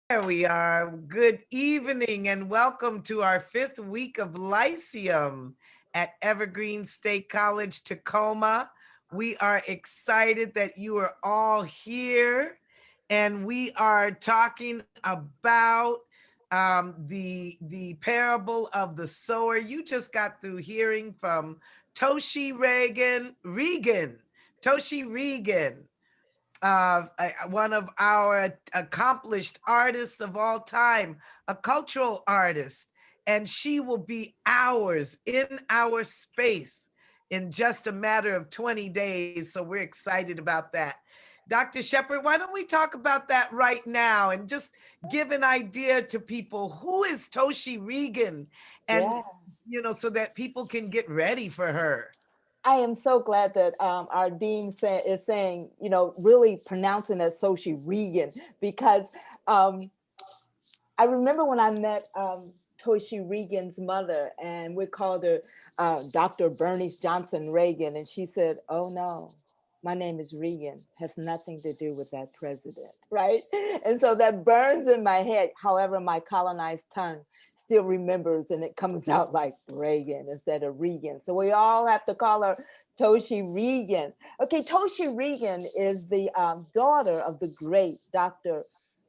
There we are. Good evening and welcome to our fifth week of Lyceum at Evergreen State College, Tacoma. We are excited that you are all here and we are talking about the parable of the sower. You just got through hearing from Toshi Regan, one of our accomplished artists of all time, a cultural artist. And she will be ours in our space in just a matter of 20 days. So we're excited about that. Dr. Shepherd, why don't we talk about that right now and just give an idea to people who is Toshi Regan and Yeah, so that people can get ready for her. I am so glad that our dean is saying, really pronouncing it Sochi Regan, because um, I remember when I met Toshi Regan's mother, and we called her Dr. Bernice Johnson Reagan, and she said, "Oh no, my name is Regan, has nothing to do with that president," right? And so that burns in my head. However, my colonized tongue still remembers, and it comes out like Reagan instead of Regan. So we all have to call her Toshi Regan. Okay, Toshi Regan is the daughter of the great Dr.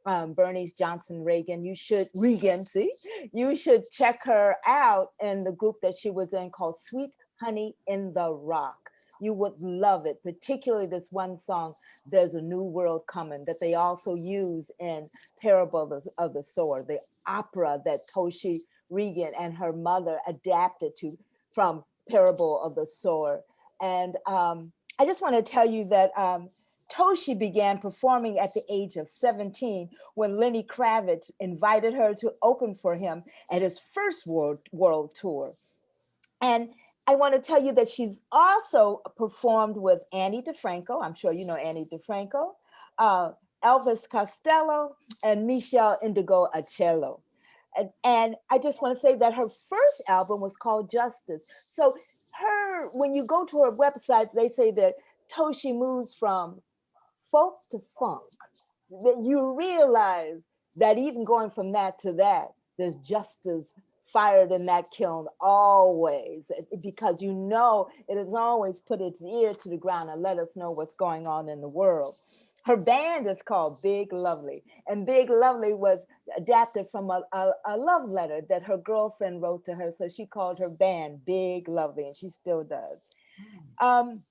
Bernice Johnson Regan, see, you should check her out in the group that she was in called Sweet Honey in the Rock. You would love it, particularly this one song, There's a New World Coming, that they also use in Parable of the Sower, the opera that Toshi Regan and her mother adapted to from Parable of the Sower. And I just want to tell you that Toshi began performing at the age of 17 when Lenny Kravitz invited her to open for him at his first world tour. And I want to tell you that she's also performed with Annie DeFranco. I'm sure you know Annie DeFranco, uh, Elvis Costello, and Michelle Indigo Acello. And I just want to say that her first album was called Justice. So when you go to her website, they say that Toshi moves from folk to funk, that you realize that even going from that to that, there's justice fired in that kiln always, because it has always put its ear to the ground and let us know what's going on in the world. Her band is called Big Lovely, and Big Lovely was adapted from a love letter that her girlfriend wrote to her. So she called her band Big Lovely, and she still does. Um,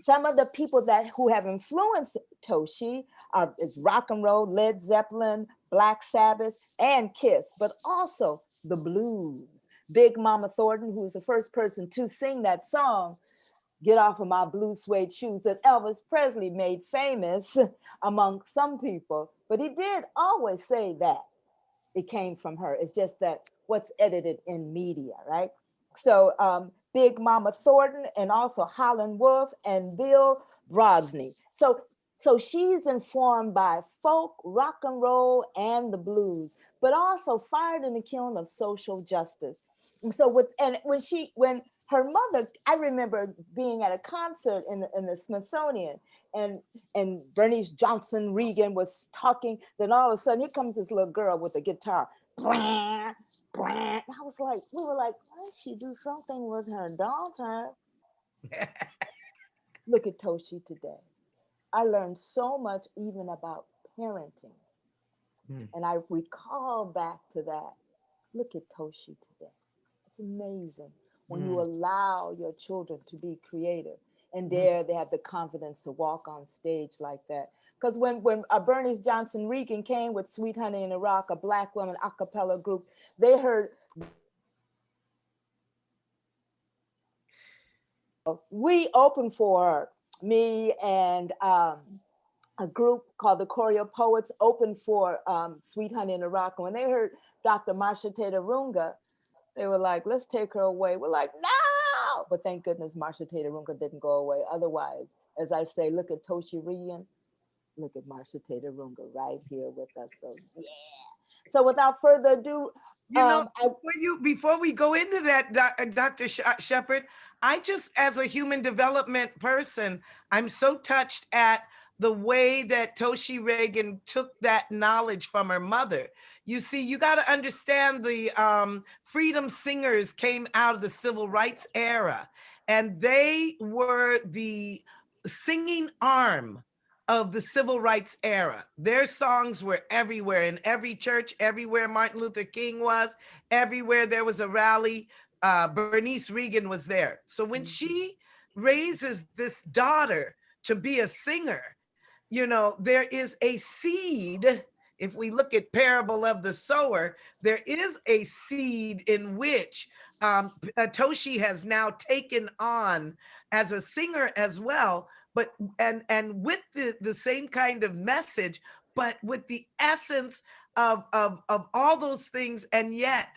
some of the people who have influenced Toshi is rock and roll, Led Zeppelin, Black Sabbath, and Kiss, but also the blues. Big Mama Thornton, who was the first person to sing that song, "Get Off of My Blue Suede Shoes," that Elvis Presley made famous among some people, but he did always say that it came from her. It's just that what's edited in media, right? So Big Mama Thornton, and also Holland Wolf and Bill Brodsky. So she's informed by folk, rock and roll, and the blues, but also fired in the kiln of social justice. And so when her mother, I remember being at a concert in the Smithsonian, and Bernice Johnson Regan was talking. Then all of a sudden, here comes this little girl with a guitar. Blah, blah. We were like, why did she do something with her daughter? Look at Toshi today. I learned so much even about parenting. And I recall back to that. Look at Toshi today. It's amazing when you allow your children to be creative and dare they have the confidence to walk on stage like that. Because when Bernice Johnson Regan came with Sweet Honey in the Rock, a Black woman a cappella group, they heard we opened for me and a group called the Choreo Poets opened for Sweet Honey in the Rock. And when they heard Dr. Marsha Taylor Runga, they were like, let's take her away. We're like, no! But thank goodness Marsha Taylor Runga didn't go away. Otherwise, as I say, look at Toshi Regan, look at Marsha Taylor Runga right here with us. So yeah. So without further ado, You know, I before we go into that, Dr. Shepherd, I just, as a human development person, I'm so touched at the way that Toshi Reagan took that knowledge from her mother. You see, you got to understand the freedom singers came out of the civil rights era, and they were the singing arm of the civil rights era. Their songs were everywhere, in every church, everywhere Martin Luther King was, everywhere there was a rally. Bernice Reagan was there. So when she raises this daughter to be a singer, you know, there is a seed. If we look at parable of the sower, there is a seed in which Toshi has now taken on as a singer as well, but and with the same kind of message, but with the essence of all those things. And yet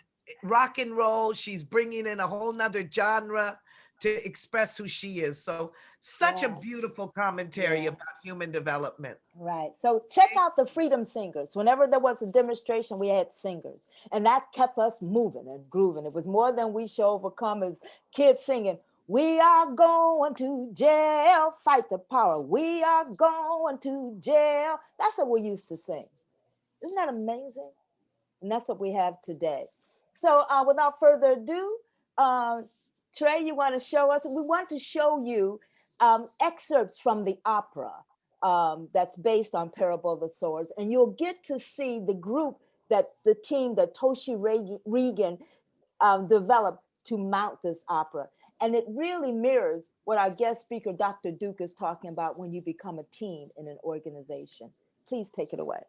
rock and roll, she's bringing in a whole nother genre to express who she is. So such a beautiful commentary about human development. Right. So check out the Freedom Singers. Whenever there was a demonstration, we had singers. And that kept us moving and grooving. It was more than we shall overcome as kids singing, "We are going to jail, fight the power. We are going to jail." That's what we used to sing. Isn't that amazing? And that's what we have today. So without further ado, Trey, you want to show us? We want to show you excerpts from the opera that's based on Parable of the Sowers. And you'll get to see the group that the team that Toshi Reagan developed to mount this opera. And it really mirrors what our guest speaker, Dr. Duke, is talking about when you become a team in an organization. Please take it away.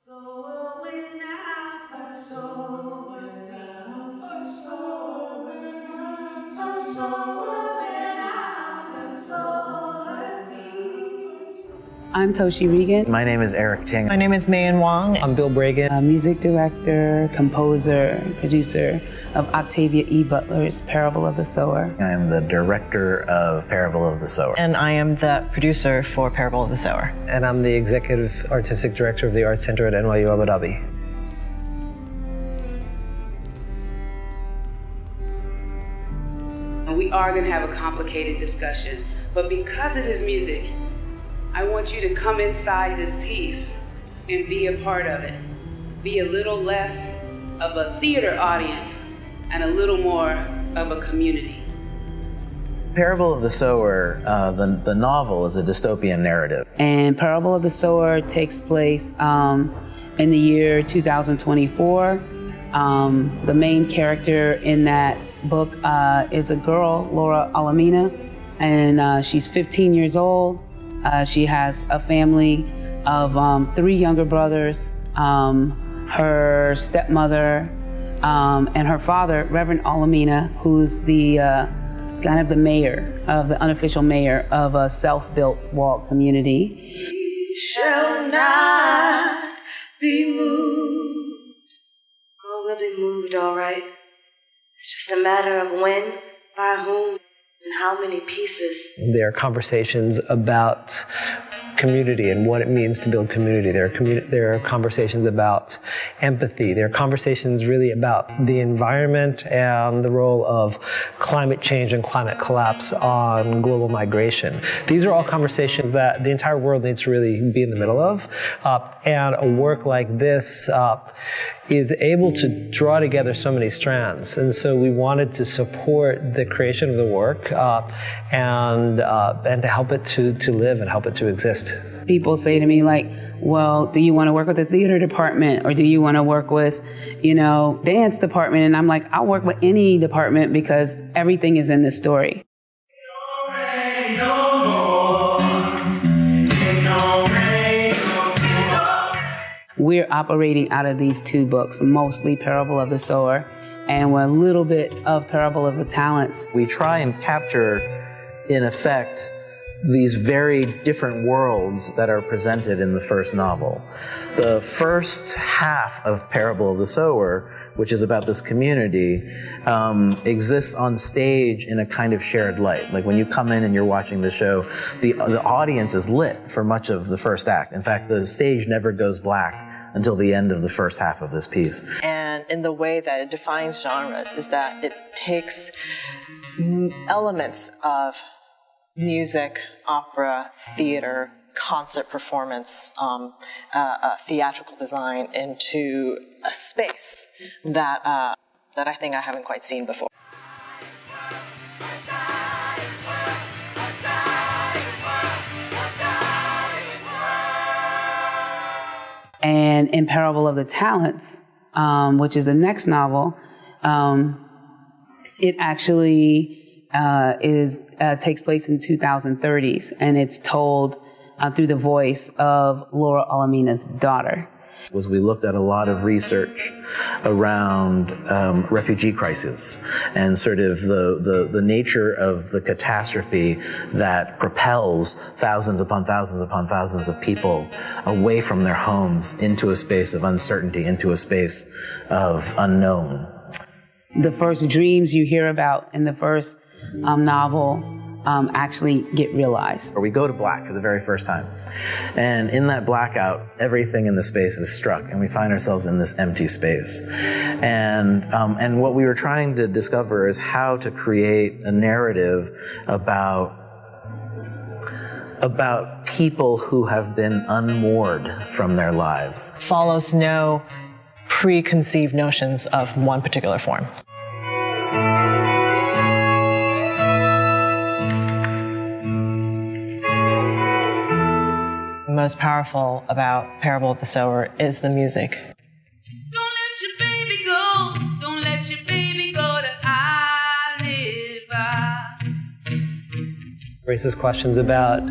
Sower went out, a sower went out, a sower went out, a sower went out, a sower seed. I'm Toshi Reagan. My name is Eric Ting. My name is Mayan Wong. I'm Bill Bragan. A music director, composer, producer of Octavia E. Butler's Parable of the Sower. I am the director of Parable of the Sower. And I am the producer for Parable of the Sower. And I'm the executive artistic director of the Art Center at NYU Abu Dhabi. And we are going to have a complicated discussion, but because it is music, I want you to come inside this piece and be a part of it. Be a little less of a theater audience and a little more of a community. Parable of the Sower, the novel, is a dystopian narrative. And Parable of the Sower takes place in the year 2024. The main character in that book is a girl, Laura Alamina, and she's 15 years old. She has a family of 3 younger brothers, her stepmother, and her father, Reverend Alamina, who's the kind of the mayor, of the unofficial mayor of a self-built walled community. Shall not be moved. Oh, we'll be moved, all right. It's just a matter of when, by whom, and how many pieces. There are conversations about community and what it means to build community. There are conversations about empathy. There are conversations really about the environment and the role of climate change and climate collapse on global migration. These are all conversations that the entire world needs to really be in the middle of. And a work like this is able to draw together so many strands. And so we wanted to support the creation of the work and to help it to live and help it to exist. People say to me like, well, do you want to work with the theater department or do you want to work with, dance department? And I'm like, I'll work with any department because everything is in the story. We're operating out of these 2 books, mostly Parable of the Sower and a little bit of Parable of the Talents. We try and capture, in effect, these very different worlds that are presented in the first novel. The first half of Parable of the Sower, which is about this community, exists on stage in a kind of shared light. Like when you come in and you're watching the show, the audience is lit for much of the first act. In fact, the stage never goes black until the end of the first half of this piece. And in the way that it defines genres is that it takes elements of music, opera, theater, concert performance, theatrical design into a space that I think I haven't quite seen before. And in Parable of the Talents, which is the next novel, it actually takes place in 2030s, and it's told through the voice of Laura Alamina's daughter. Was we looked at a lot of research around refugee crisis and sort of the nature of the catastrophe that propels thousands upon thousands upon thousands of people away from their homes into a space of uncertainty, into a space of unknown. The first dreams you hear about in the first novel actually get realized. Or we go to black for the very first time. And in that blackout, everything in the space is struck, and we find ourselves in this empty space. And what we were trying to discover is how to create a narrative about people who have been unmoored from their lives. Follows no preconceived notions of one particular form. Most powerful about Parable of the Sower is the music. Don't let your baby go. Don't let your baby go to Oliver. Raises questions about,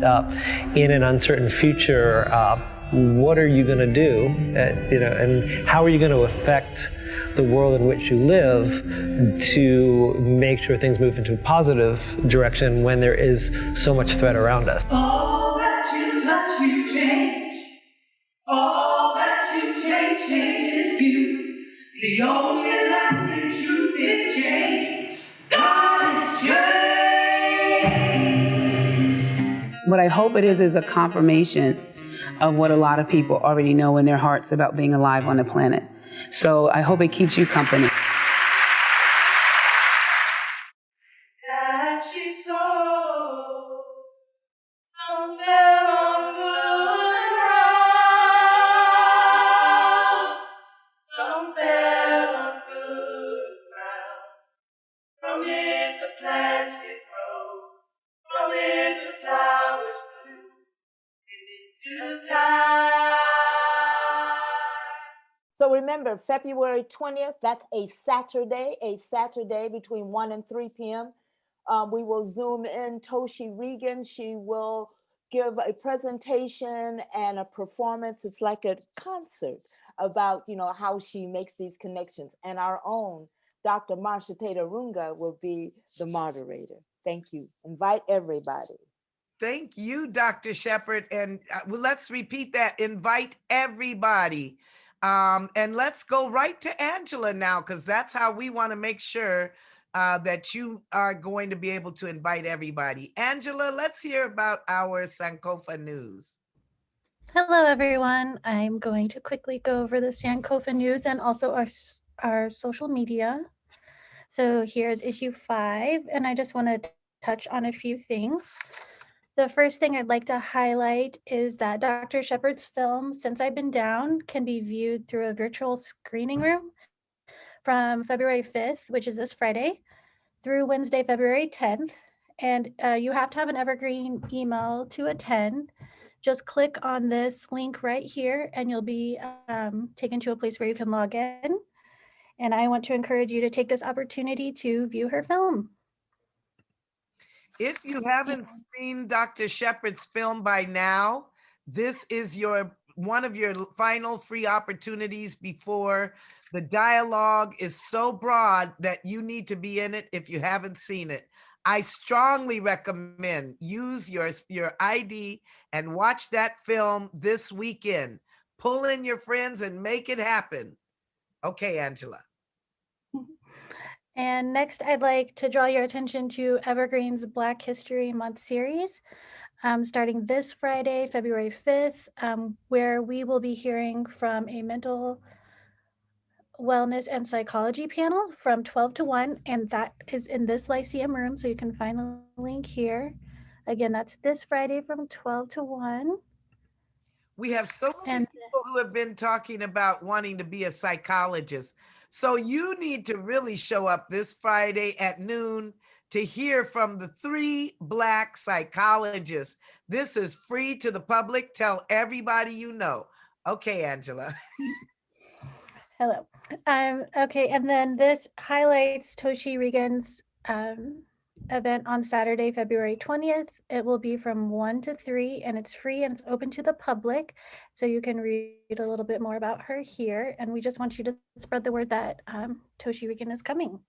in an uncertain future, what are you going to do, and how are you going to affect the world in which you live to make sure things move into a positive direction when there is so much threat around us. All that you touch, you change. All that you change, changes you. The only lasting truth is change. God is change. What I hope it is a confirmation of what a lot of people already know in their hearts about being alive on the planet. So I hope it keeps you company. That she saw, some fell on good ground, some fell on good ground. From it the plants did grow, from it the flowers blew, in due time. So remember, February 20th, that's a Saturday between 1 and 3 p.m. We will Zoom in Toshi Regan. She will give a presentation and a performance. It's like a concert about, how she makes these connections. And our own Dr. Marsha Tater Runga will be the moderator. Thank you. Invite everybody. Thank you, Dr. Shepherd. And let's repeat that. Invite everybody. And let's go right to Angela now, because that's how we want to make sure that you are going to be able to invite everybody. Angela, let's hear about our Sankofa news. Hello, everyone. I'm going to quickly go over the Sankofa news and also our social media. So here's issue 5, and I just want to touch on a few things. The first thing I'd like to highlight is that Dr. Shepherd's film, Since I've Been Down, can be viewed through a virtual screening room from February 5th, which is this Friday, through Wednesday, February 10th. And you have to have an evergreen email to attend. Just click on this link right here and you'll be taken to a place where you can log in. And I want to encourage you to take this opportunity to view her film. If you haven't seen Dr. Shepherd's film by now, this is one of your final free opportunities before the dialogue is so broad that you need to be in it if you haven't seen it. I strongly recommend use your ID and watch that film this weekend. Pull in your friends and make it happen. Okay, Angela. And next, I'd like to draw your attention to Evergreen's Black History Month series, starting this Friday, February 5th, where we will be hearing from a mental wellness and psychology panel from 12 to 1, and that is in this Lyceum room, so you can find the link here. Again, that's this Friday from 12 to 1. We have so many And people who have been talking about wanting to be a psychologist. So you need to really show up this Friday at noon to hear from the 3 Black psychologists. This is free to the public. Tell everybody you know. Okay, Angela. hello. Okay, and then this highlights Toshi Regan's event on Saturday, February 20th. It will be from 1 to 3, and it's free and it's open to the public. So you can read a little bit more about her here. And we just want you to spread the word that Toshi Regan is coming.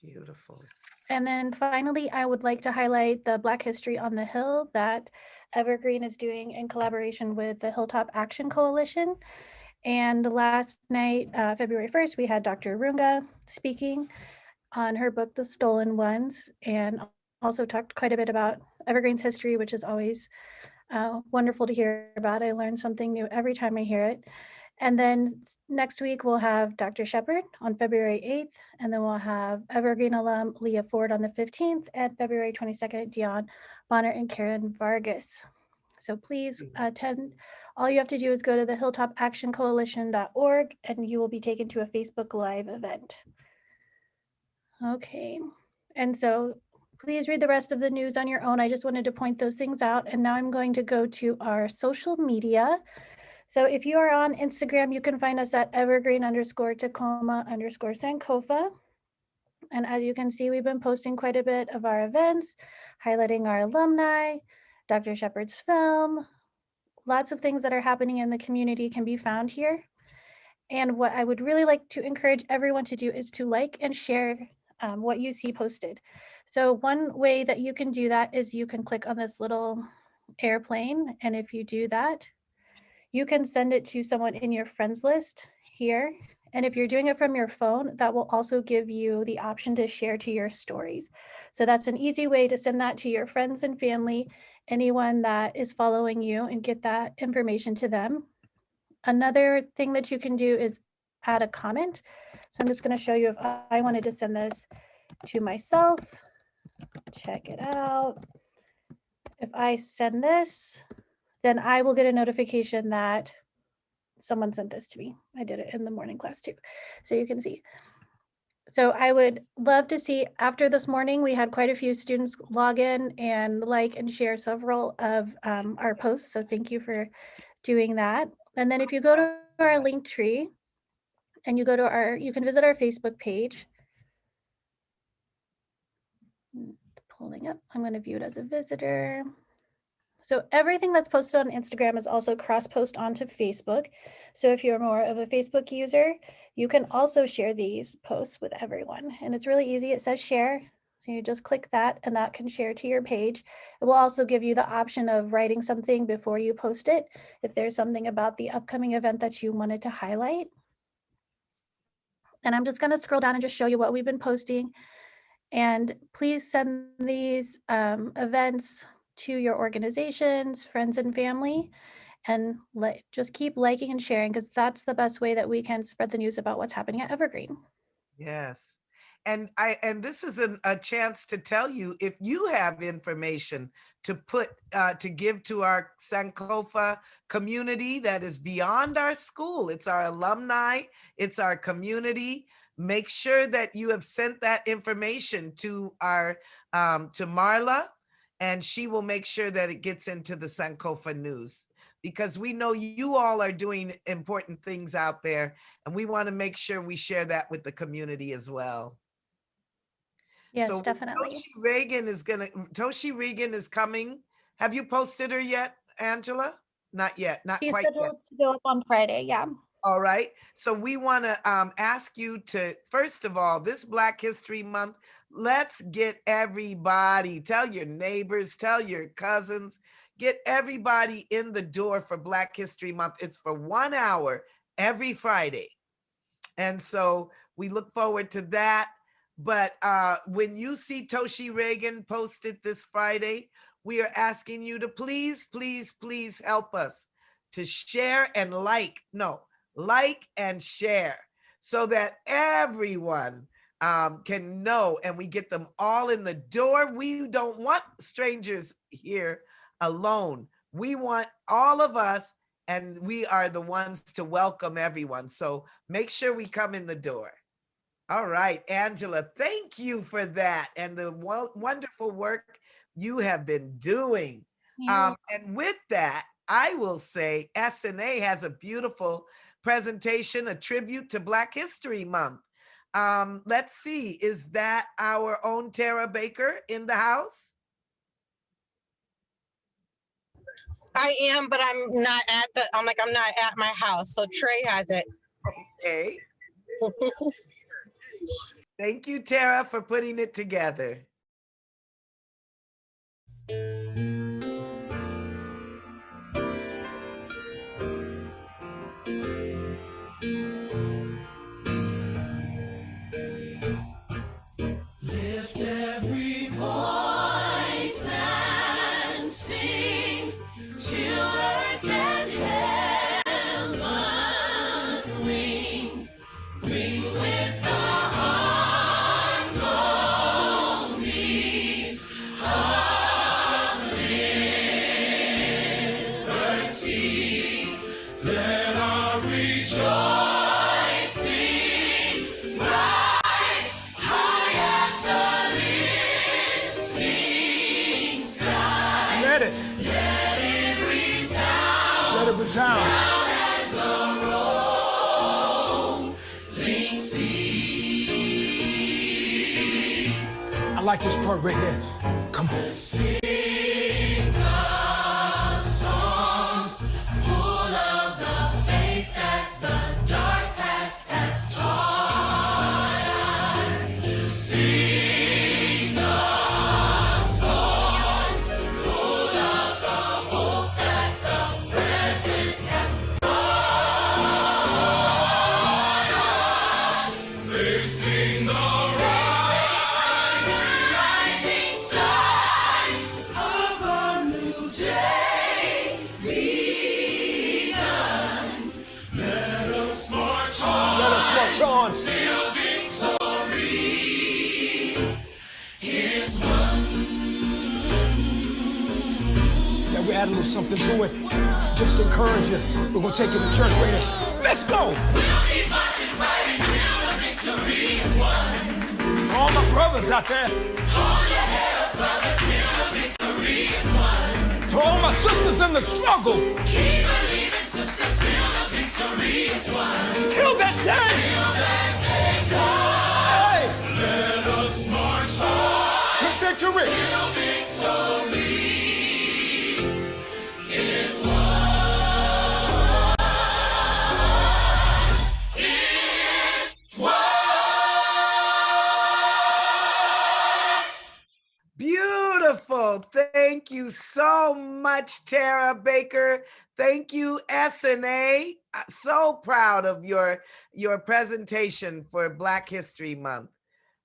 Beautiful. And then finally, I would like to highlight the Black History on the Hill that Evergreen is doing in collaboration with the Hilltop Action Coalition. And last night, February 1st, we had Dr. Runga speaking on her book, The Stolen Ones, and also talked quite a bit about Evergreen's history, which is always wonderful to hear about. I learn something new every time I hear it. And then next week, we'll have Dr. Shepard on February 8th, and then we'll have Evergreen alum Leah Ford on the 15th, and February 22nd, Dion Bonner and Karen Vargas. So please attend. All you have to do is go to the hilltopactioncoalition.org, and you will be taken to a Facebook Live event. Okay, and so please read the rest of the news on your own. I just wanted to point those things out. And now I'm going to go to our social media. So if you are on Instagram, you can find us at evergreen_Tacoma_Sankofa. And as you can see, we've been posting quite a bit of our events, highlighting our alumni, Dr. Shepard's film. Lots of things that are happening in the community can be found here. And what I would really like to encourage everyone to do is to like and share what you see posted. So one way that you can do that is you can click on this little airplane. And if you do that, you can send it to someone in your friends list here. And if you're doing it from your phone, that will also give you the option to share to your stories. So that's an easy way to send that to your friends and family, anyone that is following you, and get that information to them. Another thing that you can do is add a comment. So I'm just going to show you if I wanted to send this to myself. Check it out. If I send this, then I will get a notification that someone sent this to me. I did it in the morning class too. So you can see. So I would love to see, after this morning, we had quite a few students log in and like and share several of our posts. So thank you for doing that. And then if you go to our link tree and you go to you can visit our Facebook page. Pulling up, I'm going to view it as a visitor. So everything that's posted on Instagram is also cross-post onto Facebook. So if you're more of a Facebook user, you can also share these posts with everyone. And it's really easy. It says share. So you just click that and that can share to your page. It will also give you the option of writing something before you post it, if there's something about the upcoming event that you wanted to highlight. And I'm just going to scroll down and just show you what we've been posting. And please send these events to your organizations, friends, and family, and just keep liking and sharing, because that's the best way that we can spread the news about what's happening at Evergreen. Yes. And this is a chance to tell you, if you have information to put to give to our Sankofa community that is beyond our school, it's our alumni, it's our community. Make sure that you have sent that information to our to Marla, and she will make sure that it gets into the Sankofa news, because we know you all are doing important things out there, and we want to make sure we share that with the community as well. Yes, So definitely. Toshi Regan is coming. Have you posted her yet, Angela? Not yet, not She's quite yet. scheduled to go up on Friday. Yeah. All right. So we want to ask you to, first of all, this Black History Month, let's get everybody, tell your neighbors, tell your cousins, get everybody in the door for Black History Month. It's for 1 hour every Friday. And so we look forward to that. But when you see Toshi Regan posted this Friday, we are asking you to please, please, please help us to share and like and share, so that everyone can know, and we get them all in the door. We don't want strangers here alone. We want all of us, and we are the ones to welcome everyone. So make sure we come in the door. All right, Angela, thank you for that and the wonderful work you have been doing. And with that, I will say SNA has a beautiful presentation, a tribute to Black History Month. Let's see, is that our own Tara Baker in the house? I am, but I'm not at my house. So Trey has it. Okay. Thank you, Tara, for putting it together. Lift every voice and sing till earth and heaven ring. Ring with the harmonies of liberty. Let our rejoicing rise high as the listening skies. Let it resound. Let it resound. Loud as the rolling sea. I like this part right here. Come on. Sing a song full of the faith that the dark past has taught us. Sing a song full of the hope that the present has brought us. Facing the rising sun of a new day begun. Let us march on. Let us march on. Till victory is won. Now we add a little something to it. Just to encourage you. We're gonna take you to church right now. Let's go. We'll keep marching, fighting till the victory is won. To all my brothers out there. Hold your head up, brother, till the victory is won. To all my sisters in the struggle. Keep believing, sister, till the victory is won. Till that day. Till that day comes. Hey. Let us march on. To victory. Till victory is won. Is won. Beautiful. Thank you so much, Tara Baker. Thank you, SNA. So proud of your presentation for Black History Month.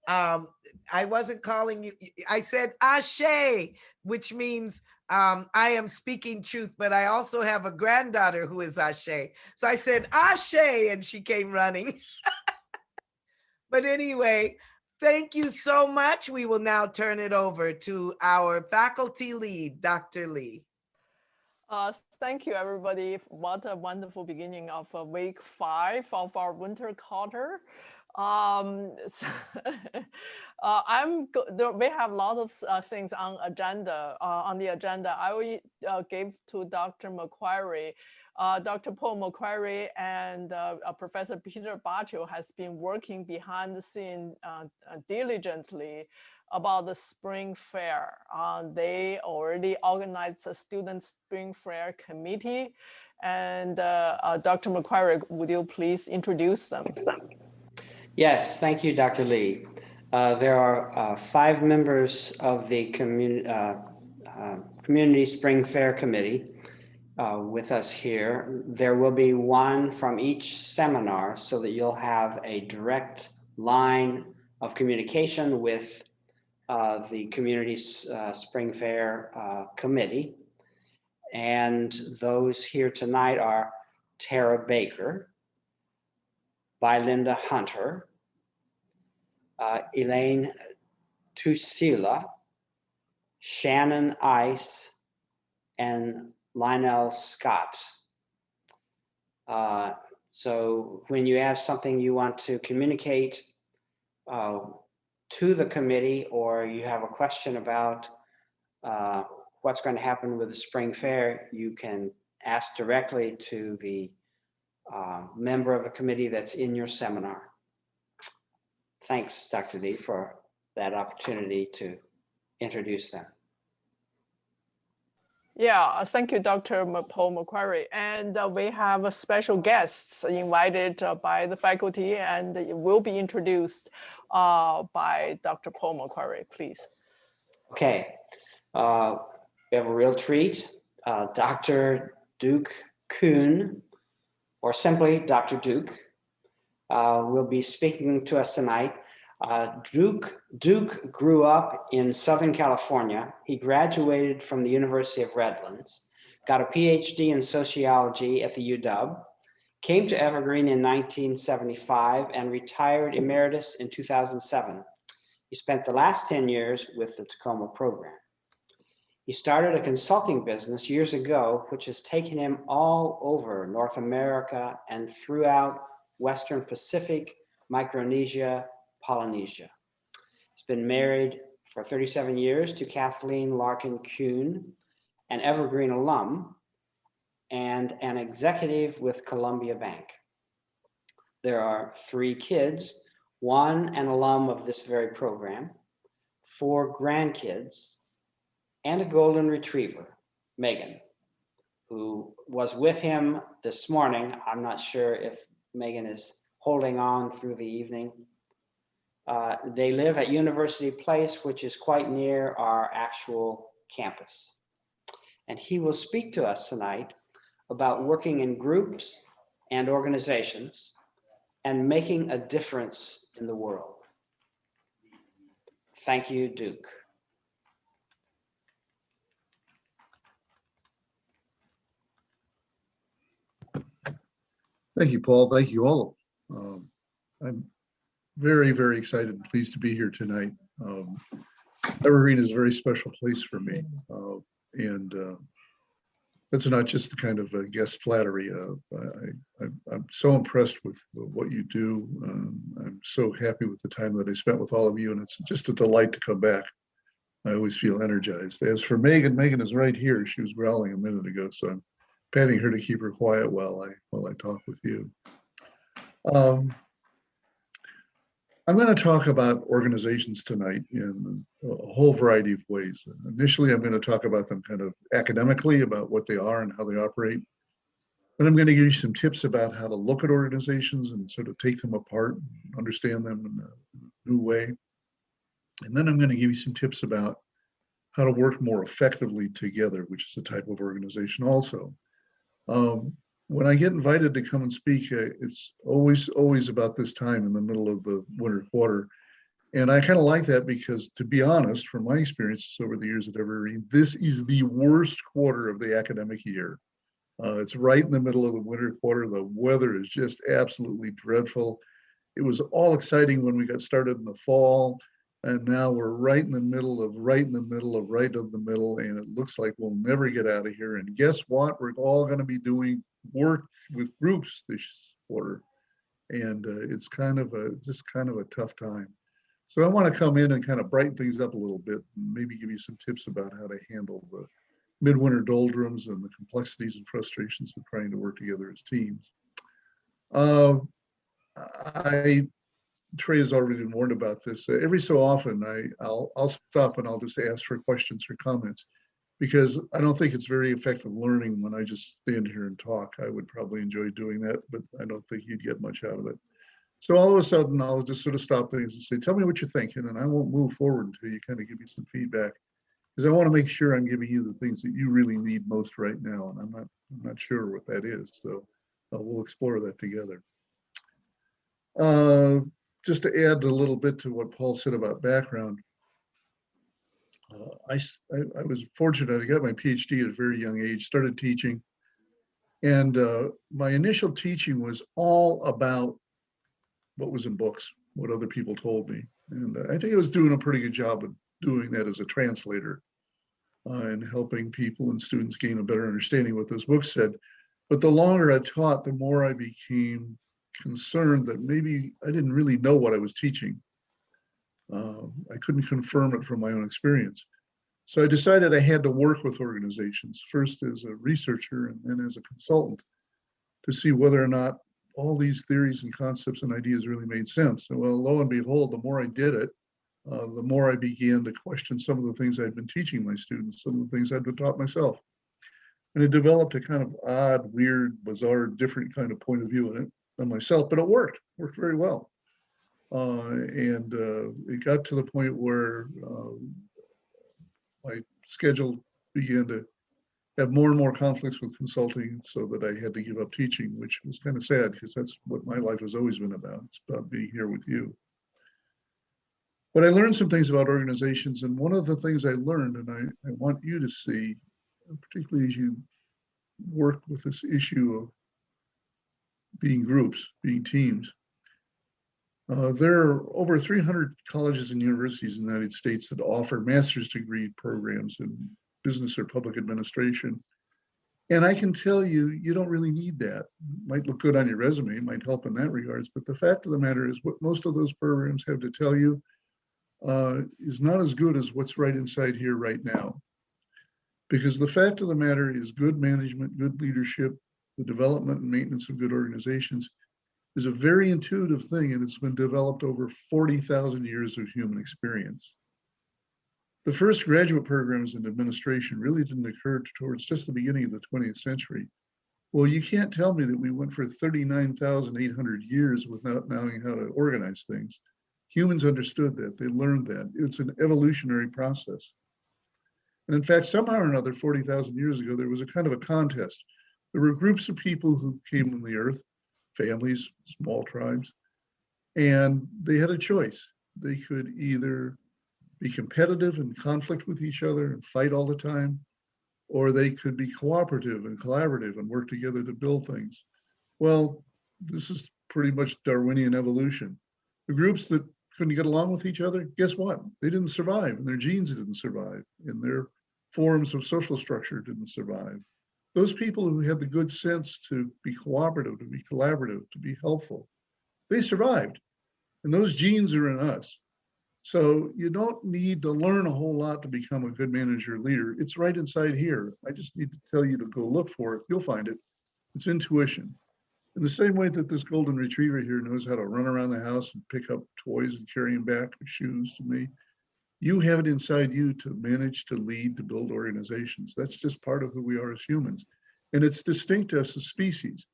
I wasn't calling you, I said Ashe, which means I am speaking truth, but I also have a granddaughter who is Ashe. So I said Ashe, and she came running. But anyway, thank you so much. We will now turn it over to our faculty lead, Dr. Lee. Thank you, everybody. What a wonderful beginning of week 5 of our winter quarter. We have a lot of things on the agenda. I will give to Dr. Macquarie. Dr. Paul Macquarie and Professor Peter Baccio has been working behind the scene diligently about the spring fair. They already organized a student spring fair committee. And Dr. Macquarie, would you please introduce them? Yes, thank you, Dr. Lee. There are 5 members of the Community Spring Fair Committee with us here. There will be one from each seminar so that you'll have a direct line of communication with the Community Spring Fair Committee. And those here tonight are Tara Baker, Linda Hunter, Elaine Tusila, Shannon Ice, and Lionel Scott. So when you have something you want to communicate to the committee, or you have a question about what's going to happen with the spring fair, you can ask directly to the member of the committee that's in your seminar. Thanks, Dr. D, for that opportunity to introduce them. Yeah, thank you, Dr. Paul Macquarie. And we have special guests invited by the faculty, and it will be introduced by Dr. Paul Macquarie, please. Okay, we have a real treat. Dr. Duke Kuehn, or simply Dr. Duke, will be speaking to us tonight. Duke grew up in Southern California. He graduated from the University of Redlands, got a PhD in sociology at the UW, came to Evergreen in 1975, and retired emeritus in 2007. He spent the last 10 years with the Tacoma program. He started a consulting business years ago, which has taken him all over North America and throughout Western Pacific, Micronesia, Polynesia. He's been married for 37 years to Kathleen Larkin Kuehn, an Evergreen alum and an executive with Columbia Bank. There are 3 kids, 1 an alum of this very program, 4 grandkids, and a golden retriever, Megan, who was with him this morning. I'm not sure if Megan is holding on through the evening. They live at University Place, which is quite near our actual campus. And he will speak to us tonight about working in groups and organizations and making a difference in the world. Thank you, Duke. Thank you, Paul. Thank you all. I'm very, very excited and pleased to be here tonight. Evergreen is a very special place for me. And that's not just the kind of guest flattery. I'm so impressed with what you do. I'm so happy with the time that I spent with all of you, and it's just a delight to come back. I always feel energized. As for Megan, Megan is right here. She was growling a minute ago, so I'm patting her to keep her quiet while I talk with you. I'm going to talk about organizations tonight in a whole variety of ways. Initially, I'm going to talk about them kind of academically, about what they are and how they operate. Then I'm going to give you some tips about how to look at organizations and sort of take them apart, understand them in a new way. And then I'm going to give you some tips about how to work more effectively together, which is a type of organization also. When I get invited to come and speak, it's always about this time in the middle of the winter quarter. And I kind of like that because, to be honest, from my experiences over the years at Evergreen, this is the worst quarter of the academic year. It's right in the middle of the winter quarter. The weather is just absolutely dreadful. It was all exciting when we got started in the fall. And now we're right in the middle of the middle, and it looks like we'll never get out of here. And guess what? We're all going to be doing work with groups this quarter, and it's just kind of a tough time. So I want to come in and kind of brighten things up a little bit, and maybe give you some tips about how to handle the midwinter doldrums and the complexities and frustrations of trying to work together as teams. Trey has already been warned about this. Every so often, I'll stop and I'll just ask for questions or comments, because I don't think it's very effective learning when I just stand here and talk. I would probably enjoy doing that, but I don't think you'd get much out of it. So all of a sudden, I'll just sort of stop things and say, tell me what you're thinking, and I won't move forward until you kind of give me some feedback, because I want to make sure I'm giving you the things that you really need most right now, and I'm not sure what that is. So we'll explore that together. Just to add a little bit to what Paul said about background, I was fortunate. I got my PhD at a very young age, started teaching, and my initial teaching was all about what was in books, what other people told me. And I think I was doing a pretty good job of doing that as a translator and helping people and students gain a better understanding of what those books said. But the longer I taught, the more I became concerned that maybe I didn't really know what I was teaching. I couldn't confirm it from my own experience. So I decided I had to work with organizations, first as a researcher and then as a consultant, to see whether or not all these theories and concepts and ideas really made sense. And well, lo and behold, the more I did it, the more I began to question some of the things I'd been teaching my students, some of the things I'd been taught myself. And it developed a kind of odd, weird, bizarre, different kind of point of view in it on myself, but it worked very well. And it got to the point where my schedule began to have more and more conflicts with consulting so that I had to give up teaching, which was kind of sad because that's what my life has always been about. It's about being here with you. But I learned some things about organizations, and one of the things I learned, and I want you to see, particularly as you work with this issue of being groups, being teams, there are over 300 colleges and universities in the United States that offer master's degree programs in business or public administration. And I can tell you, you don't really need that. It might look good on your resume, it might help in that regards, but the fact of the matter is what most of those programs have to tell you is not as good as what's right inside here right now. Because the fact of the matter is good management, good leadership, the development and maintenance of good organizations is a very intuitive thing, and it's been developed over 40,000 years of human experience. The first graduate programs in administration really didn't occur towards just the beginning of the 20th century. Well, you can't tell me that we went for 39,800 years without knowing how to organize things. Humans understood that, they learned that. It's an evolutionary process. And in fact, somehow or another, 40,000 years ago, there was a kind of a contest. There were groups of people who came on the earth, families, small tribes, and they had a choice. They could either be competitive and conflict with each other and fight all the time, or they could be cooperative and collaborative and work together to build things. Well, this is pretty much Darwinian evolution. The groups that couldn't get along with each other, guess what? They didn't survive, and their genes didn't survive, and their forms of social structure didn't survive. Those people who had the good sense to be cooperative, to be collaborative, to be helpful, they survived. And those genes are in us. So you don't need to learn a whole lot to become a good manager or leader. It's right inside here. I just need to tell you to go look for it. You'll find it. It's intuition. In the same way that this golden retriever here knows how to run around the house and pick up toys and carry them back with shoes to me, you have it inside you to manage, to lead, to build organizations. That's just part of who we are as humans. And it's distinct to us as species.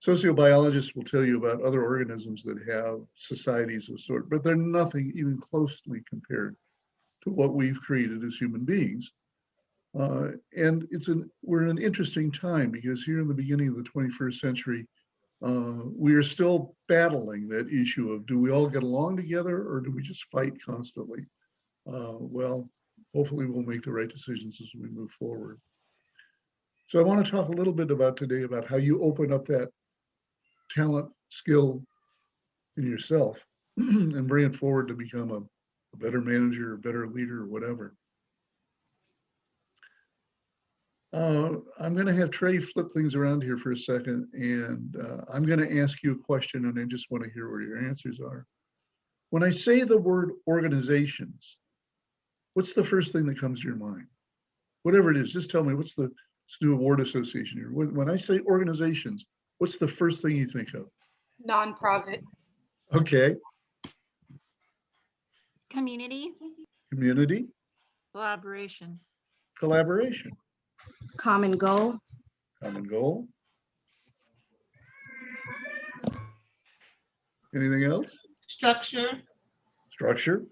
Sociobiologists will tell you about other organisms that have societies of sort, but they're nothing even closely compared to what we've created as human beings. And we're in an interesting time because here in the beginning of the 21st century, we are still battling that issue of do we all get along together or do we just fight constantly? Well, hopefully we'll make the right decisions as we move forward. So I want to talk a little bit about today about how you open up that talent, skill in yourself and bring it forward to become a better manager, a better leader, or whatever. I'm going to have Trey flip things around here for a second, and I'm going to ask you a question, and I just want to hear what your answers are. When I say the word organizations, what's the first thing that comes to your mind? Whatever it is, just tell me let's do a word association here. When I say organizations, what's the first thing you think of? Nonprofit. Okay. Community. Community. Collaboration. Collaboration. Common goal. Common goal. Anything else? Structure. Structure.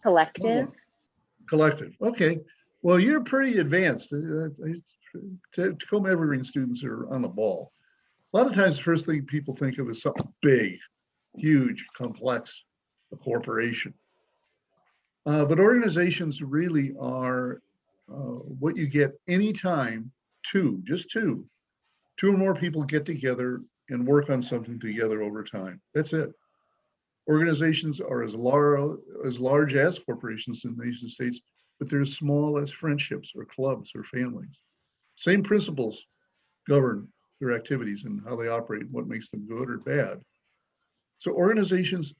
Collective. Collective. Okay. Well, you're pretty advanced. Tacoma Evergreen students are on the ball. A lot of times, the first thing people think of is something big, huge, complex, a corporation. But organizations really are what you get anytime just two or more people get together and work on something together over time. That's it. Organizations are as large as corporations in the nation states, but they're as small as friendships or clubs or families. Same principles govern their activities and how they operate, what makes them good or bad. So organizations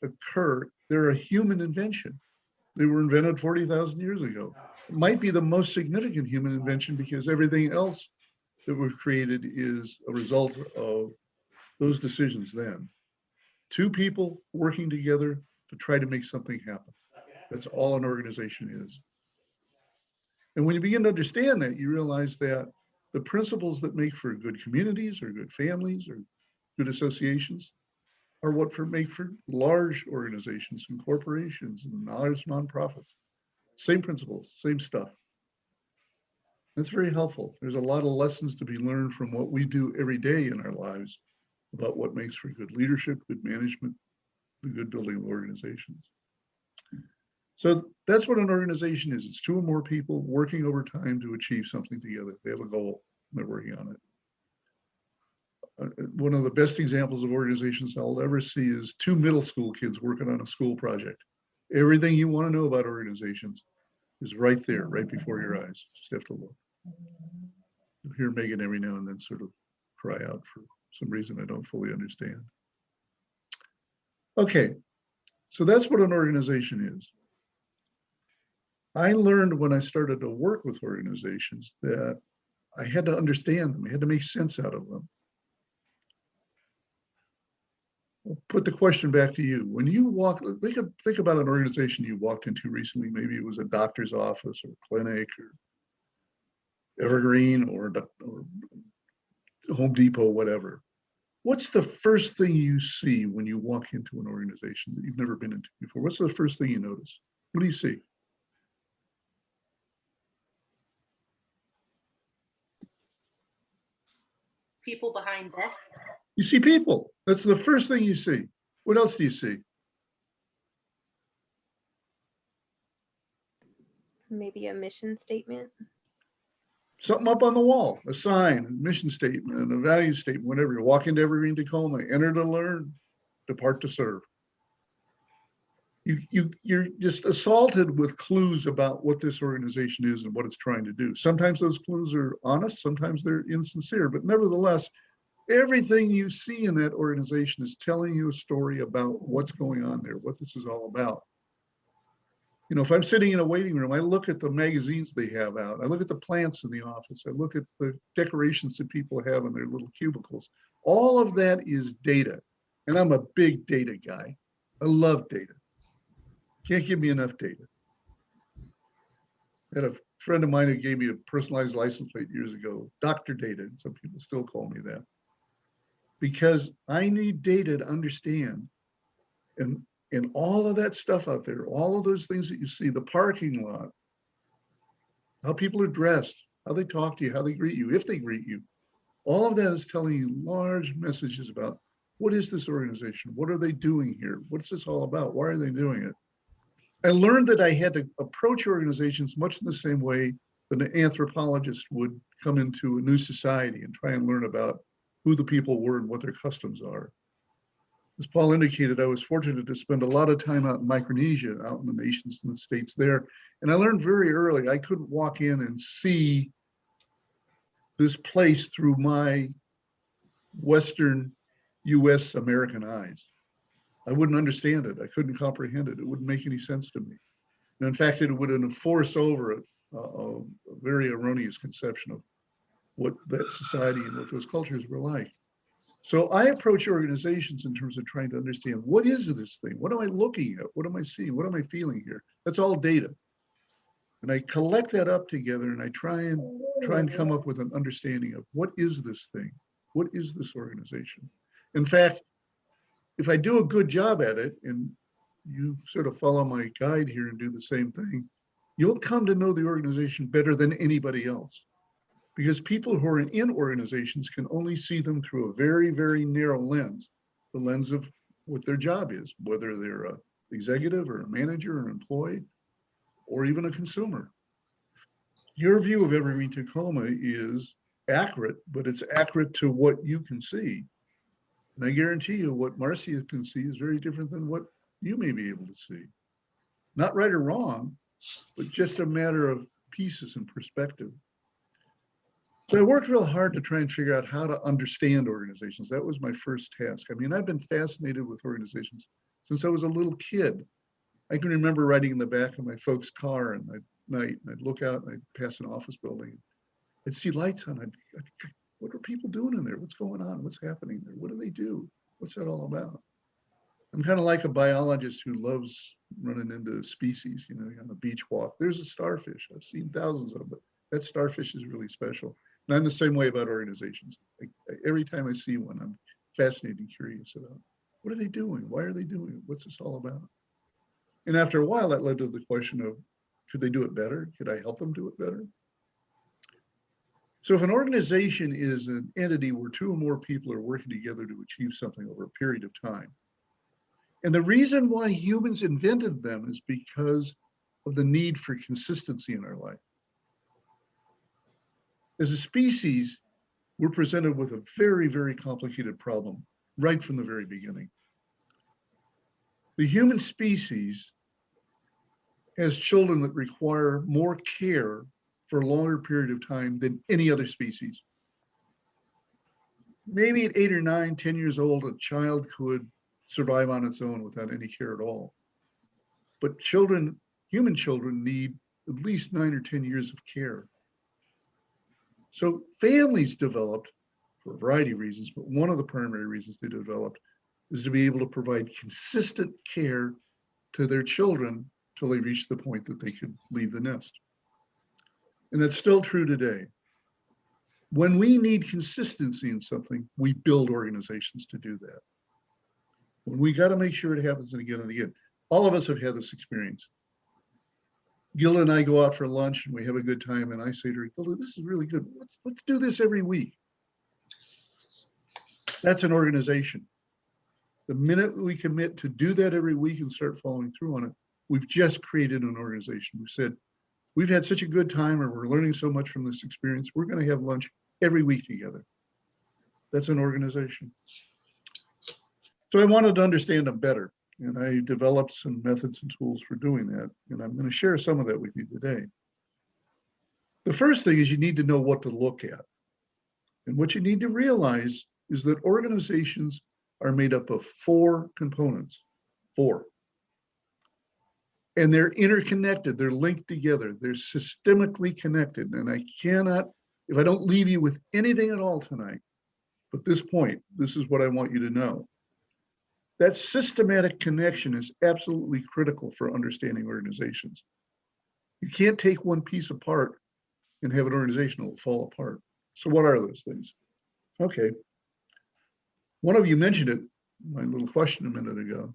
they're a human invention. They were invented 40,000 years ago. It might be the most significant human invention because everything else that we've created is a result of those decisions then. Two people working together to try to make something happen. That's all an organization is. And when you begin to understand that, you realize that the principles that make for good communities or good families or good associations are what make for large organizations and corporations and large nonprofits. Same principles, same stuff. That's very helpful. There's a lot of lessons to be learned from what we do every day in our lives about what makes for good leadership, good management, and good building of organizations. So that's what an organization is. It's two or more people working over time to achieve something together. They have a goal, and they're working on it. One of the best examples of organizations I'll ever see is two middle school kids working on a school project. Everything you want to know about organizations is right there, right before your eyes. Just have to look. You'll hear Megan every now and then sort of cry out for some reason I don't fully understand. Okay, so that's what an organization is. I learned when I started to work with organizations that I had to understand them. I had to make sense out of them. I'll put the question back to you. When you think about an organization you walked into recently. Maybe it was a doctor's office or clinic or Evergreen or Home Depot, whatever. What's the first thing you see when you walk into an organization that you've never been into before? What's the first thing you notice? What do you see? People behind desks. You see people. That's the first thing you see. What else do you see? Maybe a mission statement. Something up on the wall, a sign, a mission statement, a value statement, whatever. You walk into Evergreen Tacoma, enter to learn, depart to serve. You're just assaulted with clues about what this organization is and what it's trying to do. Sometimes those clues are honest, sometimes they're insincere, but nevertheless, everything you see in that organization is telling you a story about what's going on there, what this is all about. You know, if I'm sitting in a waiting room, I look at the magazines they have out. I look at the plants in the office. I look at the decorations that people have in their little cubicles. All of that is data. And I'm a big data guy. I love data. Can't give me enough data. I had a friend of mine who gave me a personalized license plate years ago, Dr. Data. And some people still call me that. Because I need data to understand. And all of that stuff out there, all of those things that you see, the parking lot, how people are dressed, how they talk to you, how they greet you, if they greet you, all of that is telling you large messages about what is this organization? What are they doing here? What's this all about? Why are they doing it? I learned that I had to approach organizations much in the same way that an anthropologist would come into a new society and try and learn about who the people were and what their customs are. As Paul indicated, I was fortunate to spend a lot of time out in Micronesia, out in the nations and the states there. And I learned very early, I couldn't walk in and see this place through my Western US American eyes. I wouldn't understand it. I couldn't comprehend it. It wouldn't make any sense to me. And in fact, it would enforce over a very erroneous conception of what that society and what those cultures were like. So I approach organizations in terms of trying to understand, what is this thing? What am I looking at? What am I seeing? What am I feeling here? That's all data. And I collect that up together and I try and come up with an understanding of what is this thing? What is this organization? In fact, if I do a good job at it, and you sort of follow my guide here and do the same thing, you'll come to know the organization better than anybody else. Because people who are in organizations can only see them through a very, very narrow lens, the lens of what their job is, whether they're an executive or a manager or an employee, or even a consumer. Your view of Evergreen Tacoma is accurate, but it's accurate to what you can see. And I guarantee you what Marcia can see is very different than what you may be able to see. Not right or wrong, but just a matter of pieces and perspective. So I worked real hard to try and figure out how to understand organizations. That was my first task. I mean, I've been fascinated with organizations since I was a little kid. I can remember riding in the back of my folks' car and at night, and I'd look out and I'd pass an office building. I'd see lights on. What are people doing in there? What's going on? What's happening there? What do they do? What's that all about? I'm kind of like a biologist who loves running into species, you know, on a beach walk. There's a starfish. I've seen thousands of them, but that starfish is really special. And I'm the same way about organizations. Every time I see one, I'm fascinated and curious about what are they doing? Why are they doing it? What's this all about? And after a while, that led to the question of, could they do it better? Could I help them do it better? So if an organization is an entity where two or more people are working together to achieve something over a period of time, and the reason why humans invented them is because of the need for consistency in our life. As a species, we're presented with a very, very complicated problem right from the very beginning. The human species has children that require more care for a longer period of time than any other species. Maybe at 8 or 9, 10 years old, a child could survive on its own without any care at all. But children, human children, need at least 9 or 10 years of care. So families developed for a variety of reasons, but one of the primary reasons they developed is to be able to provide consistent care to their children till they reach the point that they could leave the nest. And that's still true today. When we need consistency in something, we build organizations to do that. When we got to make sure it happens again and again. All of us have had this experience. Gilda and I go out for lunch and we have a good time, and I say to her, Gilda, this is really good. Let's do this every week. That's an organization. The minute we commit to do that every week and start following through on it, we've just created an organization. We've said, we've had such a good time, or we're learning so much from this experience, we're going to have lunch every week together. That's an organization. So I wanted to understand them better, and I developed some methods and tools for doing that, and I'm going to share some of that with you today. The first thing is you need to know what to look at. And what you need to realize is that organizations are made up of 4 components. 4. And they're interconnected, they're linked together, they're systemically connected. And I cannot, if I don't leave you with anything at all tonight, but this point, this is what I want you to know. That systematic connection is absolutely critical for understanding organizations. You can't take one piece apart and have an organization that will fall apart. So what are those things? Okay. One of you mentioned it, my little question a minute ago,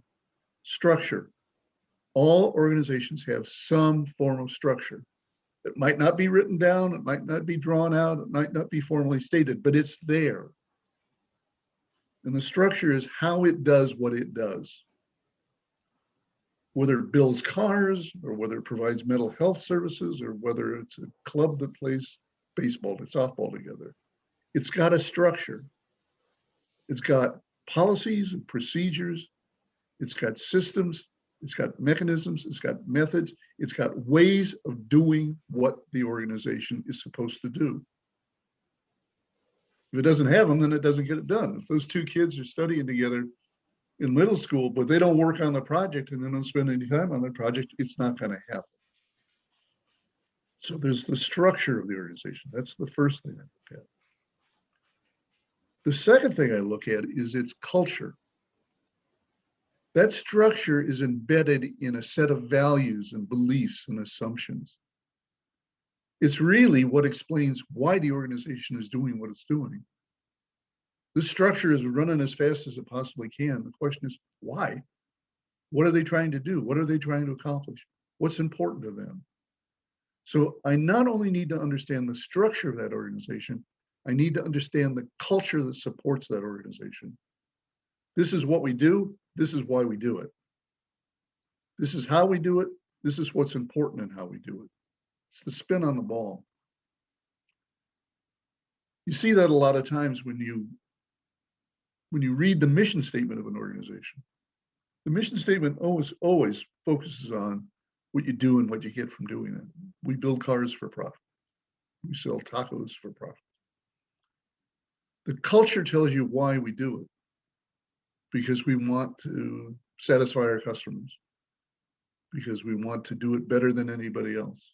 structure. All organizations have some form of structure. It might not be written down, it might not be drawn out, it might not be formally stated, but it's there. And the structure is how it does what it does. Whether it builds cars, or whether it provides mental health services, or whether it's a club that plays baseball or softball together. It's got a structure. It's got policies and procedures. It's got systems. It's got mechanisms. It's got methods. It's got ways of doing what the organization is supposed to do. If it doesn't have them, then it doesn't get it done. If those two kids are studying together in middle school, but they don't work on the project and they don't spend any time on the project, it's not going to happen. So there's the structure of the organization. That's the first thing I look at. The second thing I look at is its culture. That structure is embedded in a set of values and beliefs and assumptions. It's really what explains why the organization is doing what it's doing. This structure is running as fast as it possibly can. The question is, why? What are they trying to do? What are they trying to accomplish? What's important to them? So I not only need to understand the structure of that organization, I need to understand the culture that supports that organization. This is what we do. This is why we do it. This is how we do it. This is what's important in how we do it. It's the spin on the ball. You see that a lot of times when you read the mission statement of an organization. The mission statement always focuses on what you do and what you get from doing it. We build cars for profit. We sell tacos for profit. The culture tells you why we do it, because we want to satisfy our customers, because we want to do it better than anybody else.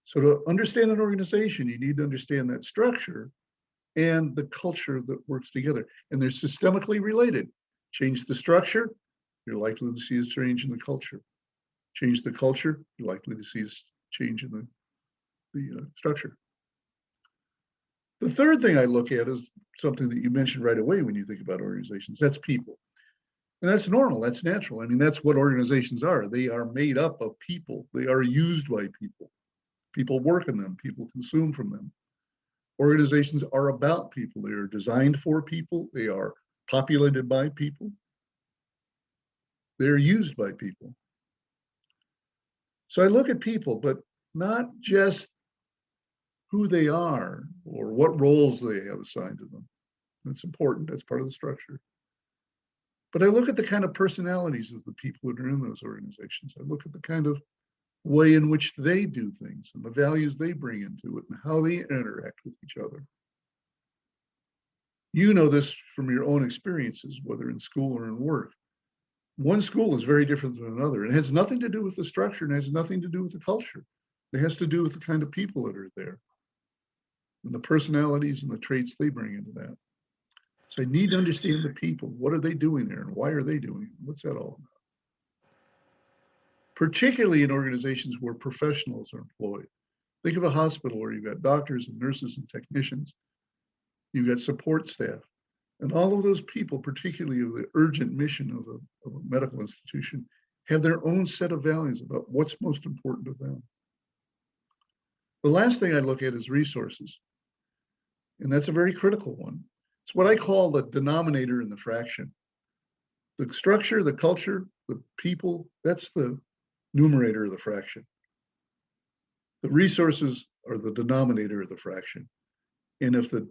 So to understand an organization, you need to understand that structure and the culture that works together. And they're systemically related. Change the structure, you're likely to see a change in the culture. Change the culture, you're likely to see a change in the structure. The third thing I look at is something that you mentioned right away when you think about organizations. That's people. And that's normal, that's natural. I mean, that's what organizations are. They are made up of people. They are used by people. People work in them, people consume from them. Organizations are about people. They are designed for people. They are populated by people. They're used by people. So I look at people, but not just who they are or what roles they have assigned to them. That's important. That's part of the structure. But I look at the kind of personalities of the people that are in those organizations. I look at the kind of way in which they do things and the values they bring into it and how they interact with each other. You know this from your own experiences, whether in school or in work. One school is very different than another. It has nothing to do with the structure and has nothing to do with the culture. It has to do with the kind of people that are there and the personalities and the traits they bring into that. So I need to understand the people. What are they doing there and why are they doing it? What's that all about? Particularly in organizations where professionals are employed. Think of a hospital where you've got doctors and nurses and technicians. You've got support staff. And all of those people, particularly of the urgent mission of a medical institution, have their own set of values about what's most important to them. The last thing I look at is resources. And that's a very critical one. It's what I call the denominator in the fraction. The structure, the culture, the people, that's the numerator of the fraction. The resources are the denominator of the fraction. And if the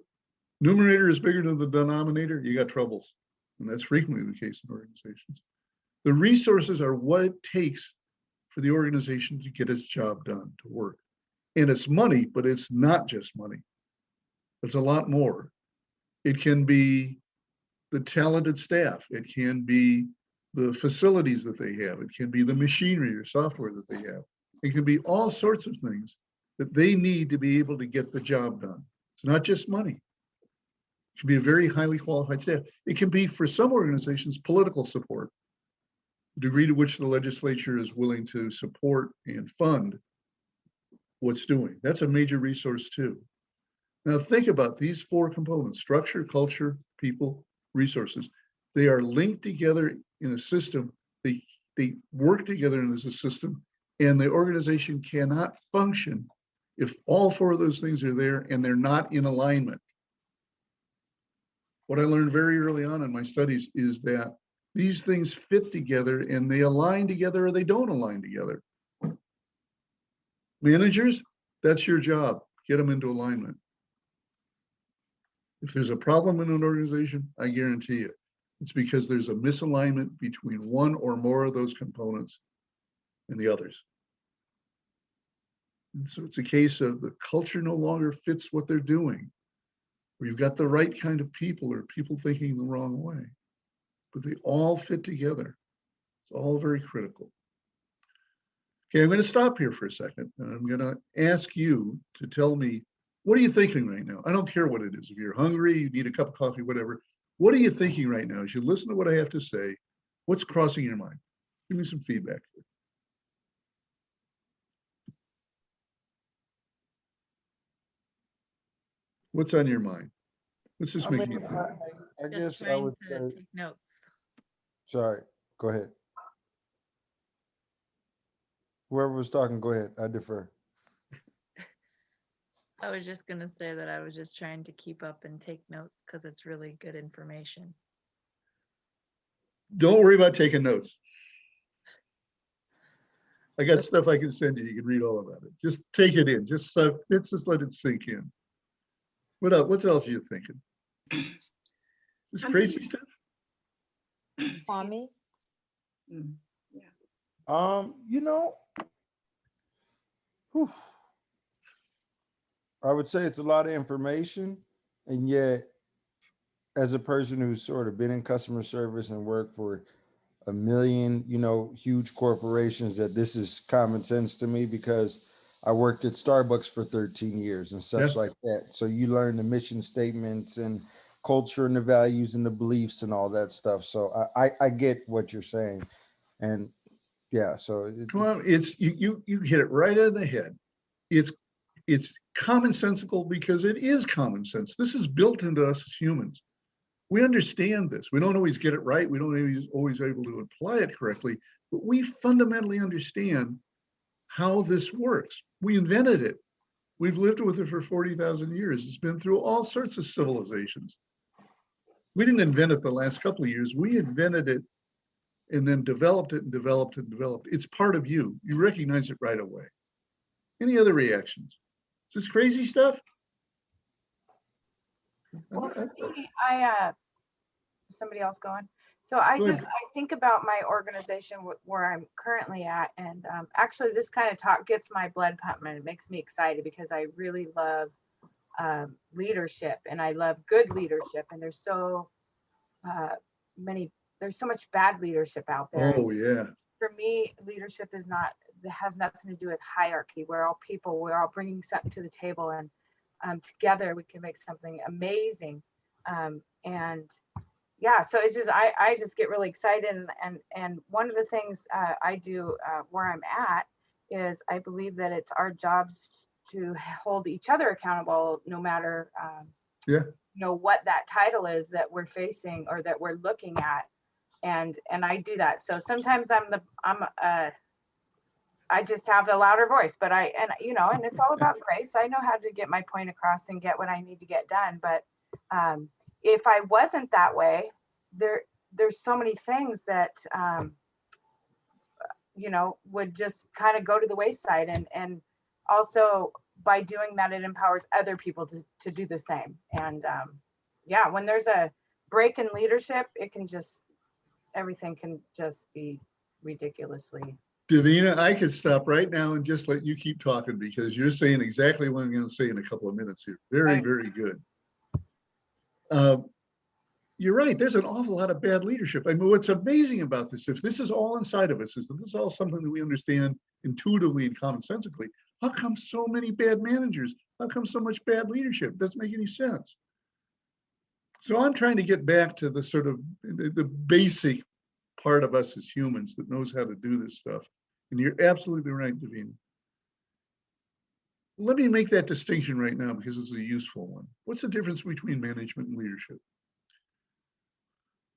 numerator is bigger than the denominator, you got troubles. And that's frequently the case in organizations. The resources are what it takes for the organization to get its job done, to work. And it's money, but it's not just money. It's a lot more. It can be the talented staff. It can be the facilities that they have. It can be the machinery or software that they have. It can be all sorts of things that they need to be able to get the job done. It's not just money. It can be a very highly qualified staff. It can be, for some organizations, political support. The degree to which the legislature is willing to support and fund what's doing. That's a major resource too. Now think about these four components: structure, culture, people, resources. They are linked together in a system. They work together as a system, and the organization cannot function if all four of those things are there and they're not in alignment. What I learned very early on in my studies is that these things fit together and they align together or they don't align together. Managers, that's your job. Get them into alignment. If there's a problem in an organization, I guarantee you, it's because there's a misalignment between one or more of those components and the others. And so it's a case of the culture no longer fits what they're doing, or you've got the right kind of people or people thinking the wrong way, but they all fit together. It's all very critical. Okay, I'm going to stop here for a second, and I'm going to ask you to tell me, what are you thinking right now? I don't care what it is. If you're hungry, you need a cup of coffee, whatever. What are you thinking right now as you listen to what I have to say? What's crossing your mind? Give me some feedback. What's on your mind? What's this making you think? I guess I would say. Take notes. Sorry, go ahead. Whoever was talking, go ahead. I defer. I was just going to say that I was just trying to keep up and take notes because it's really good information. Don't worry about taking notes. I got stuff I can send you. You can read all about it. Just take it in. Just let it sink in. What else? What else are you thinking? This crazy stuff? Kwame? You know, whew, I would say it's a lot of information, and yet, as a person who's sort of been in customer service and worked for a million, huge corporations, that this is common sense to me because I worked at Starbucks for 13 years and such like that. So you learn the mission statements and culture and the values and the beliefs and all that stuff. So I get what you're saying. And yeah, so Well, it's you hit it right on the head. It's commonsensical because it is common sense. This is built into us as humans. We understand this. We don't always get it right. We don't always able to apply it correctly, but we fundamentally understand how this works. We invented it. We've lived with it for 40,000 years. It's been through all sorts of civilizations. We didn't invent it the last couple of years. We invented it and then developed it and developed it and developed. It's part of you. You recognize it right away. Any other reactions? Is this crazy stuff? Well, for me, somebody else going. So I think about my organization where I'm currently at, and actually this kind of talk gets my blood pumping. It makes me excited because I really love leadership, and I love good leadership, and there's so much bad leadership out there. Oh yeah. For me, leadership has nothing to do with hierarchy. We're all people. We're all bringing something to the table, and together we can make something amazing. And yeah, so it's just I just get really excited, and one of the things I do where I'm at is I believe that it's our jobs to hold each other accountable, no matter what that title is that we're facing or that we're looking at, and I do that. So sometimes I just have a louder voice, but and it's all about grace. I know how to get my point across and get what I need to get done. But if I wasn't that way, there's so many things that would just kind of go to the wayside, and also by doing that, it empowers other people to do the same. And when there's a break in leadership, everything can just be ridiculously. Davina, I could stop right now and just let you keep talking because you're saying exactly what I'm going to say in a couple of minutes here. Very, very good. You're right. There's an awful lot of bad leadership. I mean, what's amazing about this, if this is all inside of us, is that this is all something that we understand intuitively and commonsensically, how come so many bad managers? How come so much bad leadership? It doesn't make any sense. So I'm trying to get back to the sort of the basic part of us as humans that knows how to do this stuff. And you're absolutely right, Davina. Let me make that distinction right now because it's a useful one. What's the difference between management and leadership?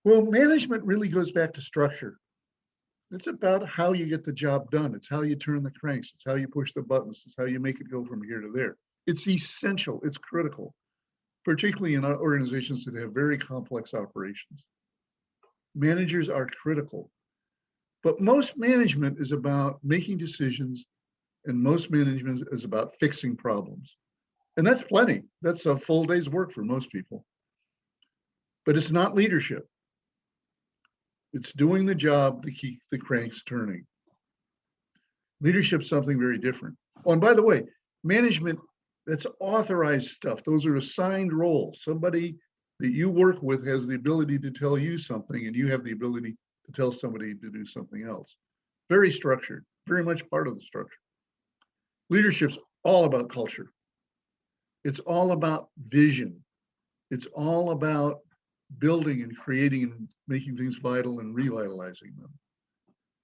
Well, management really goes back to structure. It's about how you get the job done. It's how you turn the cranks. It's how you push the buttons. It's how you make it go from here to there. It's essential. It's critical, particularly in organizations that have very complex operations. Managers are critical. But most management is about making decisions, and most management is about fixing problems. And that's plenty. That's a full day's work for most people. But it's not leadership. It's doing the job to keep the cranks turning. Leadership's something very different. Oh, and by the way, management, that's authorized stuff. Those are assigned roles. Somebody that you work with has the ability to tell you something, and you have the ability to tell somebody to do something else. Very structured, very much part of the structure. Leadership's all about culture. It's all about vision. It's all about building and creating and making things vital and revitalizing them.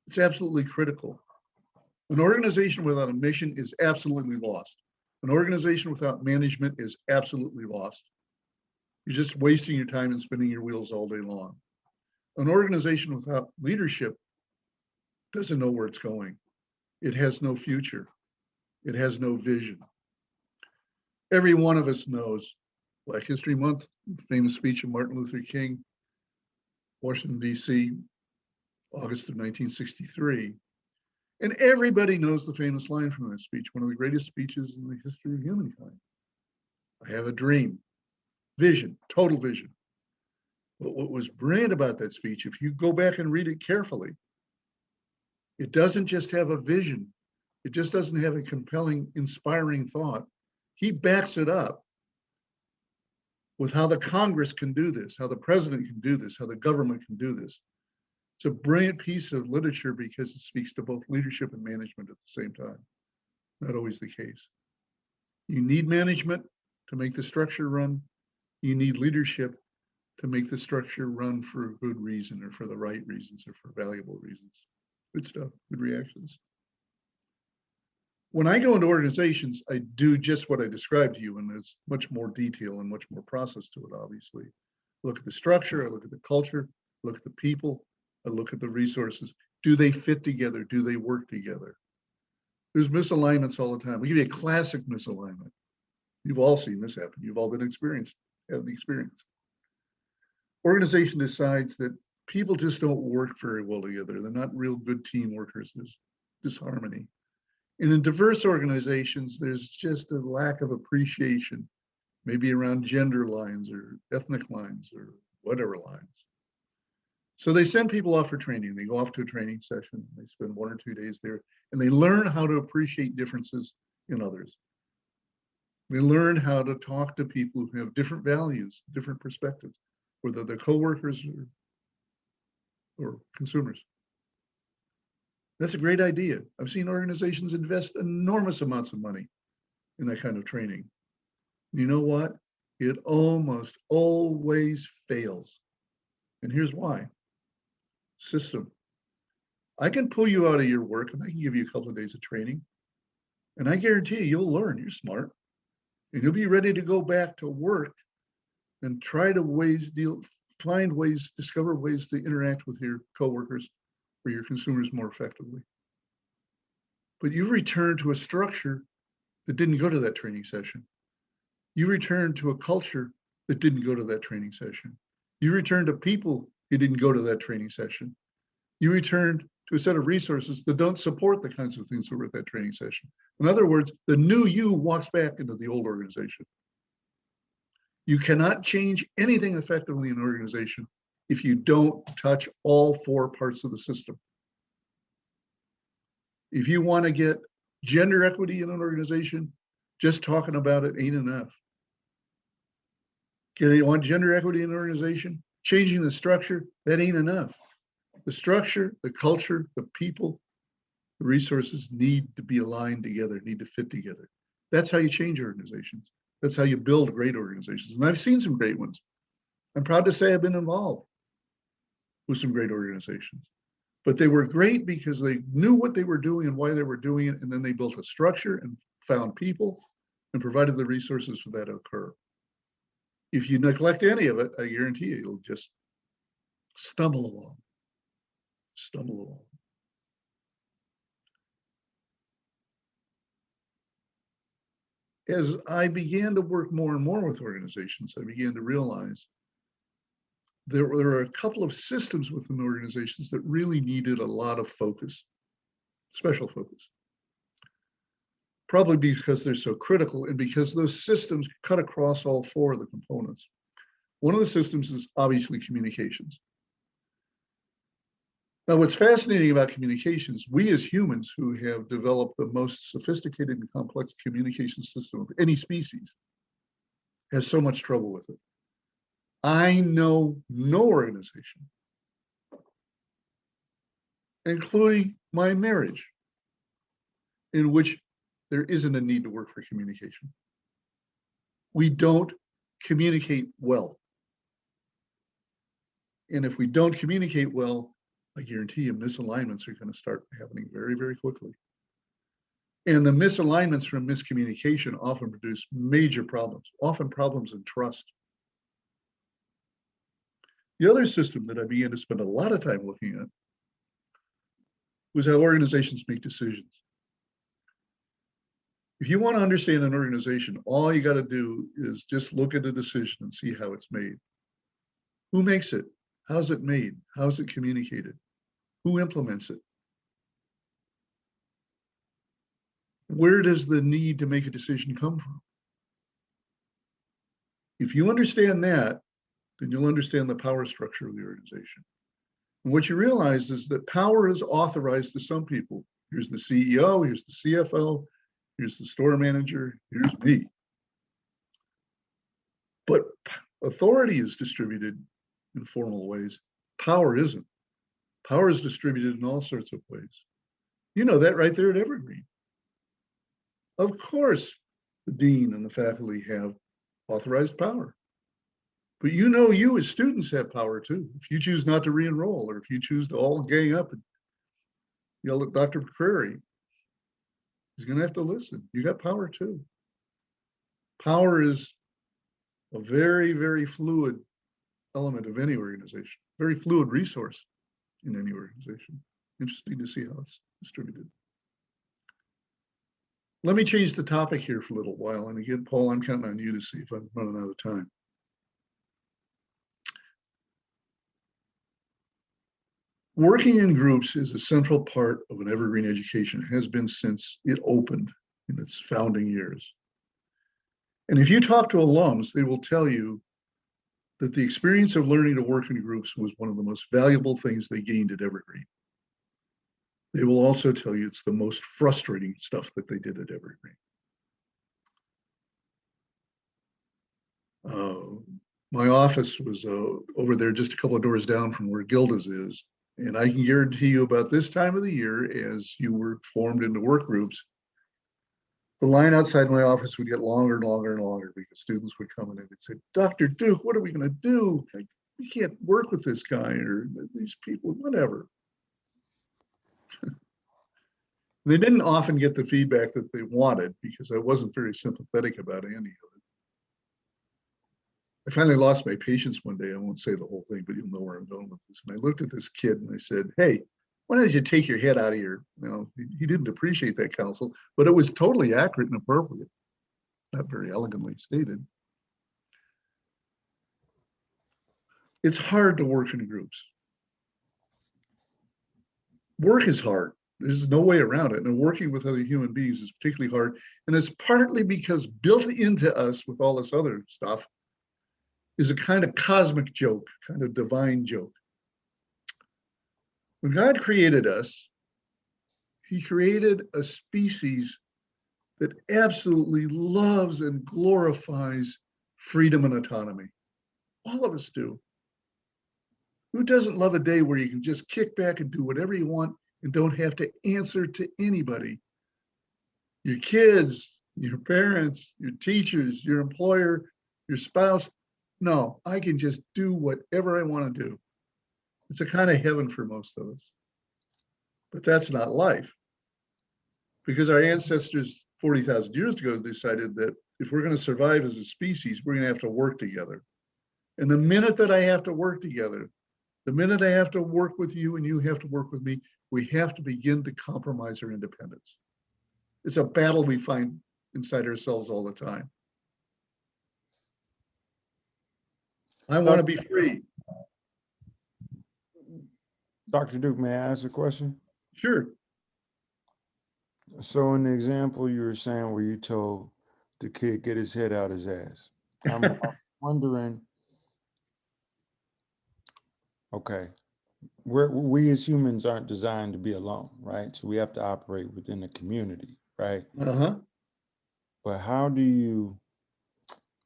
It's absolutely critical. An organization without a mission is absolutely lost. An organization without management is absolutely lost. You're just wasting your time and spinning your wheels all day long. An organization without leadership doesn't know where it's going. It has no future. It has no vision. Every one of us knows Black History Month, famous speech of Martin Luther King, Washington, D.C., August of 1963. And everybody knows the famous line from that speech, one of the greatest speeches in the history of humankind. I have a dream, vision, total vision. But what was brilliant about that speech, if you go back and read it carefully, It doesn't just have a vision. It just doesn't have a compelling, inspiring thought. He backs it up with how the Congress can do this, how the president can do this, how the government can do this. It's a brilliant piece of literature because it speaks to both leadership and management at the same time. Not always the case. You need management to make the structure run. You need leadership to make the structure run for a good reason or for the right reasons or for valuable reasons. Good stuff, good reactions. When I go into organizations, I do just what I described to you, and there's much more detail and much more process to it, obviously. I look at the structure, I look at the culture, I look at the people, I look at the resources. Do they fit together? Do they work together? There's misalignments all the time. We give you a classic misalignment. You've all seen this happen. You've all been experienced, have the experience. Organization decides that people just don't work very well together. They're not real good team workers. There's disharmony. And in diverse organizations, there's just a lack of appreciation, maybe around gender lines or ethnic lines or whatever lines. So they send people off for training. They go off to a training session. They spend 1 or 2 days there, and they learn how to appreciate differences in others. They learn how to talk to people who have different values, different perspectives, whether they're coworkers or consumers. That's a great idea. I've seen organizations invest enormous amounts of money in that kind of training. You know what? It almost always fails. And here's why. System. I can pull you out of your work and I can give you a couple of days of training. And I guarantee you, you'll learn. You're smart. And you'll be ready to go back to work and try to find ways, discover ways to interact with your coworkers or your consumers more effectively. But you return to a structure that didn't go to that training session. You return to a culture that didn't go to that training session. You return to people who didn't go to that training session. You return to a set of resources that don't support the kinds of things that were at that training session. In other words, the new you walks back into the old organization. You cannot change anything effectively in an organization if you don't touch all 4 parts of the system. If you want to get gender equity in an organization, just talking about it ain't enough. You want gender equity in an organization? Changing the structure, that ain't enough. The structure, the culture, the people, the resources need to be aligned together, need to fit together. That's how you change organizations. That's how you build great organizations. And I've seen some great ones. I'm proud to say I've been involved with some great organizations. But they were great because they knew what they were doing and why they were doing it. And then they built a structure and found people and provided the resources for that to occur. If you neglect any of it, I guarantee you, you'll just stumble along. As I began to work more and more with organizations, I began to realize there were a couple of systems within organizations that really needed a lot of focus, special focus. Probably because they're so critical and because those systems cut across all 4 of the components. One of the systems is obviously communications. Now, what's fascinating about communications, we as humans who have developed the most sophisticated and complex communication system of any species has so much trouble with it. I know no organization, including my marriage, in which there isn't a need to work for communication. We don't communicate well. And if we don't communicate well, I guarantee you misalignments are going to start happening very, very quickly. And the misalignments from miscommunication often produce major problems, often problems in trust. The other system that I began to spend a lot of time looking at was how organizations make decisions. If you want to understand an organization, all you got to do is just look at a decision and see how it's made. Who makes it? How's it made? How's it communicated? Who implements it? Where does the need to make a decision come from? If you understand that, then you'll understand the power structure of the organization. And what you realize is that power is authorized to some people. Here's the CEO, here's the CFO, here's the store manager, here's me. But authority is distributed in formal ways. Power isn't. Power is distributed in all sorts of ways. You know that right there at Evergreen. Of course, the dean and the faculty have authorized power. But you know, you as students have power too. If you choose not to re-enroll, or if you choose to all gang up and yell at Dr. McCrary, he's going to have to listen. You got power too. Power is a very, very fluid element of any organization, very fluid resource in any organization. Interesting to see how it's distributed. Let me change the topic here for a little while. And again, Paul, I'm counting on you to see if I'm running out of time. Working in groups is a central part of an evergreen education. It has been since it opened in its founding years. And if you talk to alums, they will tell you that the experience of learning to work in groups was one of the most valuable things they gained at Evergreen. They will also tell you it's the most frustrating stuff that they did at Evergreen. My office was over there just a couple of doors down from where Gilda's is. And I can guarantee you about this time of the year, as you were formed into work groups, the line outside my office would get longer and longer and longer because students would come in and they'd say, Dr. Duke, what are we going to do? We can't work with this guy or these people, whatever. They didn't often get the feedback that they wanted because I wasn't very sympathetic about any of it. I finally lost my patience one day. I won't say the whole thing, but you'll know where I'm going with this. And I looked at this kid and I said, hey, why don't you take your head out of here? He didn't appreciate that counsel, but it was totally accurate and appropriate. Not very elegantly stated. It's hard to work in groups. Work is hard. There's no way around it. And working with other human beings is particularly hard. And it's partly because built into us with all this other stuff is a kind of cosmic joke, kind of divine joke. When God created us, he created a species that absolutely loves and glorifies freedom and autonomy. All of us do. Who doesn't love a day where you can just kick back and do whatever you want and don't have to answer to anybody? Your kids, your parents, your teachers, your employer, your spouse. No, I can just do whatever I want to do. It's a kind of heaven for most of us. But that's not life. Because our ancestors 40,000 years ago decided that if we're going to survive as a species, we're going to have to work together. And the minute that I have to work together, the minute I have to work with you and you have to work with me, we have to begin to compromise our independence. It's a battle we find inside ourselves all the time. I want to be free. Dr. Duke, may I ask a question? Sure. So in the example you were saying where you told the kid get his head out his ass, I'm wondering, okay, we as humans aren't designed to be alone, right? So we have to operate within a community, right? Uh-huh. But how do you,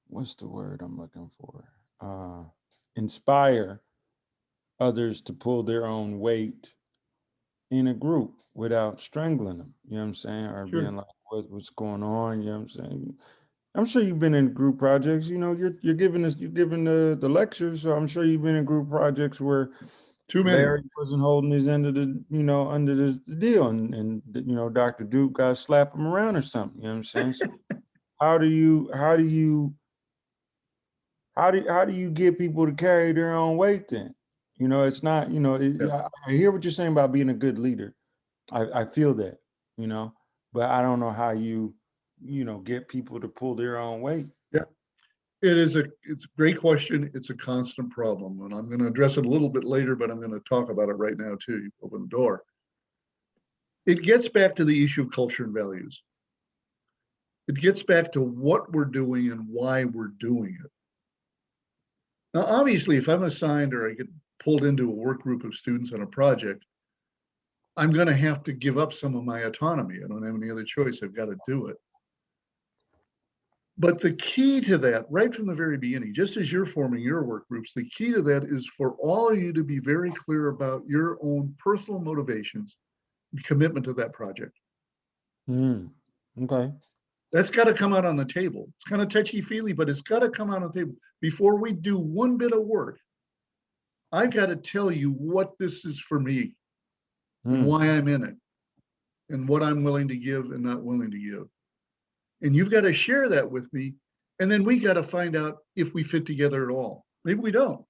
what's the word I'm looking for? Inspire others to pull their own weight in a group without strangling them, you know what I'm saying? Or Sure. being like, what's going on, you know what I'm saying? I'm sure you've been in group projects, you know, you're giving the lectures, so I'm sure you've been in group projects where too many. Larry wasn't holding his end of the, you know, under the deal, and you know, Dr. Duke got to slap him around or something, you know what I'm saying? So how do you get people to carry their own weight then? You know, it's not, you know, I hear what you're saying about being a good leader. I feel that, you know, but I don't know how you know, get people to pull their own weight. Yeah, it's a great question. It's a constant problem. And I'm going to address it a little bit later, but I'm going to talk about it right now too. You open the door. It gets back to the issue of culture and values. It gets back to what we're doing and why we're doing it. Now, obviously, if I'm assigned or I get pulled into a work group of students on a project, I'm going to have to give up some of my autonomy. I don't have any other choice. I've got to do it. But the key to that, right from the very beginning, just as you're forming your work groups, the key to that is for all of you to be very clear about your own personal motivations and commitment to that project. Okay. That's got to come out on the table. It's kind of touchy-feely, but it's got to come out on the table. Before we do one bit of work, I've got to tell you what this is for me and why I'm in it and what I'm willing to give and not willing to give. And you've got to share that with me. And then we got to find out if we fit together at all. Maybe we don't.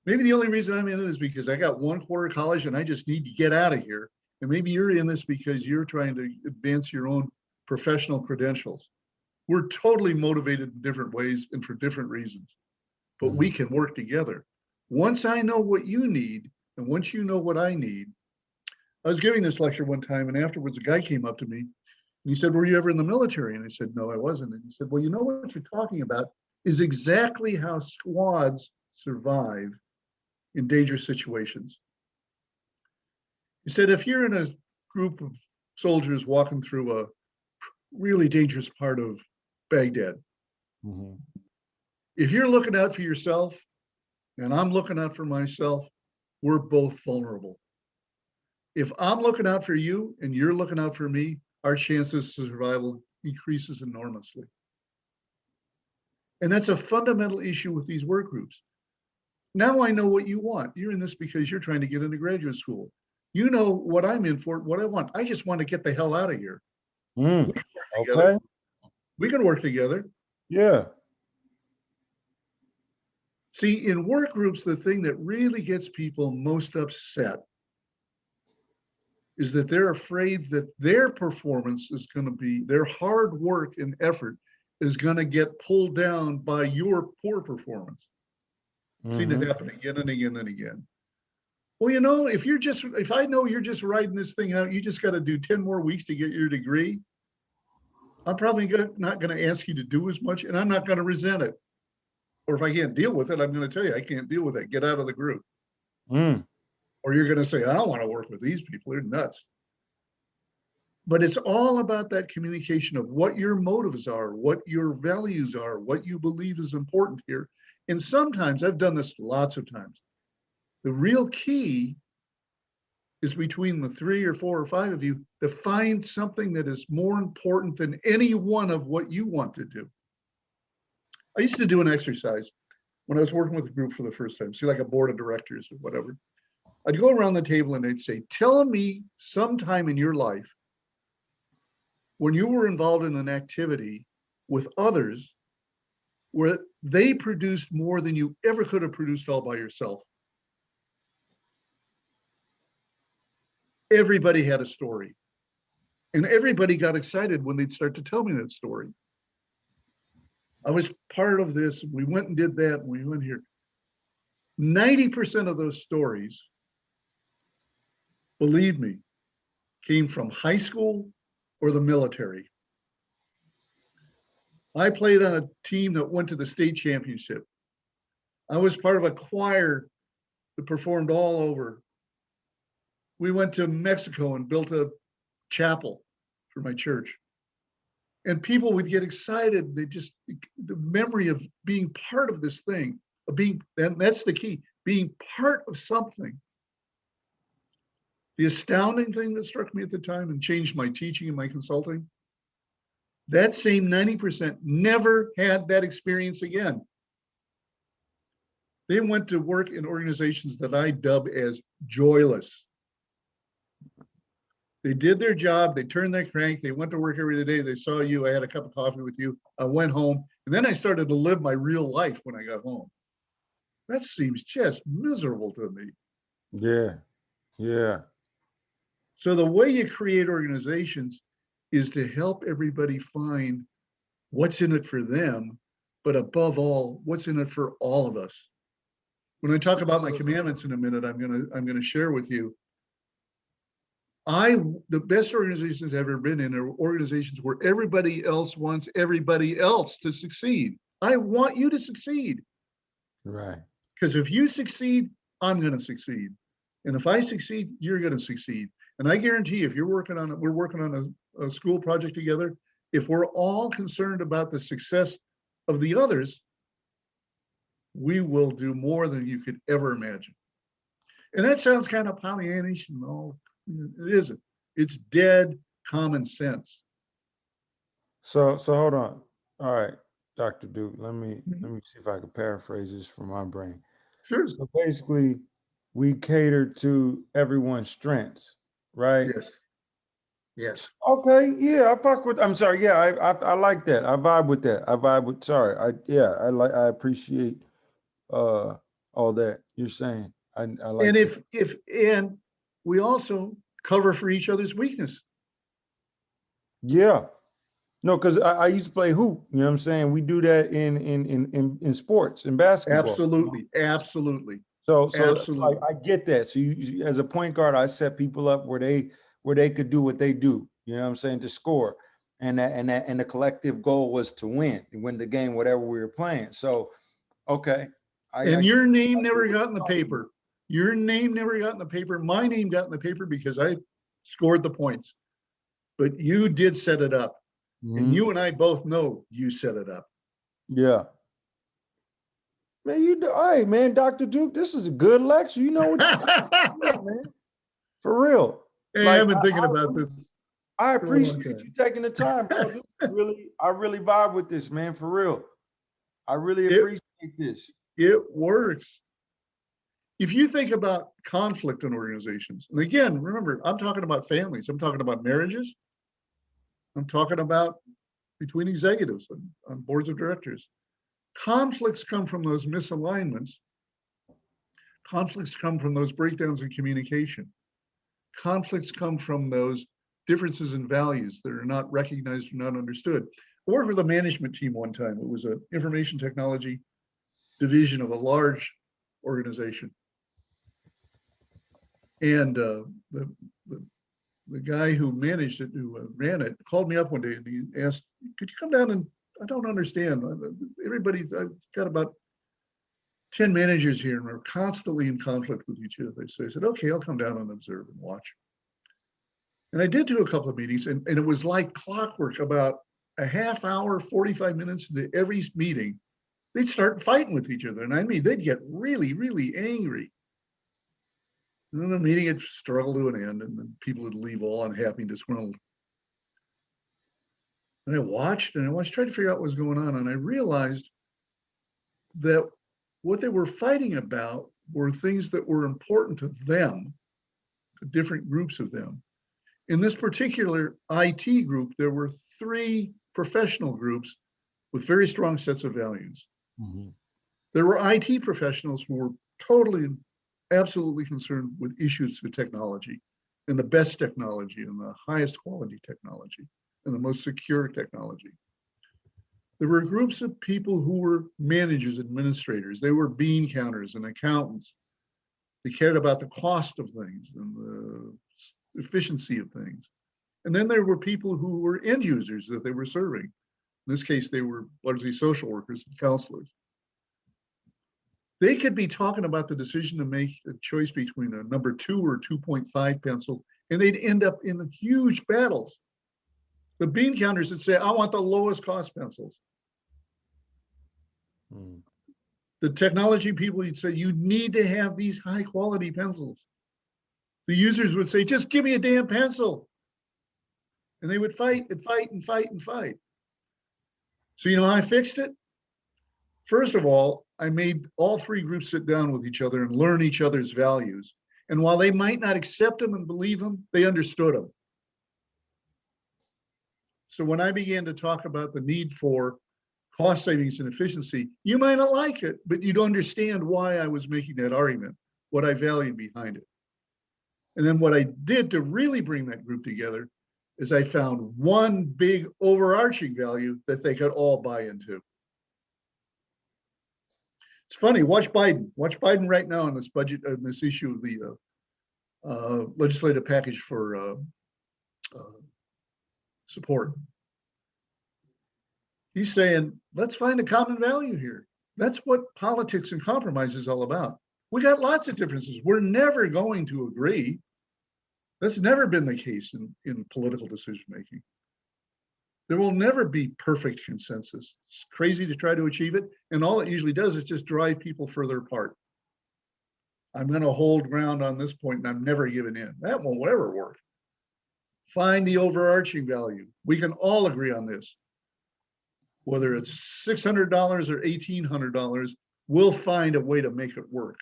Maybe the only reason I'm in it is because I got 1 quarter of college and I just need to get out of here. And maybe you're in this because you're trying to advance your own professional credentials. We're totally motivated in different ways and for different reasons, but we can work together. Once I know what you need, and once you know what I need, I was giving this lecture one time, and afterwards a guy came up to me and he said, "Were you ever in the military?" And I said, "No, I wasn't." And he said, "Well, you know what you're talking about is exactly how squads survive in dangerous situations." He said, "If you're in a group of soldiers walking through a really dangerous part of Baghdad, if you're looking out for yourself and I'm looking out for myself, we're both vulnerable. If I'm looking out for you and you're looking out for me, our chances of survival increases enormously." And that's a fundamental issue with these work groups. Now I know what you want. You're in this because you're trying to get into graduate school. You know what I'm in for, what I want. I just want to get the hell out of here. Okay. We can work together. Yeah. See, in work groups, the thing that really gets people most upset is that they're afraid that their performance is going to be, their hard work and effort is going to get pulled down by your poor performance. Seen it happen again and again and again. Well, you know, if I know you're just riding this thing out, you just got to do 10 more weeks to get your degree, I'm probably not going to ask you to do as much, and I'm not going to resent it. Or if I can't deal with it, I'm going to tell you, I can't deal with it. Get out of the group. Or you're going to say, I don't want to work with these people. They're nuts. But it's all about that communication of what your motives are, what your values are, what you believe is important here. And sometimes, I've done this lots of times, the real key is between the 3 or 4 or 5 of you to find something that is more important than any one of what you want to do. I used to do an exercise when I was working with a group for the first time, see, like a board of directors or whatever. I'd go around the table and they'd say, "Tell me sometime in your life when you were involved in an activity with others where they produced more than you ever could have produced all by yourself." Everybody had a story. And everybody got excited when they'd start to tell me that story. I was part of this. We went and did that. And we went here. 90% of those stories, believe me, came from high school or the military. I played on a team that went to the state championship. I was part of a choir that performed all over. We went to Mexico and built a chapel for my church. And people would get excited. They just, the memory of being part of this thing, of being, and that's the key, being part of something. The astounding thing that struck me at the time and changed my teaching and my consulting, that same 90% never had that experience again. They went to work in organizations that I dub as joyless. They did their job, they turned their crank, they went to work every day, they saw you, I had a cup of coffee with you, I went home, and then I started to live my real life when I got home. That seems just miserable to me. Yeah, yeah. So the way you create organizations is to help everybody find what's in it for them, but above all, what's in it for all of us. When I talk about my commandments in a minute, I'm gonna share with you. The best organizations I've ever been in are organizations where everybody else wants everybody else to succeed. I want you to succeed. Right. Because if you succeed, I'm going to succeed. And if I succeed, you're going to succeed. And I guarantee you, if we're working on a school project together, if we're all concerned about the success of the others, we will do more than you could ever imagine. And that sounds kind of Pollyannish and all. It isn't. It's dead common sense. So hold on. All right, Dr. Duke, let me see if I can paraphrase this from my brain. Sure. So basically, we cater to everyone's strengths, right? Yes. Yes. Okay, yeah, I fuck with. I'm sorry, yeah, I like that. I vibe with that. I vibe with. Sorry, I appreciate all that you're saying. I like. And that. and we also cover for each other's weakness. Yeah. No, because I used to play hoop. You know what I'm saying? We do that in sports, in basketball. Absolutely, absolutely. So absolutely. I get that. So you, as a point guard, I set people up where they could do what they do. You know what I'm saying, to score, and the collective goal was to win the game, whatever we were playing. So, okay. And your name never got in the paper. Your name never got in the paper. My name got in the paper because I scored the points. But you did set it up. And you and I both know you set it up. Yeah. Man, hey, man, Dr. Duke, this is a good lecture. You know what you're doing, man. For real. Hey, I've been thinking about this. I appreciate you taking the time, bro. I really vibe with this, man, for real. I really appreciate this. It works. If you think about conflict in organizations, and again, remember, I'm talking about families, I'm talking about marriages, I'm talking about between executives on boards of directors. Conflicts come from those misalignments. Conflicts come from those breakdowns in communication. Conflicts come from those differences in values that are not recognized or not understood. I worked with a management team one time. It was an information technology division of a large organization. And the guy who managed it, who ran it, called me up one day and he asked, could you come down and, I don't understand. Everybody, I've got about 10 managers here and we're constantly in conflict with each other. So I said, okay, I'll come down and observe and watch. And I did do a couple of meetings and it was like clockwork. About a half hour, 45 minutes into every meeting, they'd start fighting with each other. And I mean, they'd get really, really angry. And then the meeting had struggled to an end and then people would leave all unhappy and disgruntled. And I watched, trying to figure out what was going on. And I realized that what they were fighting about were things that were important to them, to different groups of them. In this particular IT group, there were 3 professional groups with very strong sets of values. Mm-hmm. There were IT professionals who were totally, absolutely concerned with issues of technology and the best technology and the highest quality technology and the most secure technology. There were groups of people who were managers, administrators. They were bean counters and accountants. They cared about the cost of things and the efficiency of things. And then there were people who were end users that they were serving. In this case, they were largely social workers and counselors. They could be talking about the decision to make a choice between a number 2 or 2.5 pencil, and they'd end up in huge battles. The bean counters would say, I want the lowest cost pencils. The technology people would say, you need to have these high quality pencils. The users would say, just give me a damn pencil. And they would fight and fight and fight and fight. So you know how I fixed it? First of all, I made all 3 groups sit down with each other and learn each other's values. And while they might not accept them and believe them, they understood them. So when I began to talk about the need for cost savings and efficiency, you might not like it, but you'd understand why I was making that argument, what I valued behind it. And then what I did to really bring that group together is I found one big overarching value that they could all buy into. It's funny, watch Biden right now on this budget, on this issue of the legislative package for support. He's saying, let's find a common value here. That's what politics and compromise is all about. We got lots of differences. We're never going to agree. That's never been the case in political decision making. There will never be perfect consensus. It's crazy to try to achieve it. And all it usually does is just drive people further apart. I'm going to hold ground on this point and I'm never giving in. That won't ever work. Find the overarching value. We can all agree on this. Whether it's $600 or $1,800, we'll find a way to make it work.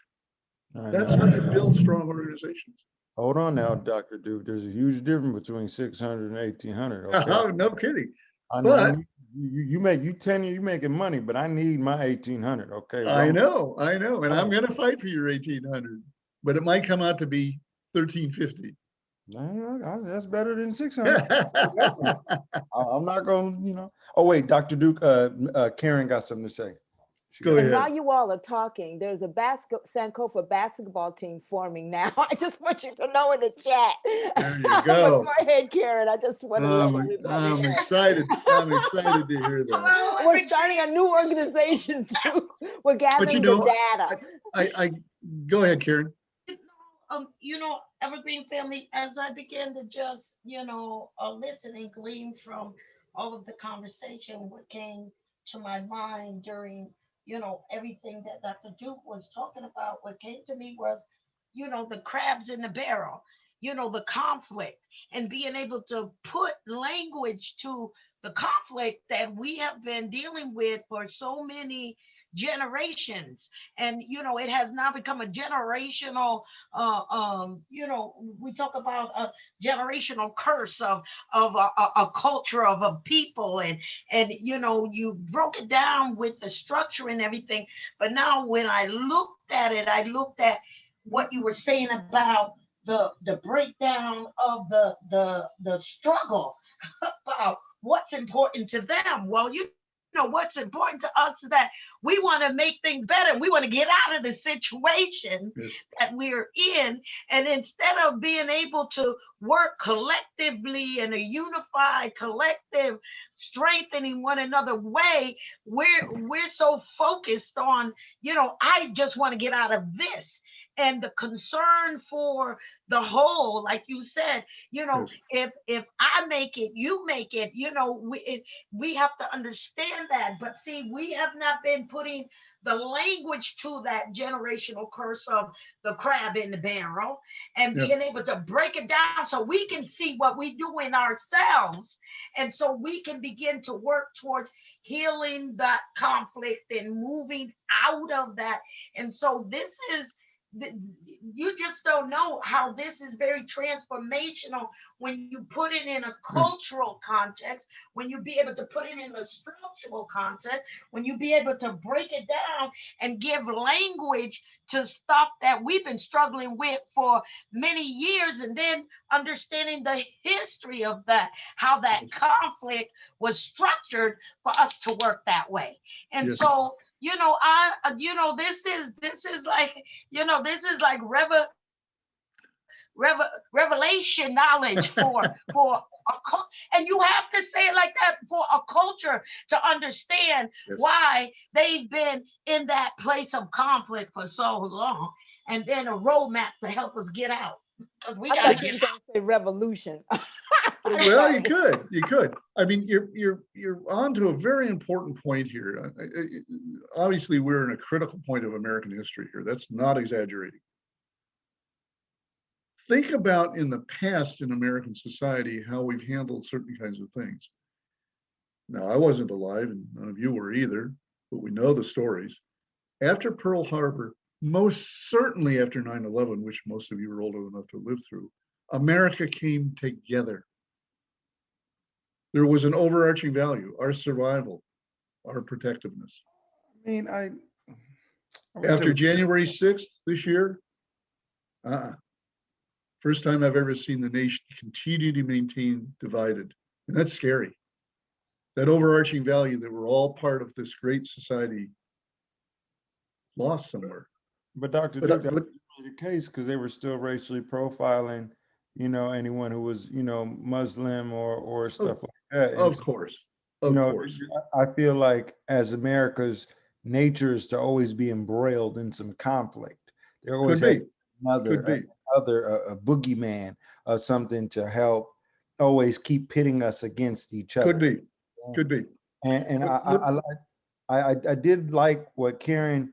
That's how you build strong organizations. Hold on now, Dr. Duke. There's a huge difference between 600 and 1,800. Okay. Oh, no kidding. But you making money, but I need my 1,800. Okay. I know, and I'm going to fight for your 1,800, but it might come out to be 1,350. That's better than 600. I'm not going to, Oh wait, Dr. Duke. Karen got something to say. Go ahead. And while you all are talking, there's a Sankofa basketball team forming now. I just want you to know in the chat. There you go. Go ahead, Karen. I just want to let everybody I'm excited. I'm excited to hear that. We're starting a new organization too. We're gathering the data. I go ahead, Karen. Evergreen family, as I began to just, listen and glean from all of the conversation, what came to my mind during, everything that Dr. Duke was talking about, what came to me was, the crabs in the barrel, the conflict, and being able to put language to the conflict that we have been dealing with for so many generations. And it has now become a generational we talk about a generational curse of a culture of a people, and you broke it down with the structure and everything. But now when I looked at it, I looked at what you were saying about the breakdown of the struggle about what's important to them. Well, what's important to us is that we want to make things better. We want to get out of the situation that we're in. And instead of being able to work collectively in a unified collective, strengthening one another way, we're so focused on, I just want to get out of this. And the concern for the whole, like you said, if I make it, you make it, we have to understand that. But see, we have not been putting the language to that generational curse of the crab in the barrel and being able to break it down so we can see what we do in ourselves. And so we can begin to work towards healing that conflict and moving out of that. And so this is, you just don't know how this is very transformational when you put it in a cultural context, when you be able to put it in a structural context, when you be able to break it down and give language to stuff that we've been struggling with for many years, and then understanding the history of that, how that conflict was structured for us to work that way. And so this is like revelation knowledge for and you have to say it like that for a culture to understand why they've been in that place of conflict for so long, and then a roadmap to help us get out, because we got to get out. Say revolution. Well, you could. I mean, you're on to a very important point here. Obviously, we're in a critical point of American history here. That's not exaggerating. Think about in the past in American society how we've handled certain kinds of things. Now, I wasn't alive, and none of you were either, but we know the stories. After Pearl Harbor, most certainly after 9/11, which most of you are old enough to live through, America came together. There was an overarching value, our survival, our protectiveness. I mean, after January 6th this year, first time I've ever seen the nation continue to maintain divided. And that's scary. That overarching value that we're all part of this great society lost somewhere. But Dr. Duke, that was the case because they were still racially profiling, anyone who was, Muslim or stuff like that. Of course. Of course. I feel like as America's nature is to always be embroiled in some conflict. There always Could has be. another Could be. a boogeyman or something to help always keep pitting us against each other. Could be. Could be. And But I did like what Karen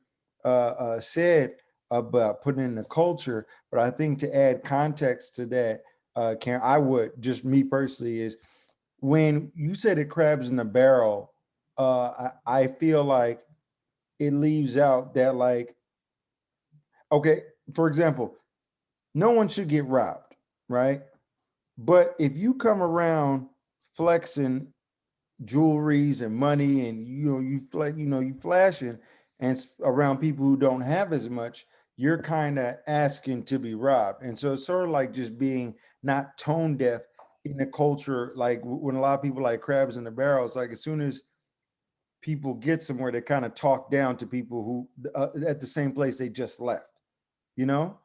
said about putting in the culture, but I think to add context to that, Karen, I would just me personally is when you said it crabs in the barrel, I feel like it leaves out that like, okay, for example, no one should get robbed, right? But if you come around flexing jewelries and money and you flashing and around people who don't have as much, you're kind of asking to be robbed. And so it's sort of like just being not tone deaf in the culture. Like when a lot of people like crabs in the barrel, it's like as soon as people get somewhere, they kind of talk down to people who at the same place they just left, you know?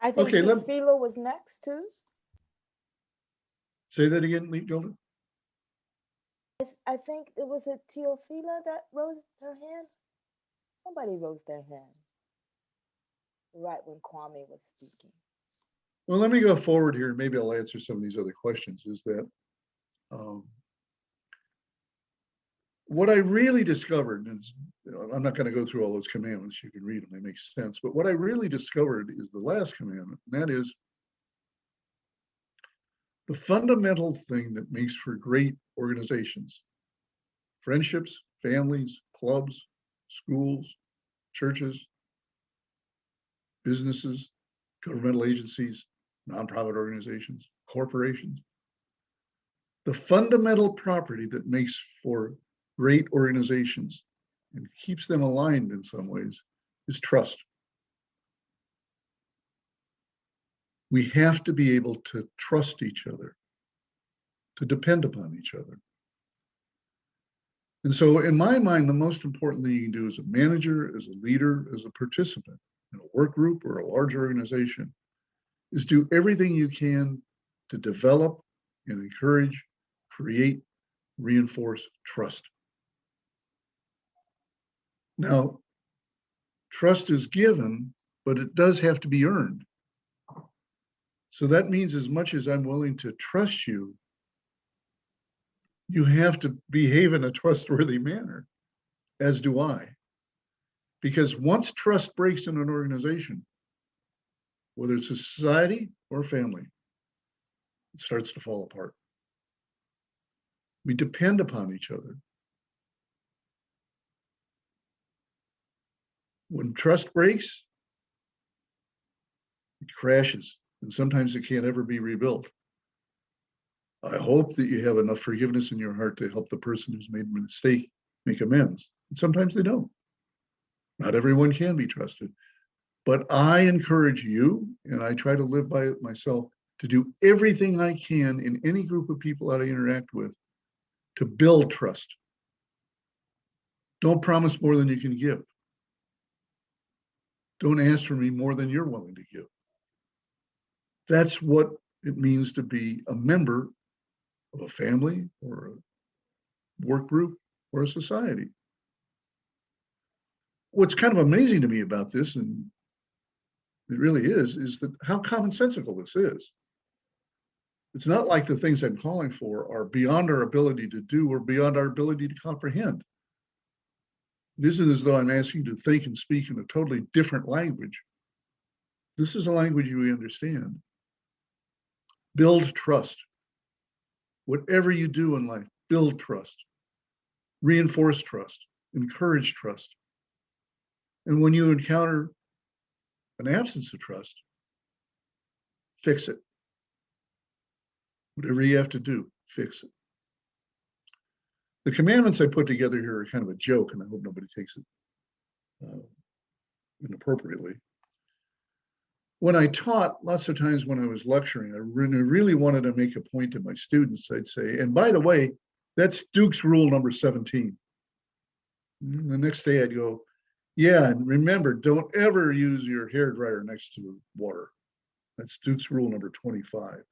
I think okay, Teofilo was next too. say that again, Gilda. I think it was a Teofila that rose her hand. Somebody rose their hand right when Kwame was speaking. Well, let me go forward here. Maybe I'll answer some of these other questions. Is that what I really discovered is, I'm not going to go through all those commandments. You can read them, they make sense. But what I really discovered is the last commandment, and that is the fundamental thing that makes for great organizations, friendships, families, clubs, schools, churches, businesses, governmental agencies, nonprofit organizations, corporations. The fundamental property that makes for great organizations and keeps them aligned in some ways is trust. We have to be able to trust each other, to depend upon each other. And so in my mind, the most important thing you can do as a manager, as a leader, as a participant in a work group or a large organization is do everything you can to develop and encourage, create, reinforce trust. Now, trust is given, but it does have to be earned. So that means as much as I'm willing to trust you, you have to behave in a trustworthy manner, as do I. Because once trust breaks in an organization, whether it's a society or a family, it starts to fall apart. We depend upon each other. When trust breaks, it crashes, and sometimes it can't ever be rebuilt. I hope that you have enough forgiveness in your heart to help the person who's made a mistake make amends. And sometimes they don't. Not everyone can be trusted. But I encourage you, and I try to live by it myself, to do everything I can in any group of people that I interact with to build trust. Don't promise more than you can give. Don't ask for me more than you're willing to give. That's what it means to be a member of a family or a work group or a society. What's kind of amazing to me about this, and it really is that how commonsensical this is. It's not like the things I'm calling for are beyond our ability to do or beyond our ability to comprehend. It isn't as though I'm asking you to think and speak in a totally different language. This is a language we understand. Build trust. Whatever you do in life, build trust. Reinforce trust. Encourage trust. And when you encounter an absence of trust, fix it. Whatever you have to do, fix it. The commandments I put together here are kind of a joke, and I hope nobody takes it inappropriately. When I taught, lots of times when I was lecturing, I really wanted to make a point to my students. I'd say, and by the way, that's Duke's rule number 17. And the next day I'd go, yeah, and remember, don't ever use your hairdryer next to water. That's Duke's rule number 25.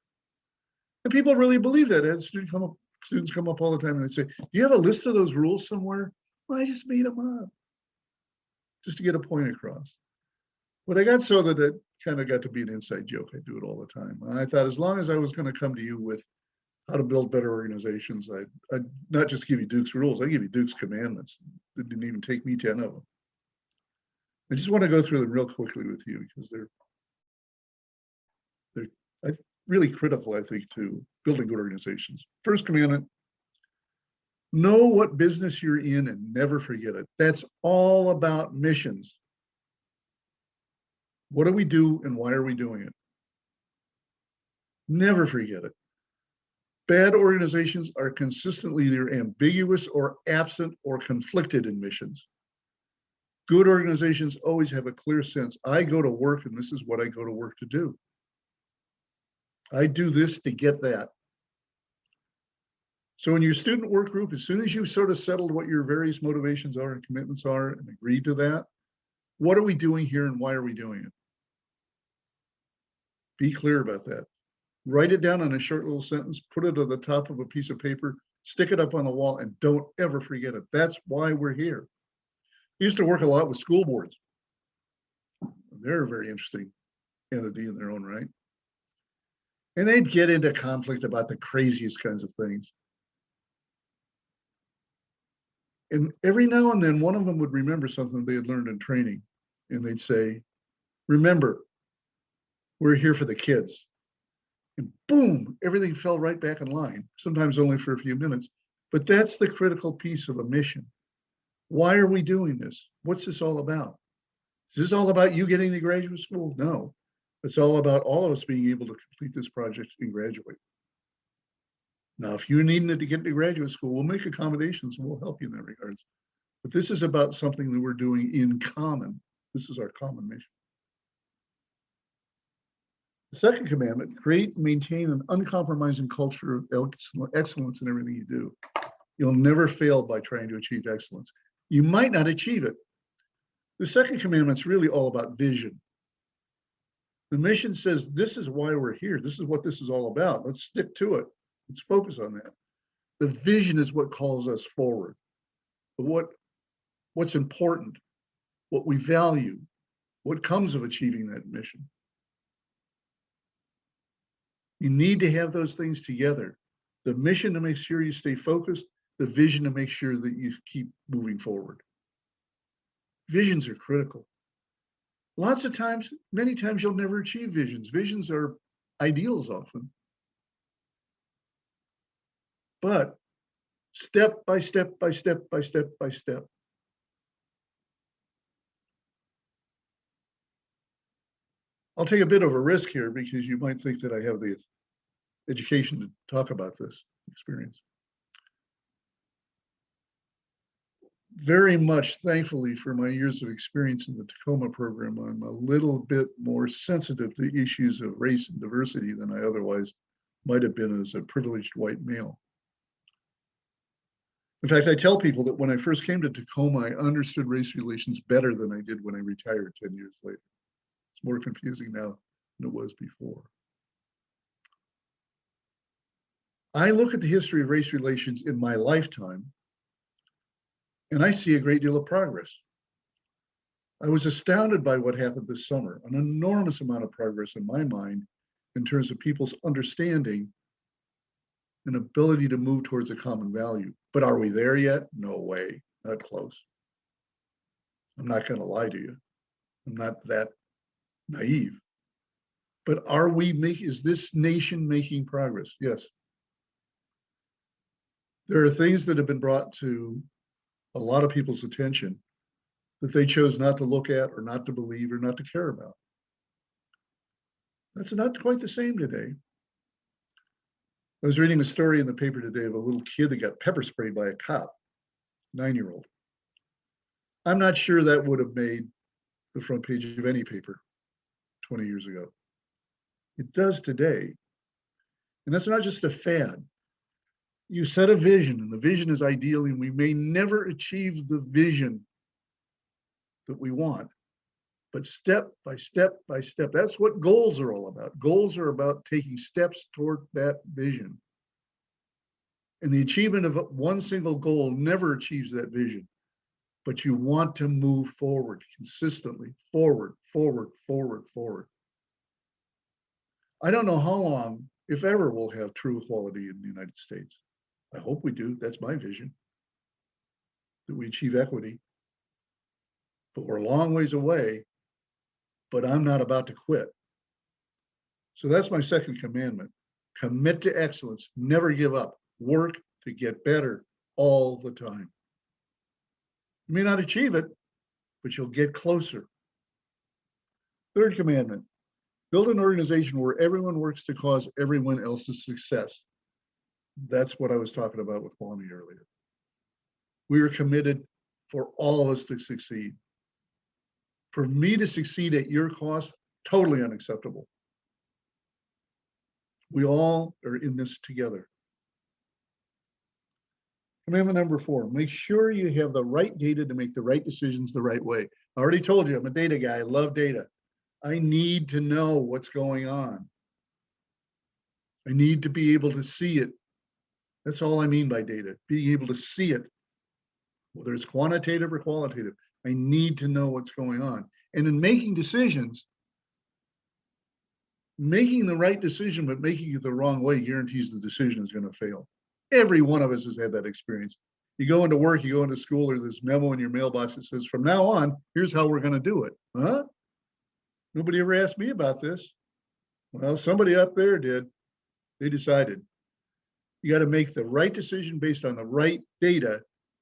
And people really believe that. And students come up all the time and they say, do you have a list of those rules somewhere? Well, I just made them up. just to get a point across. But I got so that it kind of got to be an inside joke. I do it all the time. And I thought as long as I was going to come to you with how to build better organizations, I'd not just give you Duke's rules, I give you Duke's commandments. It didn't even take me 10 of them. I just want to go through them real quickly with you because they're really critical, I think, to building good organizations. First commandment, know what business you're in and never forget it. That's all about missions. What do we do and why are we doing it? Never forget it. Bad organizations are consistently either ambiguous or absent or conflicted in missions. Good organizations always have a clear sense. I go to work and this is what I go to work to do. I do this to get that. So in your student work group, as soon as you've sort of settled what your various motivations are and commitments are and agreed to that, what are we doing here and why are we doing it? Be clear about that. Write it down in a short little sentence, put it at the top of a piece of paper, stick it up on the wall, and don't ever forget it. That's why we're here. I used to work a lot with school boards. They're a very interesting entity in their own right. And they'd get into conflict about the craziest kinds of things. And every now and then, one of them would remember something they had learned in training. And they'd say, remember, we're here for the kids. And boom, everything fell right back in line, sometimes only for a few minutes. But that's the critical piece of a mission. Why are we doing this? What's this all about? Is this all about you getting to graduate school? No. It's all about all of us being able to complete this project and graduate. Now, if you're needing it to get to graduate school, we'll make accommodations and we'll help you in that regards. But this is about something that we're doing in common. This is our common mission. The second commandment, create and maintain an uncompromising culture of excellence in everything you do. You'll never fail by trying to achieve excellence. You might not achieve it. The second commandment's really all about vision. The mission says, this is why we're here. This is what this is all about. Let's stick to it. Let's focus on that. The vision is what calls us forward. What's important, what we value, what comes of achieving that mission. You need to have those things together. The mission to make sure you stay focused, the vision to make sure that you keep moving forward. Visions are critical. Lots of times, many times you'll never achieve visions. Visions are ideals often. But step by step by step by step by step. I'll take a bit of a risk here because you might think that I have the education to talk about this experience. Very much, thankfully, for my years of experience in the Tacoma program, I'm a little bit more sensitive to issues of race and diversity than I otherwise might have been as a privileged white male. In fact, I tell people that when I first came to Tacoma, I understood race relations better than I did when I retired 10 years later. It's more confusing now than it was before. I look at the history of race relations in my lifetime, and I see a great deal of progress. I was astounded by what happened this summer, an enormous amount of progress in my mind in terms of people's understanding and ability to move towards a common value. But are we there yet? No way, not close. I'm not going to lie to you. I'm not that naive. But is this nation making progress? Yes. There are things that have been brought to a lot of people's attention that they chose not to look at or not to believe or not to care about. That's not quite the same today. I was reading a story in the paper today of a little kid that got pepper sprayed by a cop, 9-year-old. I'm not sure that would have made the front page of any paper 20 years ago. It does today. And that's not just a fad. You set a vision, and the vision is ideal, and we may never achieve the vision that we want. But step by step by step, that's what goals are all about. Goals are about taking steps toward that vision. And the achievement of one single goal never achieves that vision. but you want to move forward consistently, forward, forward, forward, forward. I don't know how long, if ever, we'll have true equality in the United States. I hope we do. That's my vision, that we achieve equity. But we're a long ways away, but I'm not about to quit. So that's my second commandment. Commit to excellence, never give up, work to get better all the time. You may not achieve it, but you'll get closer. Third commandment, build an organization where everyone works to cause everyone else's success. That's what I was talking about with Kwame earlier. We are committed for all of us to succeed. For me to succeed at your cost, totally unacceptable. We all are in this together. Commandment number 4, make sure you have the right data to make the right decisions the right way. I already told you, I'm a data guy. I love data. I need to know what's going on. I need to be able to see it. That's all I mean by data, being able to see it, whether it's quantitative or qualitative. I need to know what's going on. And in making decisions, making the right decision, but making it the wrong way guarantees the decision is going to fail. Every one of us has had that experience. You go into work, you go into school, or there's memo in your mailbox that says, from now on, here's how we're going to do it. Huh? Nobody ever asked me about this. Well, somebody up there did. They decided. You got to make the right decision based on the right data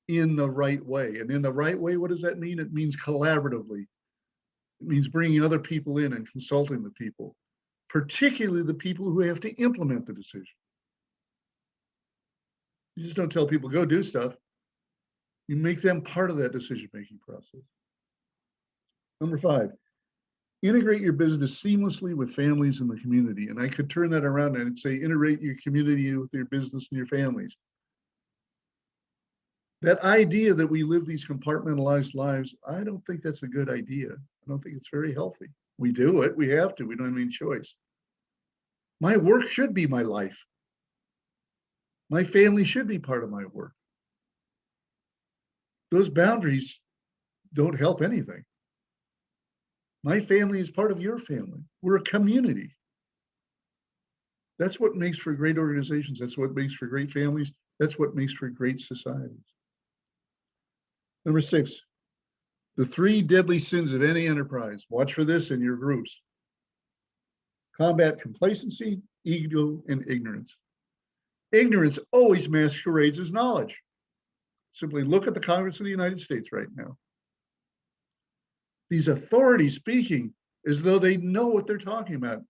in the right way. And in the right way, what does that mean? It means collaboratively. It means bringing other people in and consulting the people, particularly the people who have to implement the decision. You just don't tell people, go do stuff. You make them part of that decision-making process. Number 5, integrate your business seamlessly with families in the community. And I could turn that around and say, integrate your community with your business and your families. That idea that we live these compartmentalized lives, I don't think that's a good idea. I don't think it's very healthy. We do it, we have to, we don't have any choice. My work should be my life. My family should be part of my work. Those boundaries don't help anything. My family is part of your family. We're a community. That's what makes for great organizations. That's what makes for great families. That's what makes for great societies. Number 6, the 3 deadly sins of any enterprise. Watch for this in your groups. Combat complacency, ego, and ignorance. Ignorance always masquerades as knowledge. Simply look at the Congress of the United States right now. These authorities speaking as though they know what they're talking about,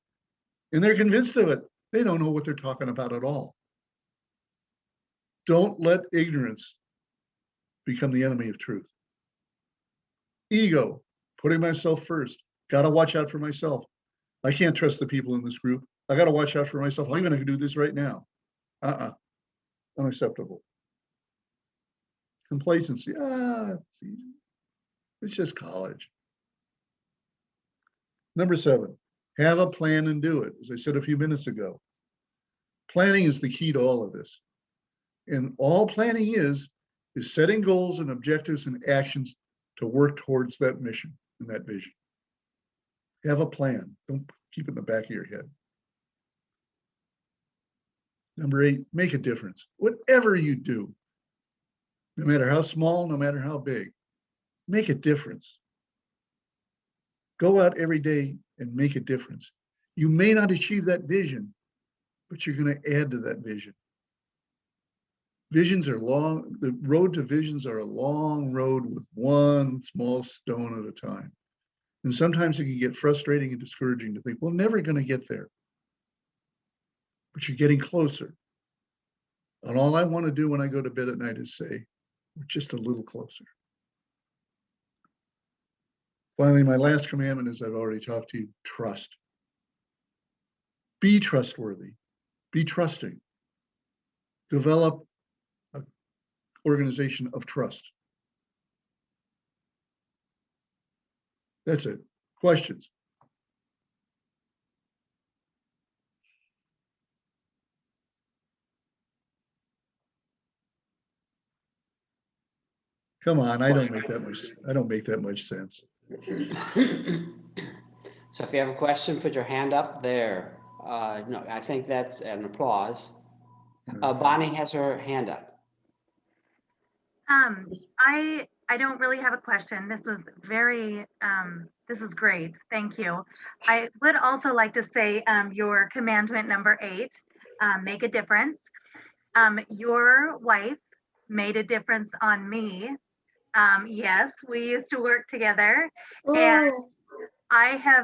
and they're convinced of it. They don't know what they're talking about at all. Don't let ignorance become the enemy of truth. Ego, putting myself first. Got to watch out for myself. I can't trust the people in this group. I got to watch out for myself. I'm going to do this right now. Unacceptable. Complacency. It's easy. It's just college. Number 7, have a plan and do it. As I said a few minutes ago, planning is the key to all of this. And all planning is setting goals and objectives and actions to work towards that mission and that vision. Have a plan. Don't keep it in the back of your head. Number 8, make a difference. Whatever you do, no matter how small, no matter how big, make a difference. Go out every day and make a difference. You may not achieve that vision, but you're going to add to that vision. Visions are long. The road to visions are a long road with one small stone at a time. And sometimes it can get frustrating and discouraging to think, we're never going to get there. But you're getting closer. And all I want to do when I go to bed at night is say, we're just a little closer. Finally, my last commandment is, I've already talked to you, trust. Be trustworthy. Be trusting. Develop an organization of trust. That's it. Questions? Come on, I don't make that much sense. So if you have a question, put your hand up there. No, I think that's an applause. Bonnie has her hand up. I don't really have a question. This was very this was great. Thank you. I would also like to say your commandment number 8, make a difference. Your wife made a difference on me. Yes, we used to work together, and I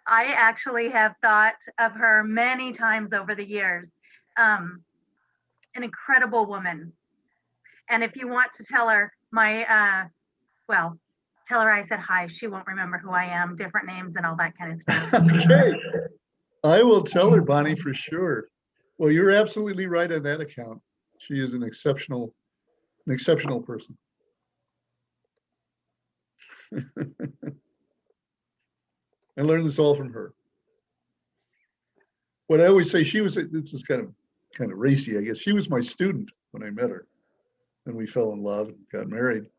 actually have thought of her many times over the years. An incredible woman. And if you want to tell her well, tell her I said hi. She won't remember who I am, different names and all that kind of stuff. Okay, I will tell her, Bonnie, for sure. Well, you're absolutely right on that account. She is an exceptional person. I learned this all from her. What I always say, this is kind of racy, I guess. She was my student when I met her, and we fell in love and got married.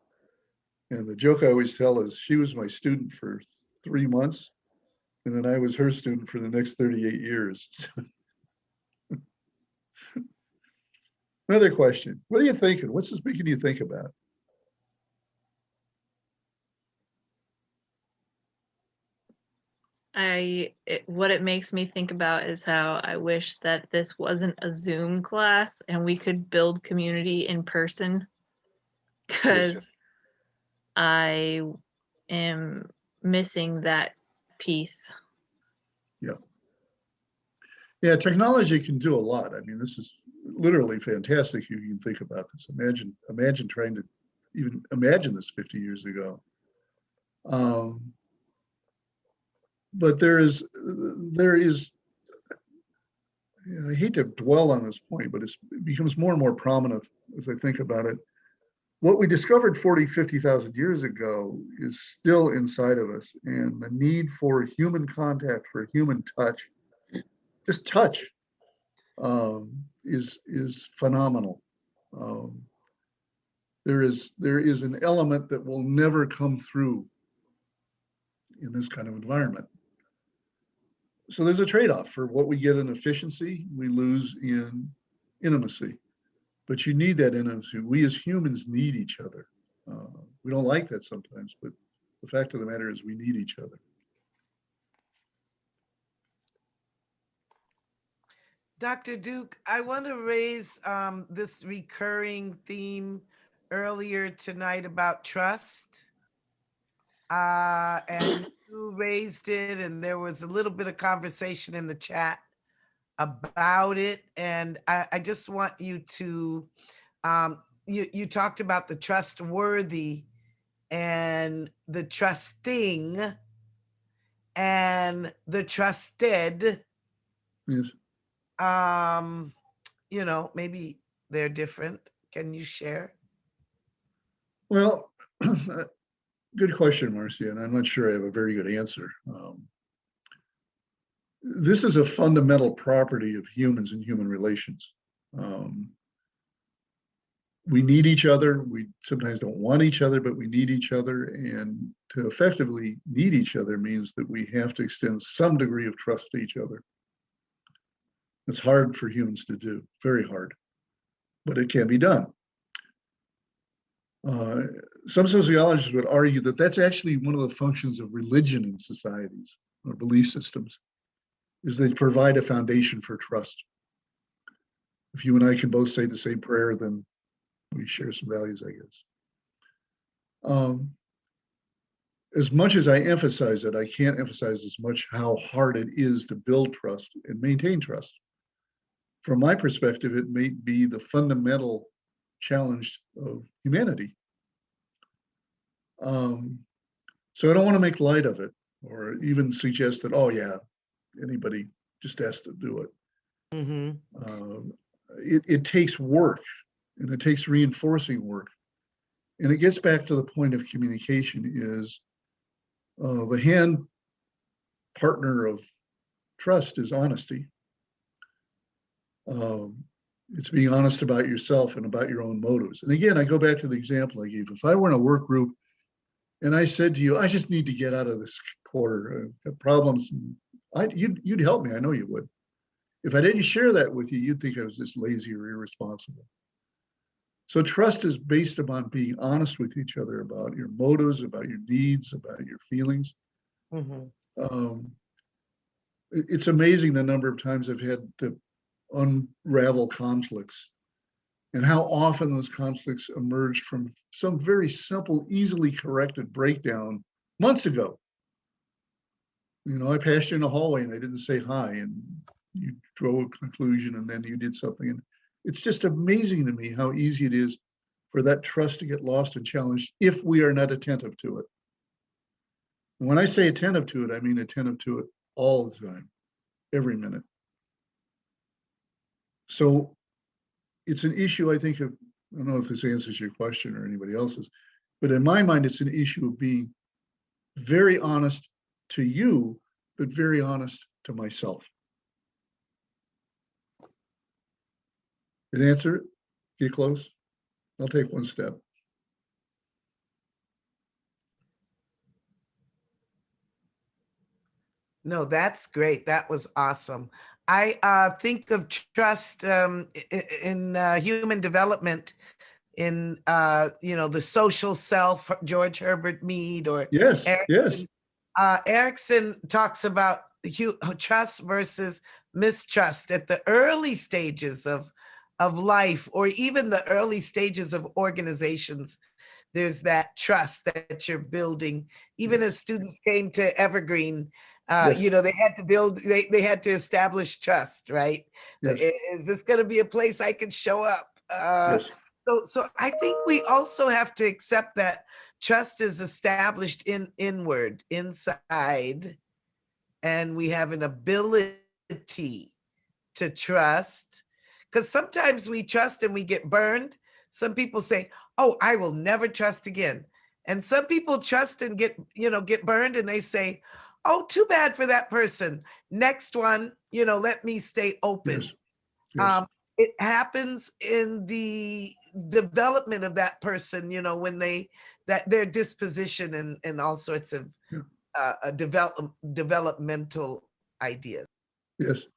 And the joke I always tell is she was my student for 3 months, and then I was her student for the next 38 years. Another question. What are you thinking? What's this making you think about? What it makes me think about is how I wish that this wasn't a Zoom class and we could build community in person, because I am missing that piece. Yeah. Yeah, technology can do a lot. I mean, this is literally fantastic if you can think about this. Imagine trying to even imagine this 50 years ago. But there is, I hate to dwell on this point, but it becomes more and more prominent as I think about it. What we discovered 40, 50,000 years ago is still inside of us. And the need for human contact, for human touch, just touch, is phenomenal. There is an element that will never come through in this kind of environment. So there's a trade-off. For what we get in efficiency, we lose in intimacy. But you need that intimacy. We as humans need each other. We don't like that sometimes, but the fact of the matter is we need each other. Dr. Duke, I want to raise this recurring theme earlier tonight about trust. And you raised it, and there was a little bit of conversation in the chat about it. And I just want you to, you talked about the trustworthy and the trusting and the trusted. Yes. Maybe they're different. Can you share? Well, good question, Marcia, and I'm not sure I have a very good answer. This is a fundamental property of humans and human relations. We need each other. We sometimes don't want each other, but we need each other. And to effectively need each other means that we have to extend some degree of trust to each other. It's hard for humans to do, very hard, but it can be done. Some sociologists would argue that that's actually one of the functions of religion in societies or belief systems, is they provide a foundation for trust. If you and I can both say the same prayer, then we share some values, I guess. As much as I emphasize it, I can't emphasize as much how hard it is to build trust and maintain trust. From my perspective, it may be the fundamental challenge of humanity. So I don't want to make light of it or even suggest that, oh yeah, anybody just has to do it. Mm-hmm. It takes work, and it takes reinforcing work. And it gets back to the point of communication is the hand partner of trust is honesty. It's being honest about yourself and about your own motives. And again, I go back to the example I gave. If I were in a work group and I said to you, I just need to get out of this quarter, problems, you'd help me. I know you would. If I didn't share that with you, you'd think I was just lazy or irresponsible. So trust is based upon being honest with each other about your motives, about your needs, about your feelings. It's amazing the number of times I've had to unravel conflicts and how often those conflicts emerged from some very simple, easily corrected breakdown months ago. You know, I passed you in the hallway and I didn't say hi, and you drove a conclusion, and then you did something. And it's just amazing to me how easy it is for that trust to get lost and challenged if we are not attentive to it. And when I say attentive to it, I mean attentive to it all the time, every minute. So it's an issue, I think, of, I don't know if this answers your question or anybody else's, but in my mind, it's an issue of being very honest to you, but very honest to myself. Did I answer it? Get close? I'll take one step. No, that's great. That was awesome. I think of trust in human development in the social self, George Herbert Mead or Yes, Erickson. yes. Erickson talks about trust versus mistrust at the early stages of life, or even the early stages of organizations. There's that trust that you're building. Even as students came to Evergreen, Yes. they had to build, they had to establish trust, right? Yes. Is this going to be a place I can show up? Yes. So I think we also have to accept that trust is established inward, inside, and we have an ability to trust. Because sometimes we trust and we get burned. Some people say, "Oh, I will never trust again," and some people trust and get burned, and they say, "Oh, too bad for that person. Next one, let me stay open." Yes. Yes. It happens in the development of that person, when their disposition and all sorts of developmental ideas. Yes.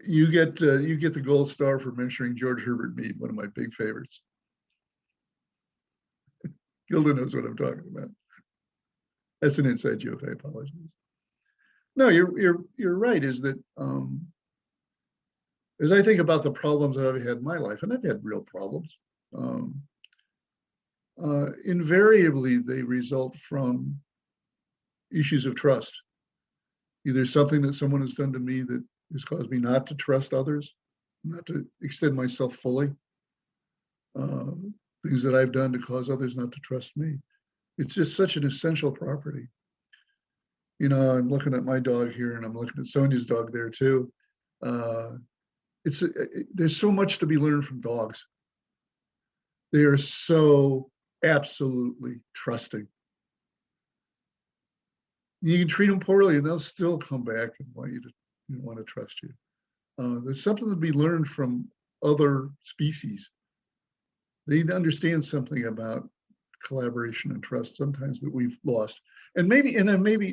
You get the gold star for mentioning George Herbert Mead, one of my big favorites. Gilda knows what I'm talking about. That's an inside joke. I apologize. No, you're right. Is that as I think about the problems that I've had in my life, and I've had real problems, invariably they result from issues of trust. Either something that someone has done to me that has caused me not to trust others, not to extend myself fully, things that I've done to cause others not to trust me. It's just such an essential property. I'm looking at my dog here, and I'm looking at Sonia's dog there too. There's so much to be learned from dogs. They are so absolutely trusting. You can treat them poorly, and they'll still come back and want to trust you. There's something to be learned from other species. They understand something about collaboration and trust sometimes that we've lost. And maybe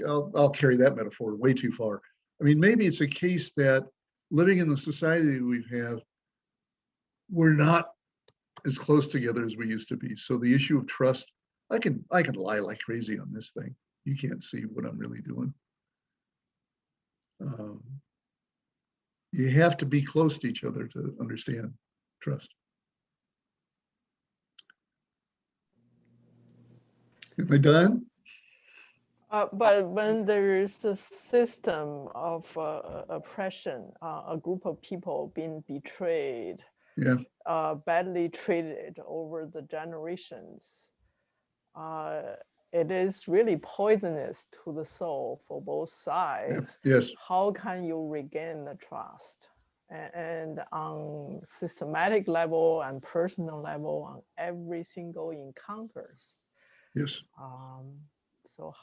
I'll carry that metaphor way too far. I mean, maybe it's a case that living in the society that we have, we're not as close together as we used to be. So the issue of trust, I can lie like crazy on this thing. You can't see what I'm really doing. You have to be close to each other to understand trust. Am I done? But when there is a system of oppression, a group of people being betrayed, Yeah. Badly treated over the generations, it is really poisonous to the soul for both sides. Yeah. Yes. How can you regain the trust? And on systematic level and personal level, on every single encounters. Yes. So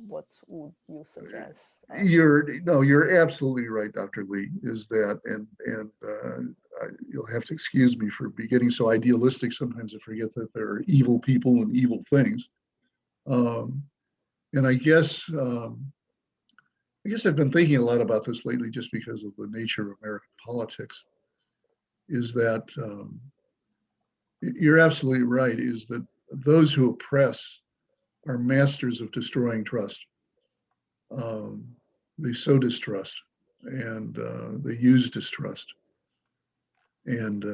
what would you suggest? You're absolutely right, Dr. Lee, is that, and you'll have to excuse me for getting so idealistic sometimes. I forget that there are evil people and evil things. And I guess I've been thinking a lot about this lately just because of the nature of American politics, is that you're absolutely right, is that those who oppress are masters of destroying trust. They sow distrust, and they use distrust. And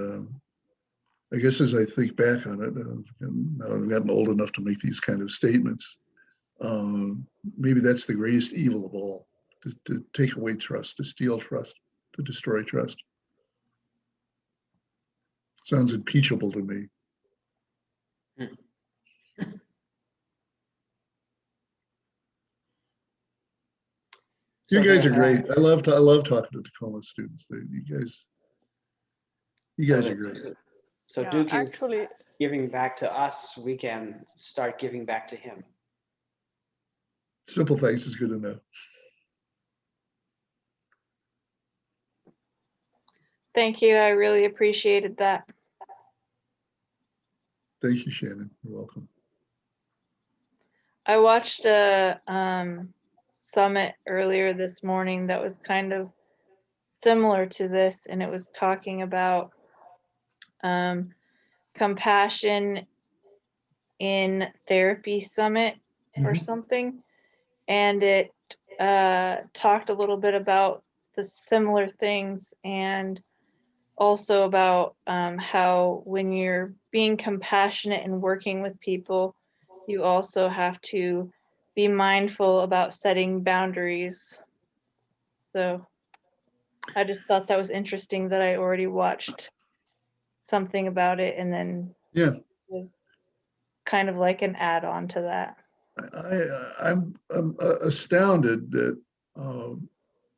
I guess as I think back on it, and now I've gotten old enough to make these kind of statements, maybe that's the greatest evil of all, to take away trust, to steal trust, to destroy trust. Sounds impeachable to me. You guys are great. I love talking to Tacoma students. You guys are great. So Yeah, Duke is actually, giving back to us. We can start giving back to him. Simple thanks is good enough. Thank you. I really appreciated that. Thank you, Shannon. You're welcome. I watched a summit earlier this morning that was kind of similar to this, and it was talking about compassion in therapy summit or something, and it talked a little bit about the similar things, and also about how when you're being compassionate and working with people, you also have to be mindful about setting boundaries. So I just thought that was interesting that I already watched something about it, and then it was kind of like an add-on to that. I'm astounded that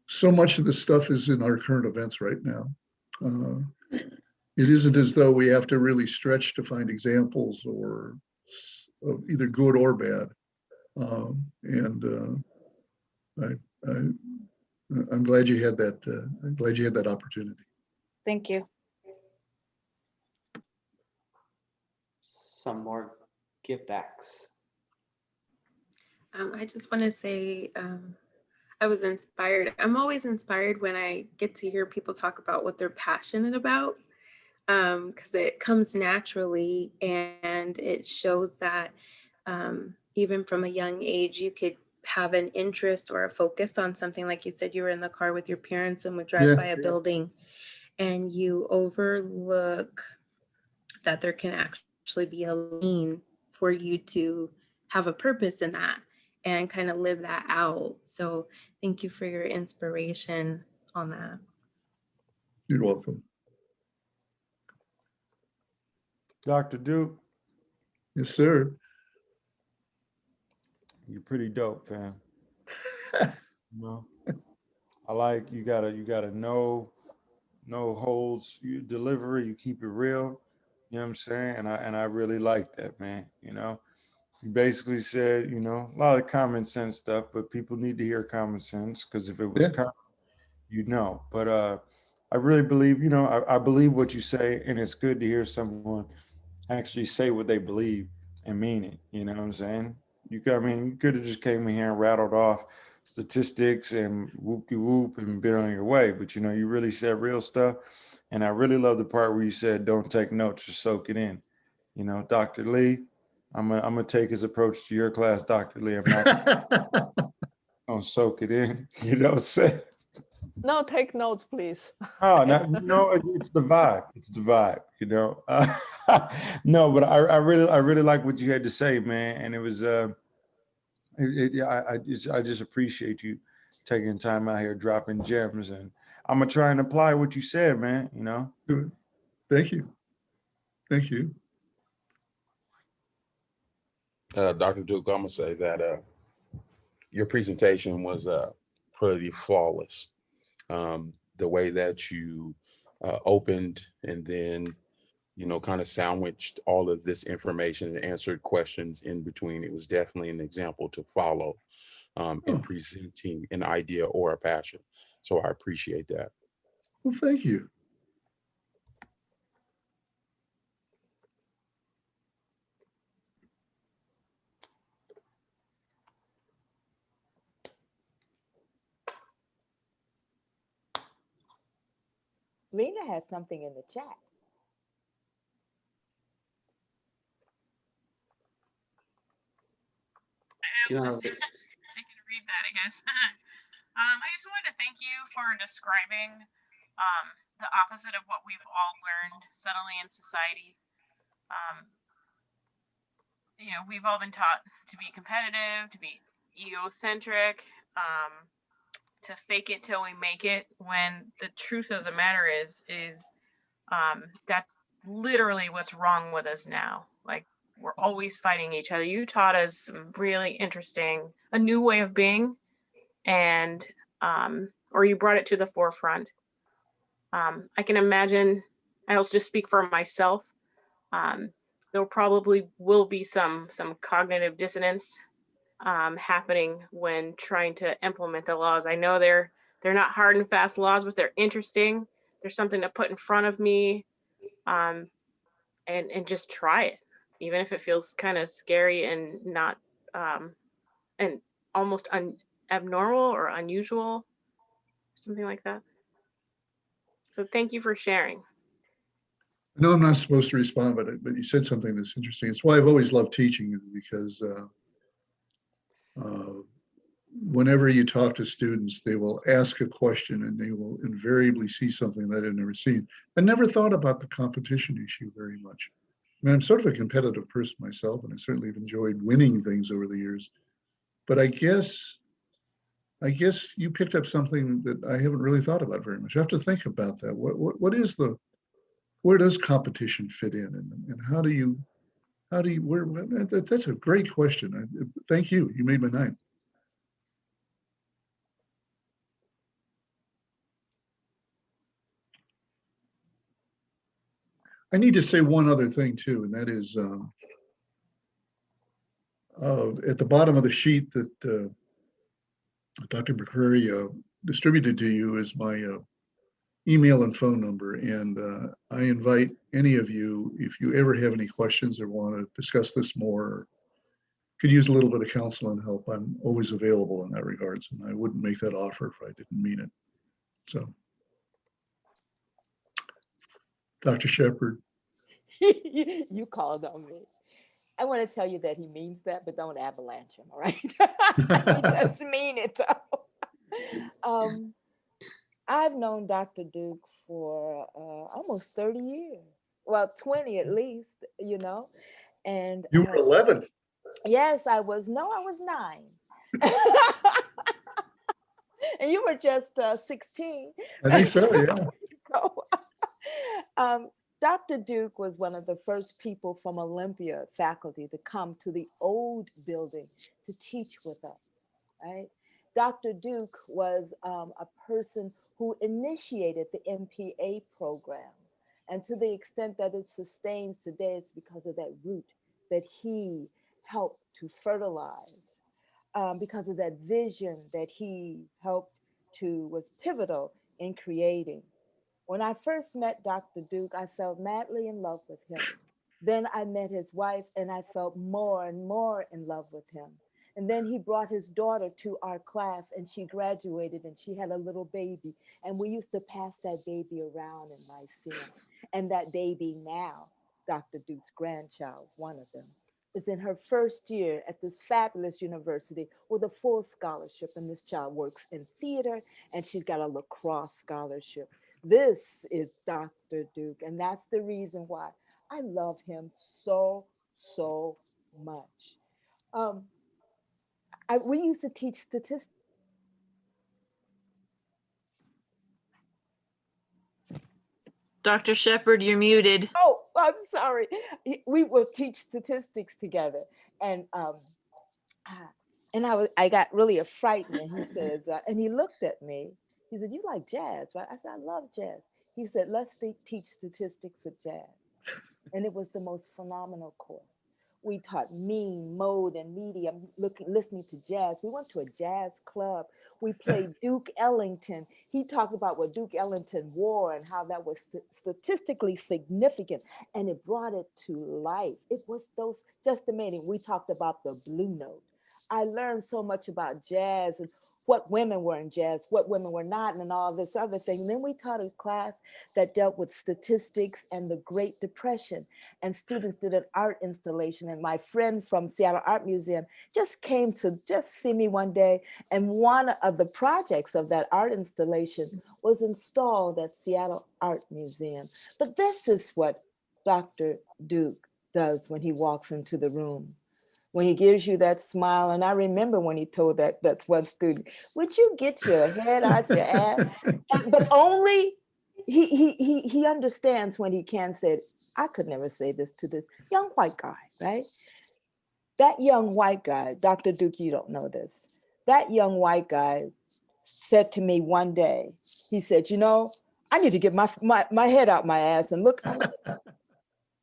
so much of this stuff is in our current events right now. It isn't as though we have to really stretch to find examples or of either good or bad. I'm glad you had that. I'm glad you had that opportunity. Thank you. Some more give backs. I just want to say I was inspired. I'm always inspired when I get to hear people talk about what they're passionate about, because it comes naturally, and it shows that even from a young age, you could have an interest or a focus on something. Like you said, you were in the car with your parents and would drive by a building, and you overlook that there can actually be a lane for you to have a purpose in that and kind of live that out. So thank you for your inspiration on that. You're welcome. Dr. Duke. Yes, sir. You're pretty dope, fam. You know, I like you gotta know, no holds, you deliver, you keep it real. You know what I'm saying? And I really like that, man. You know, you basically said, you know, a lot of common sense stuff, but people need to hear common sense, because if it was common, you know. But I really believe, you know, I believe what you say, and it's good to hear someone actually say what they believe and mean it. You know what I'm saying? You could have just came in here and rattled off statistics and whoop de whoop and been on your way, but you know, you really said real stuff. And I really love the part where you said, "Don't take notes, just soak it in." You know, Dr. Lee, I'm gonna take his approach to your class, Dr. Lee. I'm not gonna soak it in. You know what I'm saying? No, take notes, please. Oh, no, it's the vibe. It's the vibe, you know. No, but I really like what you had to say, man. And it was, I just appreciate you taking time out here, dropping gems, and I'm gonna try and apply what you said, man. You know. Thank you. Thank you. Dr. Duke, I'm gonna say that your presentation was pretty flawless. The way that you opened and then kind of sandwiched all of this information and answered questions in between. It was definitely an example to follow in Oh, presenting an idea or a passion. So I appreciate that. well, thank you. Lena has something in the chat. Do you want to? I can read that, I guess. I just wanted to thank you for describing the opposite of what we've all learned suddenly in society. Um, we've all been taught to be competitive, to be egocentric, to fake it till we make it. When the truth of the matter is that's literally what's wrong with us now. Like, we're always fighting each other. You taught us some really interesting, a new way of being, and or you brought it to the forefront. I can imagine, I'll just speak for myself. There probably will be some cognitive dissonance happening when trying to implement the laws. I know they're not hard and fast laws, but they're interesting. There's something to put in front of me, and just try it, even if it feels kind of scary and not and almost abnormal or unusual, something like that. So thank you for sharing. I know I'm not supposed to respond, but you said something that's interesting. It's why I've always loved teaching, because uh, whenever you talk to students, they will ask a question and they will invariably see something that I've never seen. I never thought about the competition issue very much. I mean, I'm sort of a competitive person myself, and I certainly have enjoyed winning things over the years. But I guess you picked up something that I haven't really thought about very much. I have to think about that. What is where does competition fit in, and how do you that's a great question. Thank you. You made my night. I need to say one other thing too, and that is at the bottom of the sheet that Dr. McCrary distributed to you is my email and phone number. And I invite any of you, if you ever have any questions or want to discuss this more, or could use a little bit of counsel and help, I'm always available in that regards. And I wouldn't make that offer if I didn't mean it. So, Dr. Shepard. You called on me. I want to tell you that he means that, but don't avalanche him, all right? He does mean it, though. I've known Dr. Duke for almost 30 years. Well, 20 at least, And You were 11. Yes, I was. No, I was 9. And you were just 16. I think so, yeah. Dr. Duke was one of the first people from Olympia faculty to come to the old building to teach with us, right? Dr. Duke was a person who initiated the MPA program. And to the extent that it sustains today, it's because of that root that he helped to fertilize, because of that vision that he helped to, was pivotal in creating. When I first met Dr. Duke, I fell madly in love with him. Then I met his wife and I felt more and more in love with him. And then he brought his daughter to our class and she graduated and she had a little baby. And we used to pass that baby around in Lyceum. And that baby now, Dr. Duke's grandchild, one of them, is in her first year at this fabulous university with a full scholarship. And this child works in theater and she's got a lacrosse scholarship. This is Dr. Duke. And that's the reason why I love him so, so much. We used to teach statistics. Dr. Shepard, you're muted. Oh, I'm sorry. We will teach statistics together. And I got really frightened. And he says, and he looked at me. He said, "You like jazz, right?" I said, "I love jazz." He said, "Let's teach statistics with jazz." And it was the most phenomenal course. We taught mean, mode, and medium, listening to jazz. We went to a jazz club. We played Duke Ellington. He talked about what Duke Ellington wore and how that was statistically significant, and it brought it to life. It was those just amazing. We talked about the blue note. I learned so much about jazz and what women were in jazz, what women were not, and all this other thing. And then we taught a class that dealt with statistics and the Great Depression. And students did an art installation. And my friend from Seattle Art Museum just came to just see me one day. And one of the projects of that art installation was installed at Seattle Art Museum. But this is what Dr. Duke does when he walks into the room. When he gives you that smile, and I remember when he told that's one student, would you get your head out your ass? But only he understands when he can say it. I could never say this to this young white guy, right? That young white guy, Dr. Duke, you don't know this. That young white guy said to me one day, he said, I need to get my head out my ass and look.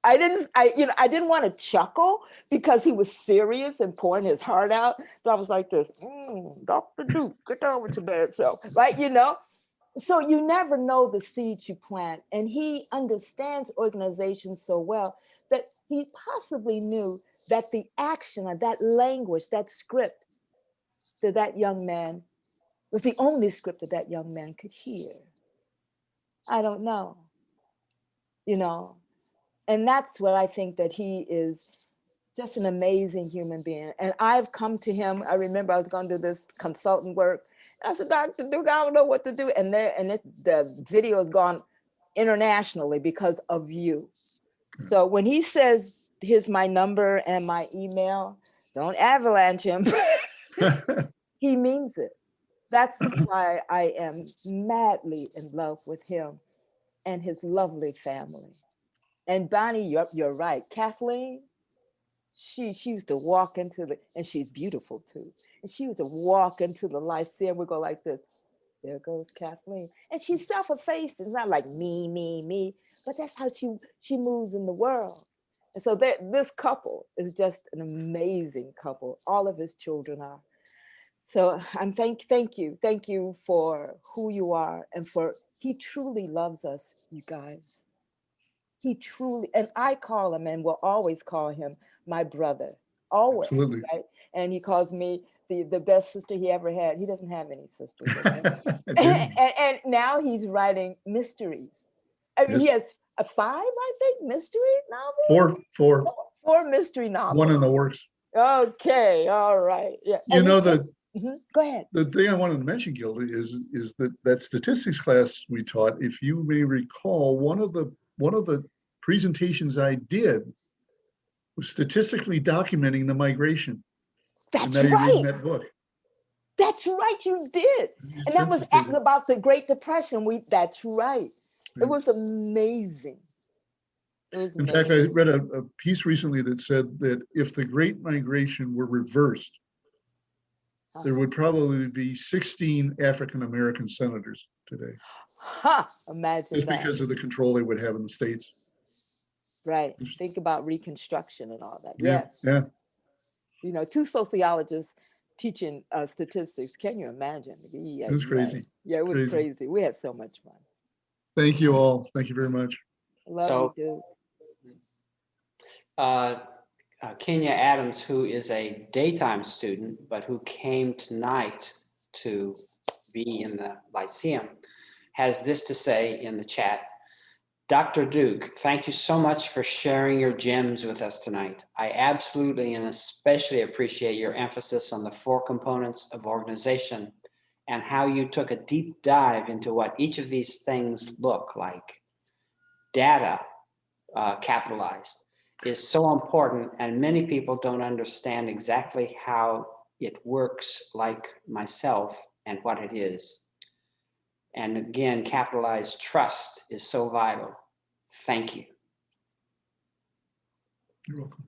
I didn't want to chuckle because he was serious and pouring his heart out. But I was like this, Dr. Duke, get down with your bad self, right? So you never know the seeds you plant. And he understands organizations so well that he possibly knew that the action of that language, that script that young man was the only script that young man could hear. I don't know, And that's what I think, that he is just an amazing human being. And I've come to him. I remember I was going to do this consultant work. And I said, Dr. Duke, I don't know what to do. And the video has gone internationally because of you. So when he says, here's my number and my email, don't avalanche him. He means it. That's why I am madly in love with him and his lovely family. And Bonnie, you're right. Kathleen, she used to walk into and she's beautiful too. And she used to walk into the Lyceum. We go like this. There goes Kathleen. And she's self-effacing. It's not like me, but that's how she moves in the world. And so this couple is just an amazing couple. All of his children are. So I'm thank you for who you are, and he truly loves us, you guys. He truly, and I call him, and will always call him, my brother, always. Absolutely. Right? And he calls me the best sister he ever had. He doesn't have any sisters. and now he's writing mysteries. I mean, He has 5, I think, mystery novels. Four mystery novels. One in the works. Okay, all right, yeah. Go ahead. The thing I wanted to mention, Gilda, is that statistics class we taught. If you may recall, one of the presentations I did was statistically documenting the migration. That's right. You're reading that book. That's right, you did. And that was about the Great Depression. That's right. It was amazing. In fact, I read a piece recently that said that if the Great Migration were reversed, there would probably be 16 African-American senators today. Imagine Just that. because of the control they would have in the States. Right. Think about Reconstruction and all that. Yeah. Yes. Yeah. 2 sociologists teaching statistics. Can you imagine? Yeah, it was crazy. Right. Yeah, it was crazy. We had so much fun. Thank you all. Thank you very much. Love you, dude. Kenya Adams, who is a daytime student, but who came tonight to be in the Lyceum, has this to say in the chat. Dr. Duke, thank you so much for sharing your gems with us tonight. I absolutely and especially appreciate your emphasis on the 4 components of organization and how you took a deep dive into what each of these things look like. Data, capitalized, is so important, and many people don't understand exactly how it works, like myself, and what it is. And again, capitalized trust is so vital. Thank you. You're welcome.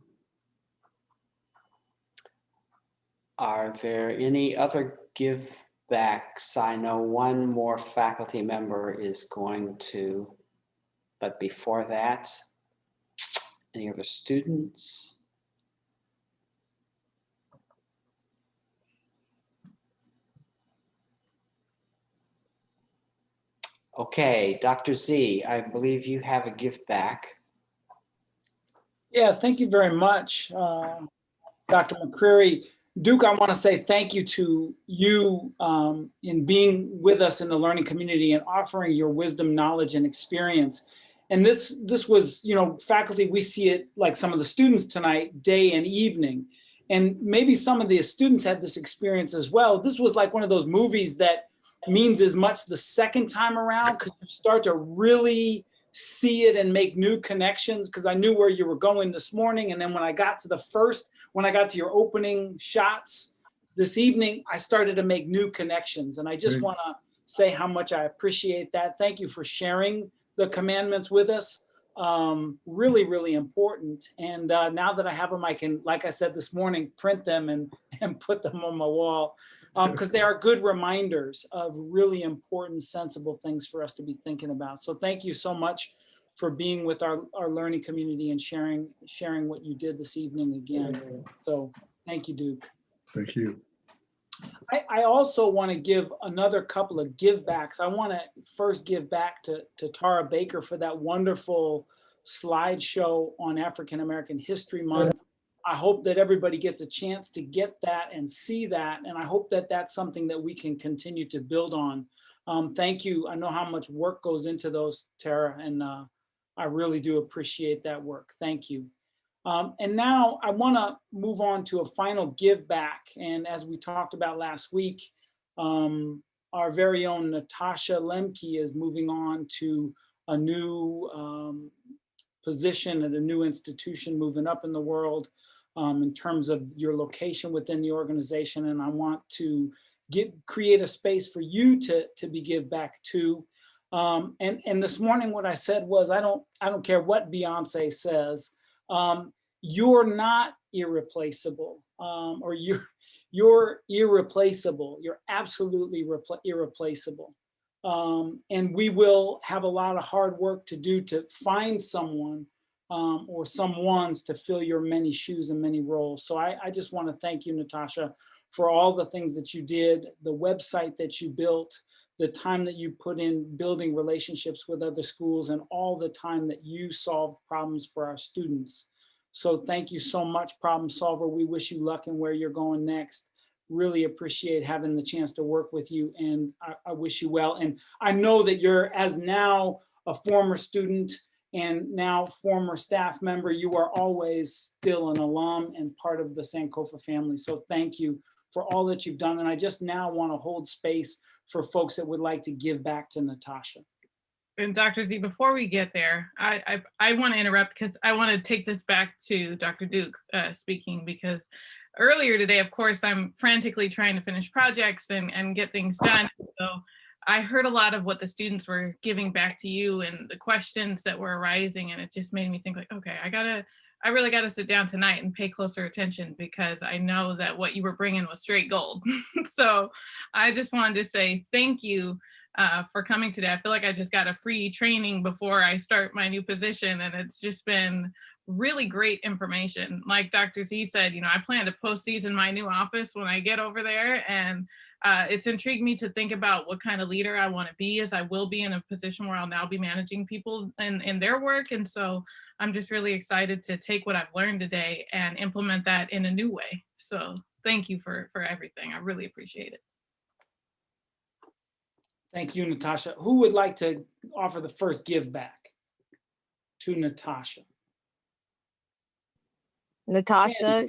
Are there any other give backs? I know one more faculty member is going to, but before that, Any other students? Okay, Dr. Z, I believe you have a gift back. Yeah, thank you very much, Dr. McCreary. Duke, I want to say thank you to you in being with us in the learning community and offering your wisdom, knowledge, and experience. And this was, you know, faculty, we see it like some of the students tonight, day and evening. And maybe some of the students had this experience as well. This was like one of those movies that means as much the second time around, because you start to really see it and make new connections, because I knew where you were going this morning. And then when I got to your opening shots this evening, I started to make new connections. And I just want to say how much I appreciate that. Thank you for sharing the commandments with us. Really, really important. And now that I have them, I can, like I said this morning, print them and put them on my wall, because they are good reminders of really important, sensible things for us to be thinking about. So thank you so much for being with our learning community and sharing what you did this evening again. So thank you, Duke. Thank you. I also want to give another couple of give backs. I want to first give back to Tara Baker for that wonderful slideshow on African American History Month. I hope that everybody gets a chance to get that and see that. And I hope that that's something that we can continue to build on. Thank you. I know how much work goes into those, Tara, and I really do appreciate that work. Thank you. And now I want to move on to a final give back. And as we talked about last week, our very own Natasha Lemke is moving on to a new position at a new institution, moving up in the world in terms of your location within the organization. And I want to create a space for you to be give back to. And this morning, what I said was, I don't care what Beyonce says. You're not irreplaceable, or you're irreplaceable. You're absolutely irreplaceable. And we will have a lot of hard work to do to find someone or someones to fill your many shoes and many roles. So I just want to thank you, Natasha, for all the things that you did, the website that you built, the time that you put in building relationships with other schools, and all the time that you solved problems for our students. So thank you so much, problem solver. We wish you luck in where you're going next. Really appreciate having the chance to work with you, and I wish you well. And I know that you're, as now a former student and now former staff member, you are always still an alum and part of the Sankofa family. So thank you for all that you've done. And I just now want to hold space for folks that would like to give back to Natasha. And Dr. Z, before we get there, I want to interrupt because I want to take this back to Dr. Duke speaking, because earlier today, of course, I'm frantically trying to finish projects and get things done. So I heard a lot of what the students were giving back to you and the questions that were arising, and it just made me think like, okay, I really got to sit down tonight and pay closer attention, because I know that what you were bringing was straight gold. So I just wanted to say thank you for coming today. I feel like I just got a free training before I start my new position, and it's just been really great information. Like Dr. Z said, you know, I plan to post these in my new office when I get over there, and it's intrigued me to think about what kind of leader I want to be, as I will be in a position where I'll now be managing people in their work. And so I'm just really excited to take what I've learned today and implement that in a new way. So thank you for everything. I really appreciate it. Thank you, Natasha. Who would like to offer the first give back to Natasha? Natasha,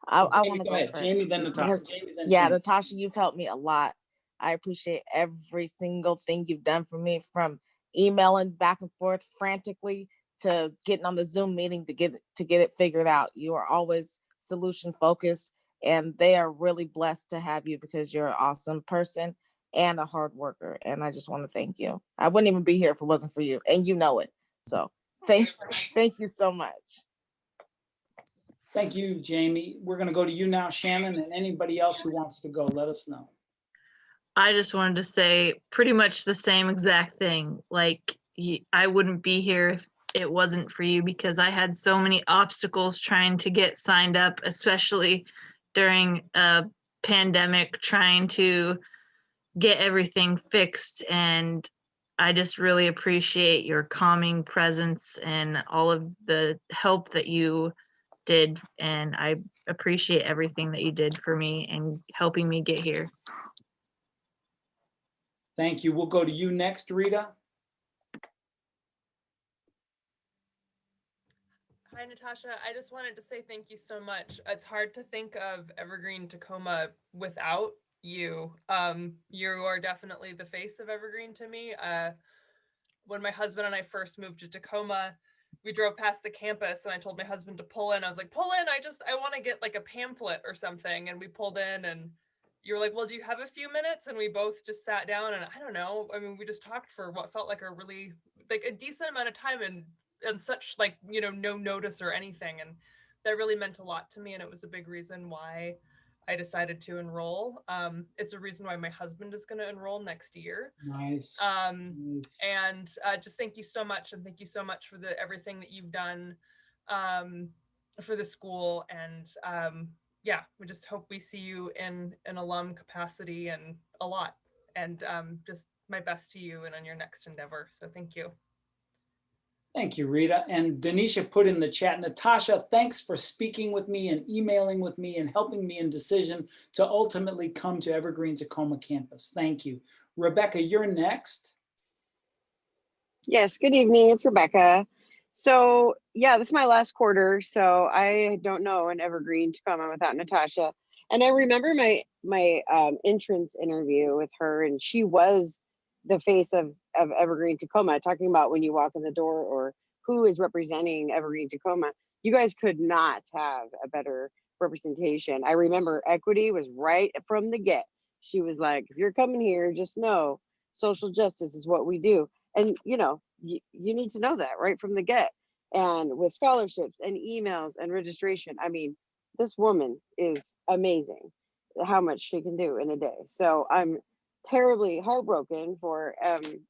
I want to go go ahead. first. Jamie, then Natasha. Because- Jamie, then yeah, Jamie. Natasha, you've helped me a lot. I appreciate every single thing you've done for me, from emailing back and forth frantically to getting on the Zoom meeting to get it figured out. You are always solution focused, and they are really blessed to have you, because you're an awesome person and a hard worker. And I just want to thank you. I wouldn't even be here if it wasn't for you, and you know it. So thank you so much. Thank you, Jamie. We're going to go to you now, Shannon, and anybody else who wants to go, let us know. I just wanted to say pretty much the same exact thing. Like, I wouldn't be here it wasn't for you, because I had so many obstacles trying to get signed up, especially during a pandemic, trying to get everything fixed. And I just really appreciate your calming presence and all of the help that you did. And I appreciate everything that you did for me and helping me get here. Thank you. We'll go to you next, Rita. Hi, Natasha. I just wanted to say thank you so much. It's hard to think of Evergreen Tacoma without you. You are definitely the face of Evergreen to me. When my husband and I first moved to Tacoma, we drove past the campus and I told my husband to pull in. I was like, pull in, I want to get like a pamphlet or something. And we pulled in and you were like, well, do you have a few minutes? And we both just sat down and I don't know. I mean, we just talked for what felt like a decent amount of time and such like, no notice or anything. And that really meant a lot to me. And it was a big reason why I decided to enroll. It's a reason why my husband is going to enroll next year. Nice. And just thank you so much. And thank you so much for everything that you've done for the school. And yeah, we just hope we see you in an alum capacity and a lot. And just my best to you and on your next endeavor. So thank you. Thank you, Rita. And Denisha put in the chat, Natasha, thanks for speaking with me and emailing with me and helping me in decision to ultimately come to Evergreen Tacoma campus. Thank you. Rebecca, you're next. Yes, good evening. It's Rebecca. So yeah, this is my last quarter, so I don't know an Evergreen Tacoma without Natasha. And I remember my entrance interview with her, and she was the face of Evergreen Tacoma, talking about when you walk in the door or who is representing Evergreen Tacoma. You guys could not have a better representation. I remember Equity was right from the get. She was like, if you're coming here, just know social justice is what we do. And you know, you need to know that right from the get. And with scholarships and emails and registration, I mean, this woman is amazing how much she can do in a day. So I'm terribly heartbroken for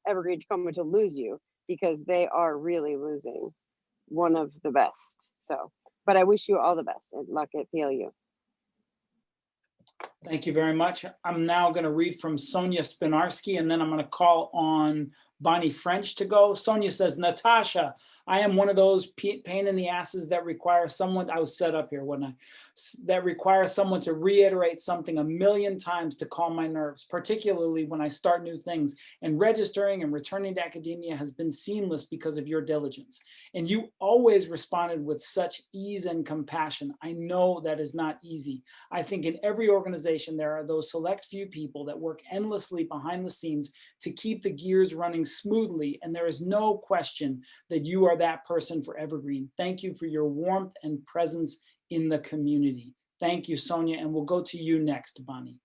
Evergreen Tacoma to lose you, because they are really losing one of the best. So, but I wish you all the best and luck at PLU. Thank you very much. I'm now going to read from Sonia Spinarski, and then I'm going to call on Bonnie French to go. Sonia says, Natasha, I am one of those pain in the asses that require someone, I was set up here, wasn't I? That requires someone to reiterate something a million times to calm my nerves, particularly when I start new things. And registering and returning to academia has been seamless because of your diligence. And you always responded with such ease and compassion. I know that is not easy. I think in every organization, there are those select few people that work endlessly behind the scenes to keep the gears running smoothly. And there is no question that you are that person for Evergreen. Thank you for your warmth and presence in the community. Thank you, Sonia. And we'll go to you next, Bonnie.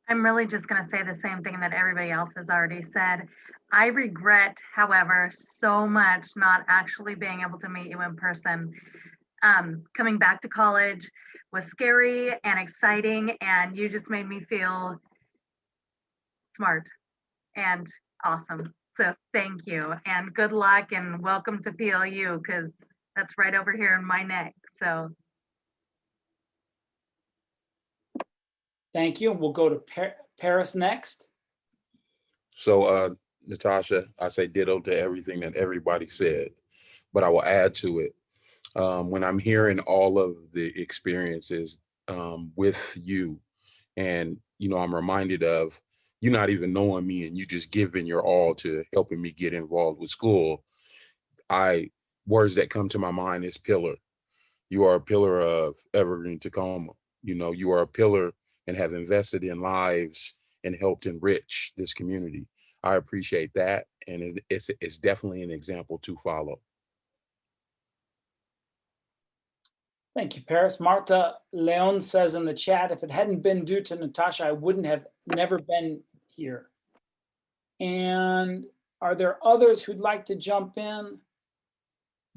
I'm really just going to say the same thing that everybody else has already said. I regret, however, so much not actually being able to meet you in person. Coming back to college was scary and exciting, and you just made me feel smart and awesome. So thank you, and good luck, and welcome to PLU, because that's right over here in my neck. So thank you. We'll go to Paris next. So Natasha, I say ditto to everything that everybody said, but I will add to it. When I'm hearing all of the experiences with you, and I'm reminded of you not even knowing me and you just giving your all to helping me get involved with school, words that come to my mind is pillar. You are a pillar of Evergreen Tacoma. You are a pillar and have invested in lives and helped enrich this community. I appreciate that, and it's definitely an example to follow. Thank you, Paris. Marta Leon says in the chat, if it hadn't been due to Natasha, I wouldn't have never been here. And are there others who'd like to jump in?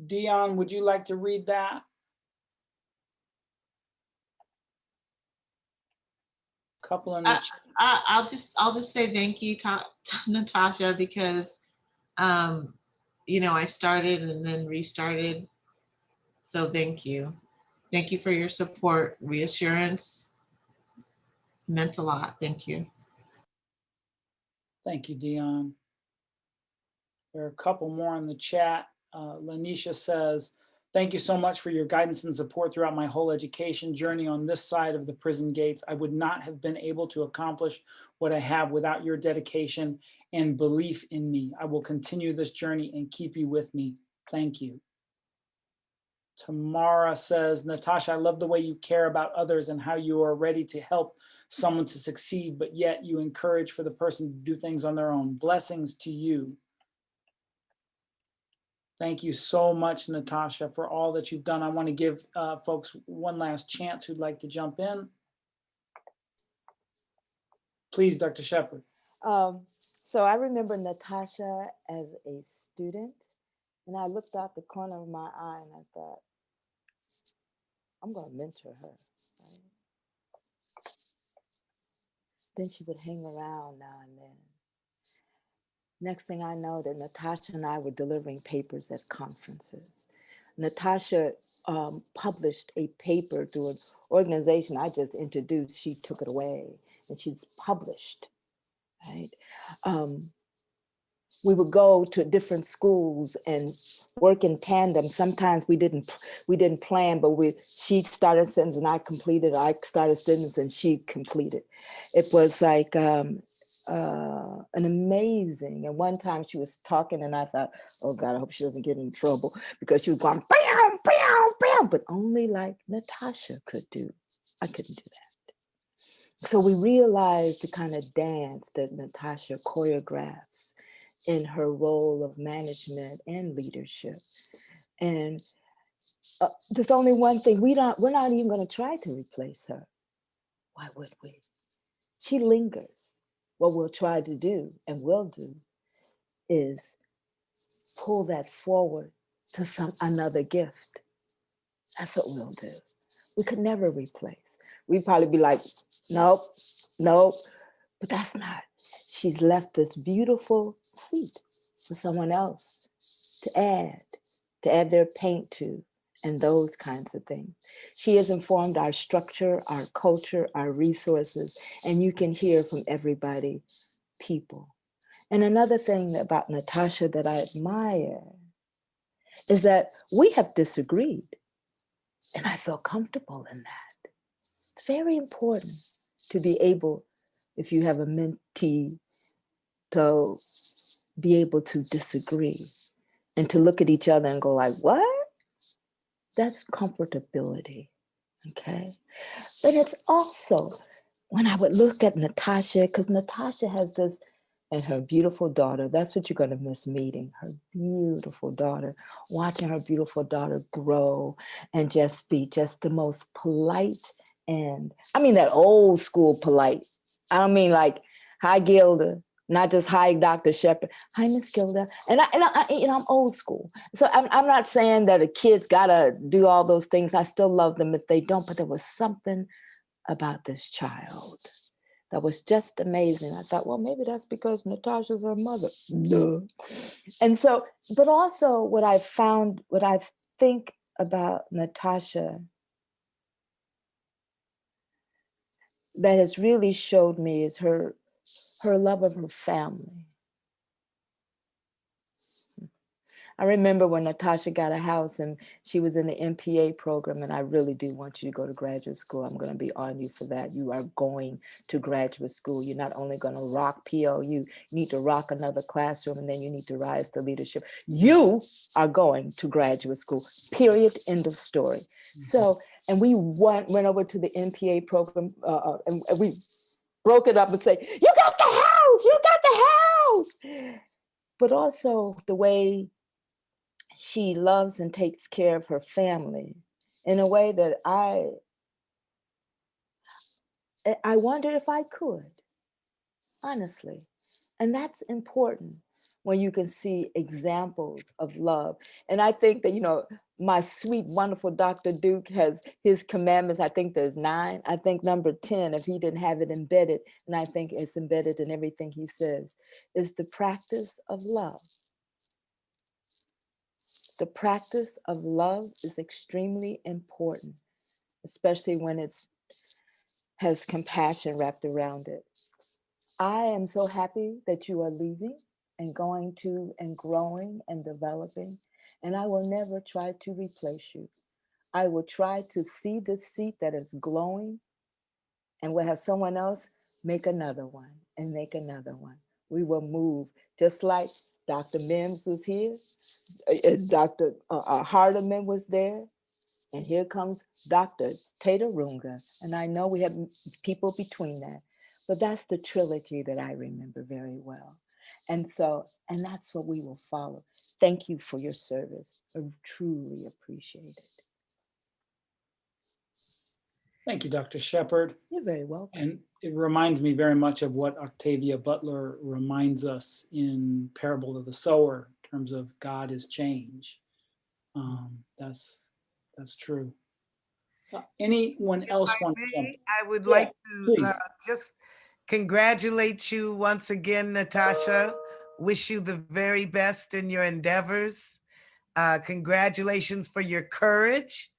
Dion, would you like to read that? Couple in the chat. I'll just say thank you, Natasha, because I started and then restarted. So thank you. Thank you for your support, reassurance. Meant a lot. Thank you. Thank you, Dion. There are a couple more in the chat. Lanisha says, thank you so much for your guidance and support throughout my whole education journey on this side of the prison gates. I would not have been able to accomplish what I have without your dedication and belief in me. I will continue this journey and keep you with me. Thank you. Tamara says, Natasha, I love the way you care about others and how you are ready to help someone to succeed, but yet you encourage for the person to do things on their own. Blessings to you. Thank you so much, Natasha, for all that you've done. I want to give folks one last chance who'd like to jump in. Please, Dr. Shepherd. So I remember Natasha as a student, and I looked out the corner of my eye and I thought, I'm going to mentor her. Right? Then she would hang around now and then. Next thing I know, that Natasha and I were delivering papers at conferences. Natasha published a paper through an organization I just introduced. She took it away and she's published, right? We would go to different schools and work in tandem. Sometimes we didn't plan, but she started a sentence and I completed. I started a sentence and she completed. It was like an amazing. And one time she was talking and I thought, oh God, I hope she doesn't get in trouble, because she was going bam, bam, bam, but only like Natasha could do. I couldn't do that. So we realized the kind of dance that Natasha choreographs in her role of management and leadership. And there's only one thing, we're not even going to try to replace her. Why would we? She lingers. What we'll try to do and will do is pull that forward to another gift. That's what we'll do. We could never replace. We'd probably be like, nope, but that's not. She's left this beautiful seat for someone else to add their paint to, and those kinds of things. She has informed our structure, our culture, our resources, and you can hear from everybody, people. And another thing about Natasha that I admire is that we have disagreed, and I feel comfortable in that. It's very important to be able, if you have a mentee, to be able to disagree and to look at each other and go like, what? That's comfortability, okay? But it's also, when I would look at Natasha, because Natasha has this, and her beautiful daughter, that's what you're going to miss meeting, her beautiful daughter, watching her beautiful daughter grow and just be just the most polite, and I mean that old school polite. I don't mean like, hi Gilda, not just hi Dr. Shepherd, hi Miss Gilda. And I'm old school. So I'm not saying that a kid's gotta do all those things. I still love them if they don't, but there was something about this child that was just amazing. I thought, well, maybe that's because Natasha's her mother. No. And so, but also what I think about Natasha that has really showed me is her love of her family. I remember when Natasha got a house and she was in the MPA program, and I really do want you to go to graduate school. I'm going to be on you for that. You are going to graduate school. You're not only going to rock PLU, you need to rock another classroom, and then you need to rise to leadership. You are going to graduate school, period, end of story. So, and we went over to the MPA program and we broke it up and say, you got the house, you got the house. But also the way she loves and takes care of her family in a way that I wonder if I could, honestly. And that's important when you can see examples of love. And I think that, my sweet, wonderful Dr. Duke has his commandments. I think there's 9. I think number 10, if he didn't have it embedded, and I think it's embedded in everything he says, is the practice of love. The practice of love is extremely important, especially when it's has compassion wrapped around it. I am so happy that you are leaving and going to and growing and developing, and I will never try to replace you. I will try to see this seat that is glowing and we'll have someone else make another one and make another one. We will move just like Dr. Mims was here, Dr. Hardeman was there, and here comes Dr. Tatarunga. And I know we have people between that, but that's the trilogy that I remember very well. And so, and that's what we will follow. Thank you for your service. I truly appreciate it. Thank you, Dr. Shepard. You're very welcome. And it reminds me very much of what Octavia Butler reminds us in Parable of the Sower in terms of God is change. That's true. Anyone else want to jump? I would like to just congratulate you once again, Natasha. Wish you the very best in your endeavors. Congratulations for your courage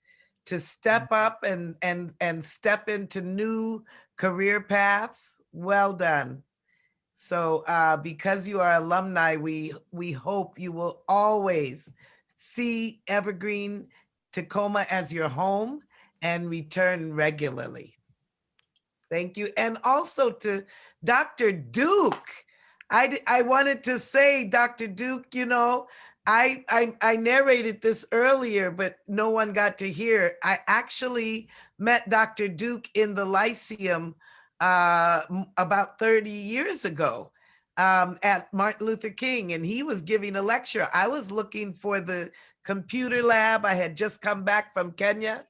to step up and step into new career paths. Well done. So because you are alumni, we hope you will always see Evergreen Tacoma as your home and return regularly. Thank you. And also to Dr. Duke. I wanted to say, Dr. Duke, you know, I narrated this earlier, but no one got to hear. I actually met Dr. Duke in the Lyceum about 30 years ago at Martin Luther King, and he was giving a lecture. I was looking for the computer lab. I had just come back from Kenya,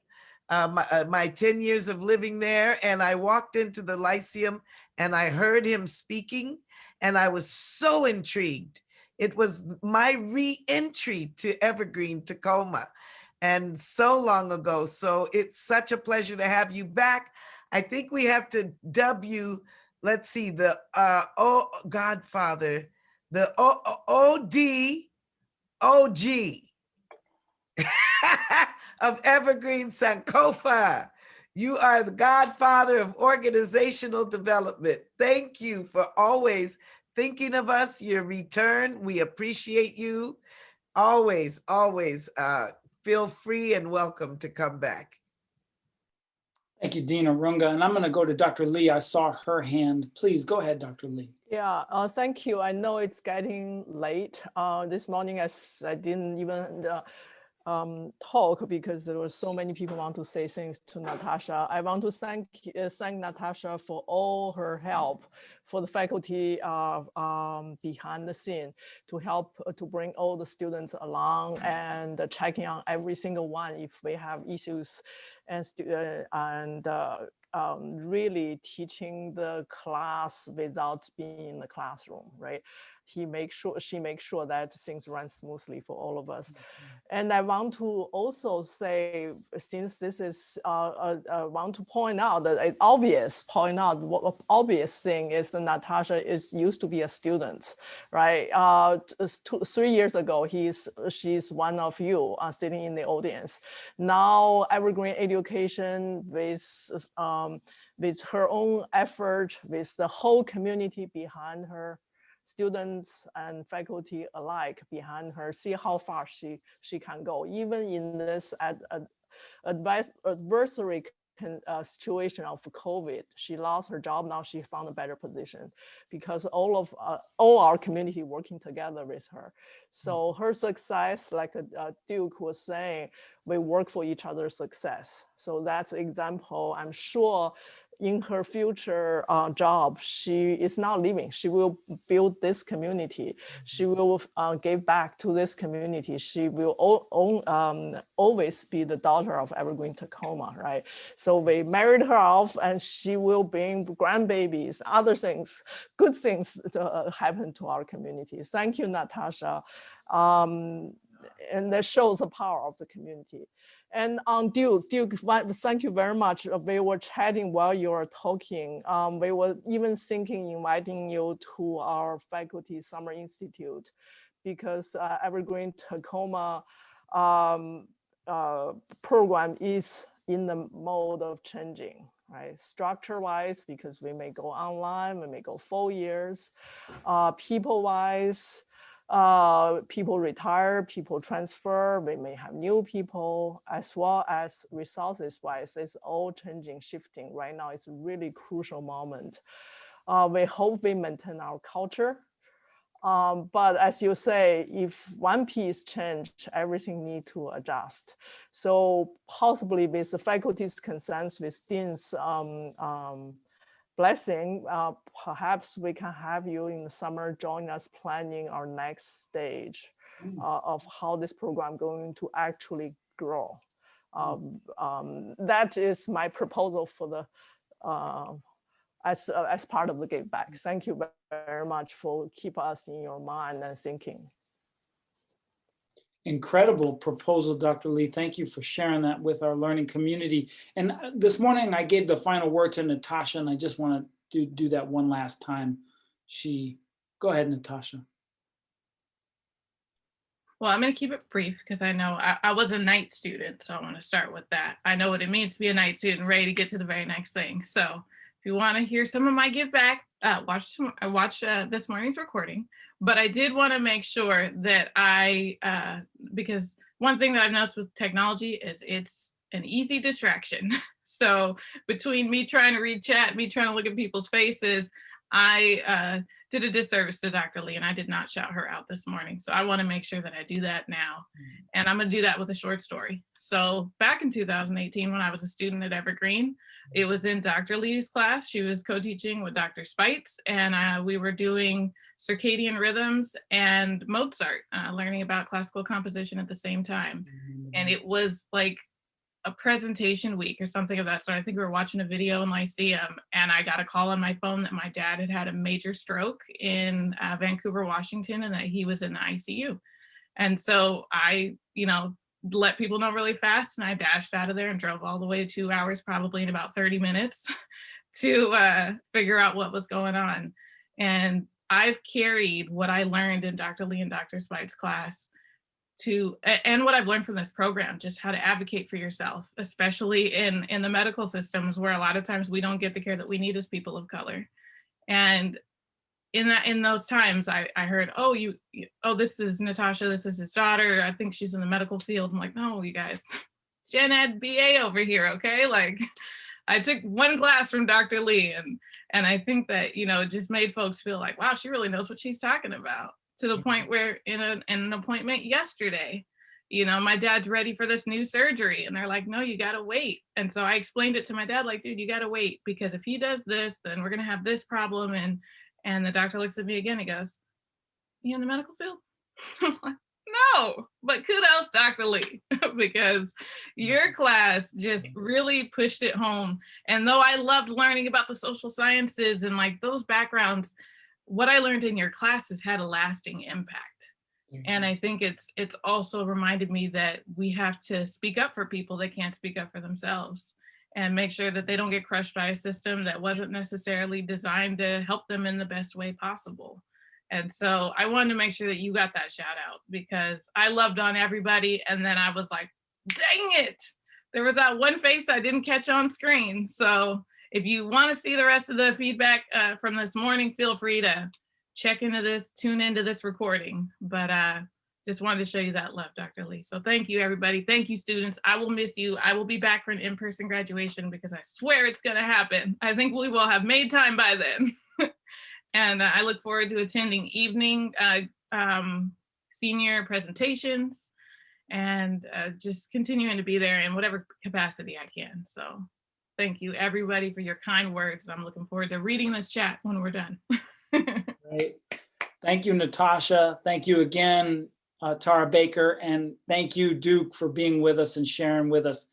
my 10 years of living there, and I walked into the Lyceum and I heard him speaking, and I was so intrigued. It was my re-entry to Evergreen, Tacoma, and so long ago. So it's such a pleasure to have you back. I think we have to dub you, let's see, the Godfather, the OG of Evergreen Sankofa. You are the godfather of organizational development. Thank you for always thinking of us, your return. We appreciate you. Always, always feel free and welcome to come back. Thank you, Dean Arunga. And I'm going to go to Dr. Lee. I saw her hand. Please go ahead, Dr. Lee. Yeah, thank you. I know it's getting late. This morning I didn't even talk because there were so many people want to say things to Natasha. I want to thank Natasha for all her help for the faculty behind the scene to help to bring all the students along and checking on every single one if we have issues and really teaching the class without being in the classroom, right? She makes sure that things run smoothly for all of us. And I want to also say, since this is, I want to point out that it's obvious, what obvious thing is that Natasha used to be a student, right? 3 years ago, she's one of you sitting in the audience. Now, Evergreen Education with her own effort, with the whole community behind her, students and faculty alike behind her, see how far she can go, even in this adversary situation of COVID. She lost her job, now she found a better position because all our community working together with her. So her success, like Duke was saying, we work for each other's success. So that's example. I'm sure in her future job, she is not leaving. She will build this community. She will give back to this community. She will always be the daughter of Evergreen Tacoma, right? So we married her off and she will bring grandbabies, other things, good things to happen to our community. Thank you, Natasha. And that shows the power of the community. And on Duke, thank you very much. We were chatting while you were talking. We were even thinking inviting you to our faculty summer institute because Evergreen Tacoma um, program is in the mode of changing, right? Structure-wise, because we may go online, we may go 4 years. People-wise, people retire, people transfer, we may have new people, as well as resources-wise, it's all changing, shifting. Right now, it's a really crucial moment. We hope we maintain our culture. But as you say, if one piece change, everything need to adjust. So possibly with the faculty's consent, with Dean's blessing, perhaps we can have you in the summer join us planning our next stage of how this program going to actually grow. That is my proposal for the as part of the Give Back. Thank you very much for keep us in your mind and thinking. Incredible proposal, Dr. Lee. Thank you for sharing that with our learning community. And this morning I gave the final word to Natasha, and I just want to do that one last time. Go ahead, Natasha. Well, I'm going to keep it brief because I know I was a night student, so I want to start with that. I know what it means to be a night student, ready to get to the very next thing. So if you want to hear some of my give back, watch this morning's recording. But I did want to make sure that because one thing that I've noticed with technology is it's an easy distraction. So between me trying to read chat, me trying to look at people's faces, I did a disservice to Dr. Lee, and I did not shout her out this morning. So I want to make sure that I do that now. And I'm going to do that with a short story. So back in 2018, when I was a student at Evergreen, it was in Dr. Lee's class. She was co-teaching with Dr. Spites, and we were doing circadian rhythms and Mozart, learning about classical composition at the same time. And it was like a presentation week or something of that sort. I think we were watching a video in Lyceum, and I got a call on my phone that my dad had had a major stroke in Vancouver, Washington, and that he was in the ICU. And so I, let people know really fast, and I dashed out of there and drove all the way 2 hours, probably in about 30 minutes to figure out what was going on. And I've carried what I learned in Dr. Lee and Dr. Spite's class and what I've learned from this program, just how to advocate for yourself, especially in the medical systems where a lot of times we don't get the care that we need as people of color. And in those times I heard, oh, this is Natasha, this is his daughter, I think she's in the medical field. I'm like, no, you guys, Gen Ed BA over here, okay? Like, I took one class from Dr. Lee, and I think that, it just made folks feel like, wow, she really knows what she's talking about. To the point where in an appointment yesterday, my dad's ready for this new surgery, and they're like, no, you gotta wait. And so I explained it to my dad, like, dude, you gotta wait, because if he does this, then we're gonna have this problem. And the doctor looks at me again, he goes, you in the medical field? I'm like, no, but kudos, Dr. Lee, because your class just really pushed it home. And though I loved learning about the social sciences and like those backgrounds, what I learned in your classes had a lasting impact. And I think it's also reminded me that we have to speak up for people that can't speak up for themselves, and make sure that they don't get crushed by a system that wasn't necessarily designed to help them in the best way possible. And so I wanted to make sure that you got that shout out, because I loved on everybody. And then I was like, dang it, there was that one face I didn't catch on screen. So if you want to see the rest of the feedback from this morning, feel free to check into this, tune into this recording. But just wanted to show you that love, Dr. Lee. So thank you, everybody. Thank you, students. I will miss you. I will be back for an in-person graduation, because I swear it's going to happen. I think we will have made time by then. And I look forward to attending evening senior presentations, and just continuing to be there in whatever capacity I can. So thank you, everybody, for your kind words. I'm looking forward to reading this chat when we're done. Right. Thank you, Natasha. Thank you again, Tara Baker. And thank you, Duke, for being with us and sharing with us.